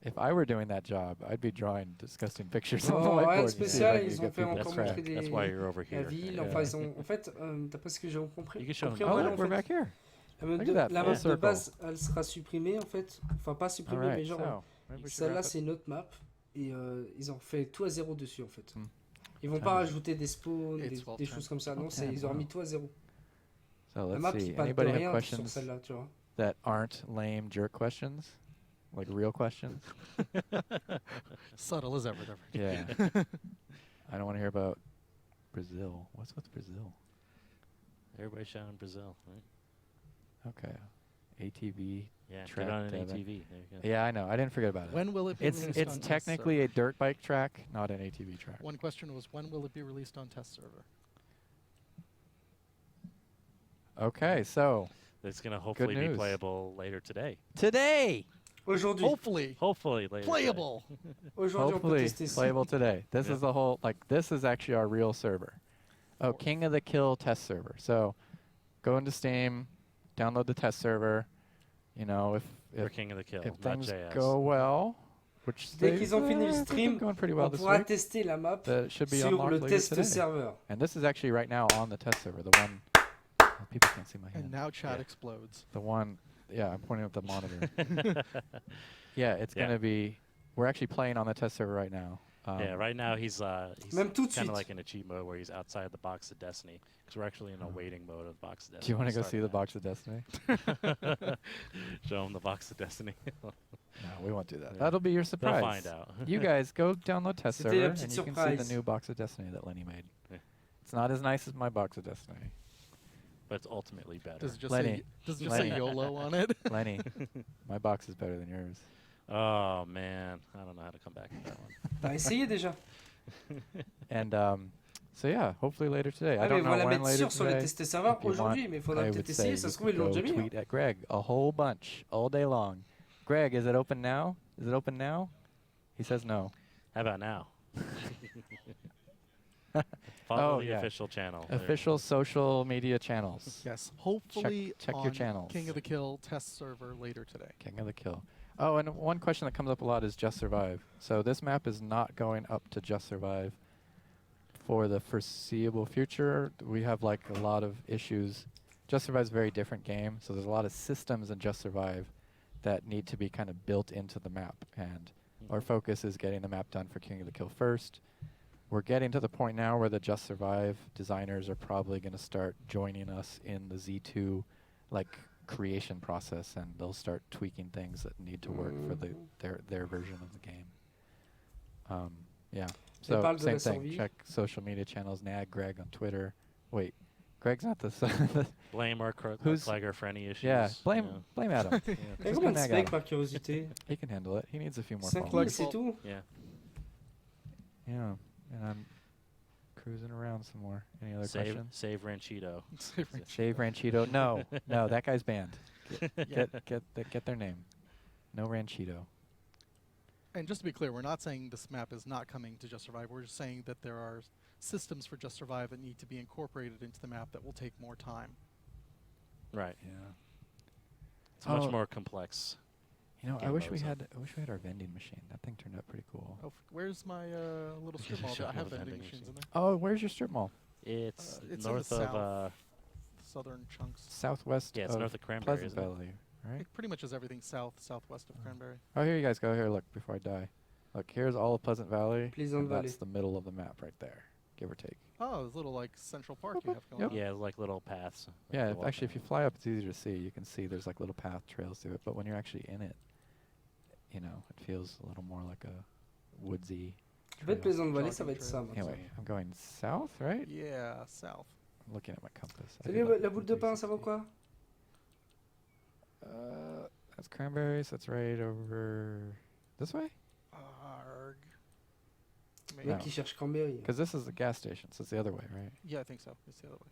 S2: If I were doing that job, I'd be drawing disgusting pictures on the
S1: Oh,
S2: whiteboard.
S1: rien de
S2: to see if I
S1: spécial,
S2: could
S1: ils ont
S2: get
S1: fait
S2: people
S1: encore
S3: That's
S2: to
S1: montrer
S2: track.
S3: That's
S1: des...
S3: why you're over
S1: la
S3: here.
S1: ville,
S2: Yeah.
S1: enfin, en fait, d'après ce que j'ai compris,
S3: You can show
S1: compris
S3: them.
S2: Oh,
S1: Wallo,
S2: look,
S1: en
S2: we're
S1: fait,
S2: back here. Look at that,
S1: La
S2: full
S1: map de
S2: circle.
S1: base, elle sera supprimée en fait. Enfin, pas
S2: All
S1: supprimée,
S2: right,
S1: mais genre,
S2: so maybe we should
S1: celle-là
S2: wrap it.
S1: c'est une autre map. Et ils ont fait tout à zéro dessus en fait.
S2: Hmm.
S1: Ils vont
S2: Time
S1: pas
S2: is-
S1: rajouter des spawns,
S4: It's
S1: des
S4: 12:10.
S1: choses comme ça. Non,
S2: Okay,
S1: ils ont
S2: wow.
S1: remis tout à zéro.
S2: So
S1: La
S2: let's
S1: map qui
S2: see.
S1: parle de
S2: Anybody have
S1: rien sur
S2: questions
S1: celle-là, tu vois.
S2: that aren't lame jerk questions? Like real questions?
S4: Subtle as ever. There.
S2: Yeah. I don't want to hear about Brazil. What's with Brazil?
S3: Everybody shouting Brazil, right?
S2: Okay. ATV.
S3: Yeah,
S2: Track
S3: get on an
S2: Devin.
S3: ATV. There you go.
S2: Yeah, I know. I didn't forget about it.
S4: When will it be
S2: It's
S4: released
S2: it's
S4: on test
S2: technically a dirt bike track, not an ATV track.
S4: server? One question was, when will it be released on test server?
S2: Okay, so
S3: It's going to hopefully be
S2: news.
S3: playable later today.
S2: today,
S1: Aujourd'hui,
S4: Hopefully,
S3: Hopefully later.
S4: playable.
S1: aujourd'hui on peut
S2: hopefully
S1: tester ça.
S2: playable today. This
S3: Yeah.
S2: is the whole like this is actually our real server. Oh, King of the Kill test server. So go into Steam, download the test server. You know,
S3: For
S2: if
S3: King of the Kill,
S2: if
S3: not
S2: things
S3: JS.
S2: go well, which
S1: Dès qu'ils ont fini le
S2: they've been
S1: stream,
S2: going pretty well
S1: on
S2: this
S1: pourra
S2: week.
S1: tester la map
S2: That should be
S1: sur
S2: unlocked
S1: le
S2: later
S1: test
S2: today.
S1: serveur.
S2: And this is actually right now on the test server. The one oh, people can't see my
S4: And
S2: hand.
S4: now chat
S3: Yeah.
S4: explodes.
S2: The one, yeah, I'm pointing at the monitor. Yeah, it's
S3: Yeah.
S2: gonna be. We're actually playing on the test server right now.
S3: Yeah, right now he's
S1: Même tout de
S3: kind
S1: suite.
S3: of like in a cheat mode where he's outside the box of Destiny because we're actually in a waiting mode of box of Destiny.
S2: Do you want to go
S3: start
S2: see the
S3: now.
S2: box of Destiny?
S3: Show him the box of Destiny.
S2: No, we won't do that.
S3: Yeah.
S2: That'll be your
S3: They'll
S2: surprise.
S3: find out.
S2: You guys go download test
S1: C'était
S2: server
S1: la
S2: and
S1: petite
S2: you can see
S1: surprise.
S2: the new box of Destiny that Lenny made.
S3: Yeah.
S2: It's not as nice as my box of Destiny.
S3: But it's ultimately better.
S4: Does it just
S2: Lenny.
S4: say does it just say
S2: Lenny.
S4: YOLO on it?
S2: Lenny, my box is better than yours.
S3: Oh man, I don't know how to come back to that one.
S1: T'as essayé déjà?
S2: And so yeah, hopefully later today. I
S1: Ah, mais
S2: don't
S1: ils
S2: know
S1: vont la
S2: when
S1: mettre
S2: later
S1: sûre sur le
S2: today.
S1: test serveur
S2: If you
S1: aujourd'hui,
S2: want,
S1: mais il faudra
S2: I
S1: peut-être
S2: would
S1: essayer.
S2: say
S1: Ça
S2: you
S1: se trouve, ils
S2: could
S1: l'ont
S2: go
S1: déjà mis. hein.
S2: tweet at Greg a whole bunch all day long. Greg, is it open now? Is it open now? He says no.
S3: How about now? Follow
S2: Oh,
S3: the
S2: yeah.
S3: official channel. There.
S2: Official social media channels.
S4: Yes. Hopefully
S2: check your
S4: on
S2: channels.
S4: King of the Kill test server later today.
S2: King of the Kill. Oh, and one question that comes up a lot is Just Survive. So this map is not going up to Just Survive for the foreseeable future. We have like a lot of issues. Just Survive is a very different game, so there's a lot of systems in Just Survive that need to be kind of built into the map. And our focus is getting the map done for King of the Kill first. We're getting to the point now where the Just Survive designers are probably going to start joining us in the Z2 like creation process, and they'll start tweaking things that need to work for their version of the game. Yeah. So
S1: parle de
S2: same
S1: la
S2: thing.
S1: survie.
S2: Check social media channels. Nag Greg on Twitter. Wait, Greg's not the.
S3: Blame our
S2: Who's-
S3: Clegger for any issues.
S2: Yeah, blame
S3: you know.
S2: blame Adam.
S1: Et
S2: Just
S1: combien
S2: go
S1: de
S2: nag
S1: steaks
S2: Adam.
S1: par curiosité?
S2: He can handle it. He needs a few more
S1: 5
S2: followers.
S1: 000, c'est tout?
S3: Yeah.
S2: Yeah, and I'm cruising around some more. Any other
S3: Save,
S2: questions?
S3: save Ranchito.
S2: Shave Ranchito. No, no, that guy's banned.
S4: Yeah.
S2: Get their name. No Ranchito.
S4: And just to be clear, we're not saying this map is not coming to Just Survive. We're just saying that there are systems for Just Survive that need to be incorporated into the map that will take more time.
S3: Right.
S2: Yeah.
S3: It's much
S2: Oh.
S3: more complex.
S2: You know, I
S3: Game
S2: wish we
S3: modes,
S2: had. I wish we had our vending machine. That thing turned out pretty cool.
S4: Oh, where's my little
S3: We
S4: strip
S3: should
S4: mall?
S3: show
S4: I have
S3: the
S4: vending
S3: vending
S4: machines in
S3: machine.
S4: there.
S2: Oh, where's your strip mall?
S3: It's
S4: It's in
S3: north
S4: the
S3: of
S4: south. Southern chunks.
S2: Southwest.
S3: yeah, it's
S2: of
S3: north of Cranberry.
S2: Pleasant
S3: Isn't it?
S2: Valley, right?
S4: It pretty much is everything southwest of Cranberry.
S2: Oh, here you guys go. Here, look. Before I die, look. Here's all of Pleasant Valley.
S1: Pleasant
S2: and
S1: Valley.
S2: that's the middle of the map right there, give or take.
S4: Oh, this little like Central Park you have going
S2: Yep.
S4: on.
S3: Yeah, like little paths. like
S2: Yeah,
S3: to walk
S2: actually, if you
S3: down.
S2: fly up, it's easier to see. You can see there's like little path trails to it. But when you're actually in it, you know, it feels a little more like a woodsy.
S1: En fait,
S2: trail.
S1: Plaisant Valley, ça va être
S4: Jogging
S1: ça.
S4: trails.
S1: maintenant.
S2: Anyway, I'm going south, right?
S4: Yeah, south.
S2: I'm looking at my compass. I
S1: Salut,
S2: did like
S1: la boule de pain, ça va
S2: 360.
S1: quoi?
S2: That's Cranberries. That's right over this way.
S4: Arg.
S1: Le
S2: No.
S1: mec qui cherche Cranberry.
S2: Because this is the gas station, so it's the other way, right?
S4: Yeah, I think so. It's the other way.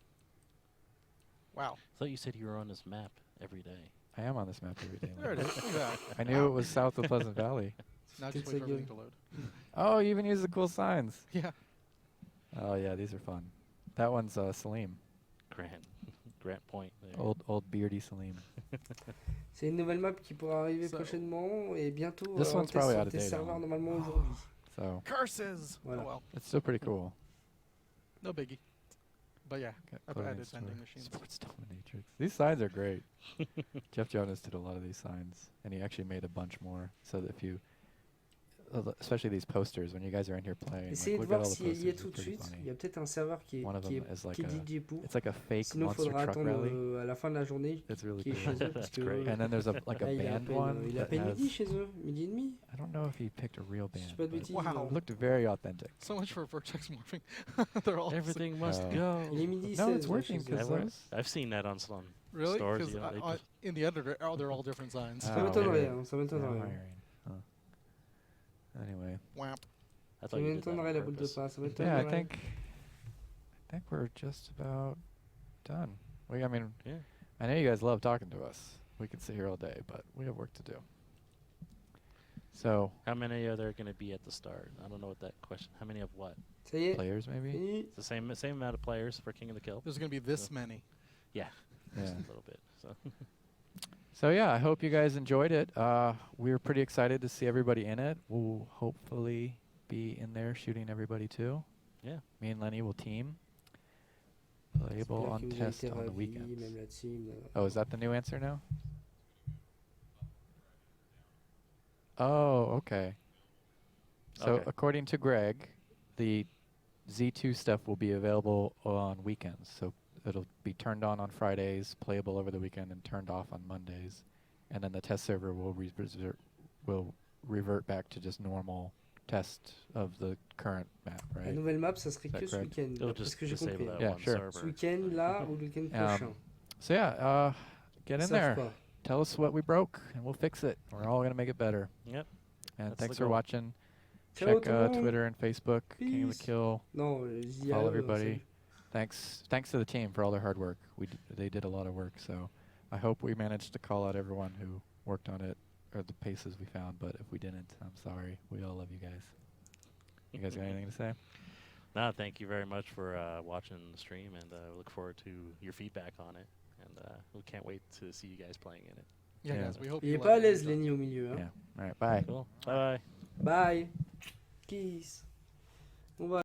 S4: Wow.
S3: I thought you said you were on this map every day.
S2: I am on this map every day.
S4: There it is. Look at that.
S2: I knew it was south of Pleasant Valley.
S4: Now just
S1: It's
S4: wait for
S1: like
S4: everything to load.
S2: Oh, you even use the cool signs.
S4: Yeah.
S2: Oh yeah, these are fun. That one's Salim,
S3: Grant Point. There.
S2: old beardy Salim.
S1: C'est une nouvelle map qui pourra arriver
S4: So-
S1: prochainement et bientôt
S2: This
S1: on
S2: one's
S1: teste
S2: probably
S1: sur
S2: out of
S1: tes
S2: date
S1: serveurs
S2: now.
S1: normalement aujourd'hui.
S2: So
S4: Curses!
S1: Voilà.
S4: Oh well.
S2: it's still pretty cool.
S4: No biggie. But yeah,
S2: Got
S4: I've
S2: clothing
S4: added
S2: store,
S4: vending machines.
S2: Sports dominatrix. These signs are great. Jeff Jonas did a lot of these signs, and he actually made a bunch more. So that if you, especially these posters, when you guys are in here playing,
S1: Essayez de
S2: look at
S1: voir
S2: all the
S1: s'il y est
S2: posters.
S1: tout
S2: They're
S1: de
S2: pretty
S1: suite. Il
S2: funny.
S1: y a peut-être un serveur qui
S2: One of
S1: est,
S2: them is like
S1: qui est
S2: a,
S1: DJ pour.
S2: it's like a fake
S1: Sinon, il
S2: monster
S1: faudra
S2: truck
S1: attendre
S2: rally.
S1: à la fin de la journée
S2: It's really
S1: qu'il est
S2: cool.
S1: chez eux. Parce que
S3: great.
S2: And then there's a like a
S1: là, il est à
S2: band
S1: peine,
S2: one.
S1: il est à
S2: that
S1: peine
S2: has-
S1: midi chez eux, midi et demi.
S2: I don't know if he picked a real
S1: Si
S2: band.
S1: je dis pas de
S2: but
S1: bêtises.
S4: Wow.
S2: it looked very authentic.
S4: So much for Vertex morphing. They're all
S3: Everything must
S2: Oh.
S3: go.
S1: Il est midi
S2: No,
S1: 16
S2: it's working
S1: chez eux.
S2: because
S3: Yeah,
S2: those.
S3: I've seen that on some
S4: really
S3: stores.
S4: because
S3: You know, they
S4: in the editor, they're all different signs.
S1: Ça
S2: Ah,
S1: m'étonnerait,
S2: ouais.
S1: hein, ça m'étonnerait.
S2: Yeah, wiring. Huh. Anyway,
S4: Whap.
S3: I
S1: Ça
S3: thought you did that on
S1: m'étonnerait la boule de
S3: purpose.
S1: pain, ça
S2: yeah,
S1: m'étonnerait.
S2: I think we're just about done. I mean,
S3: Yeah.
S2: I know you guys love talking to us. We could sit here all day, but we have work to do. So,
S3: How many are there going to be at the start? I don't know what that question. How many of what?
S1: Ça y est,
S2: players maybe.
S1: fini.
S3: It's the same amount of players for King of the Kill.
S4: There's going to be this
S3: Yeah.
S4: many.
S3: Yeah,
S2: Yeah.
S3: just a little bit. So
S2: So yeah, I hope you guys enjoyed it. We're pretty excited to see everybody in it. We'll hopefully be in there shooting everybody too.
S3: yeah,
S2: Me and Lenny will team. Playable
S1: J'espère
S2: on
S1: que vous avez
S2: test
S1: été
S2: on the
S1: ravis,
S2: weekends.
S1: même la team.
S2: Oh, is that the new answer now? Oh, okay. So
S3: Okay.
S2: according to Greg, the Z2 stuff will be available on weekends. So it'll be turned on Fridays, playable over the weekend, and turned off on Mondays. And then the test server will revert back to just normal test of the current map,
S1: La
S2: right?
S1: nouvelle map, ça serait
S2: Is that
S1: que ce
S2: correct?
S1: week-end,
S3: it'll
S1: d'après ce
S3: just
S1: que j'ai
S3: disable
S1: compris.
S3: that
S2: Yeah,
S3: one
S2: sure.
S1: Ce
S3: server.
S1: week-end, là, ou le week-end prochain.
S2: So yeah, get in
S1: Savent
S2: there.
S1: pas.
S2: Tell us what we broke, and we'll fix it. We're all gonna make it better.
S3: Yep.
S2: And
S3: That's
S2: thanks
S3: the
S2: for
S3: goal.
S2: watching.
S1: Ciao
S2: Check
S1: tout le monde.
S2: Twitter and Facebook. King of
S1: Peace.
S2: the Kill.
S1: Non, j'y
S2: Follow
S1: allais,
S2: everybody. Thanks to the team for all their hard work. They did a lot of work. So I hope we managed to call out everyone who worked on it or the paces we found. But if we didn't, I'm sorry. We all love you guys. You guys got anything to say?
S3: No, thank you very much for watching the stream, and we look forward to your feedback on it. And we can't wait to see you guys playing in it.
S4: Yeah,
S2: Yeah.
S4: guys, we hope
S1: Il
S4: you
S1: est
S4: love
S1: pas à
S4: it.
S1: l'aise, Lenny, au milieu. Hein.
S2: Yeah. All right. Bye.
S3: Cool. Bye bye.
S1: Bye. Peace. On va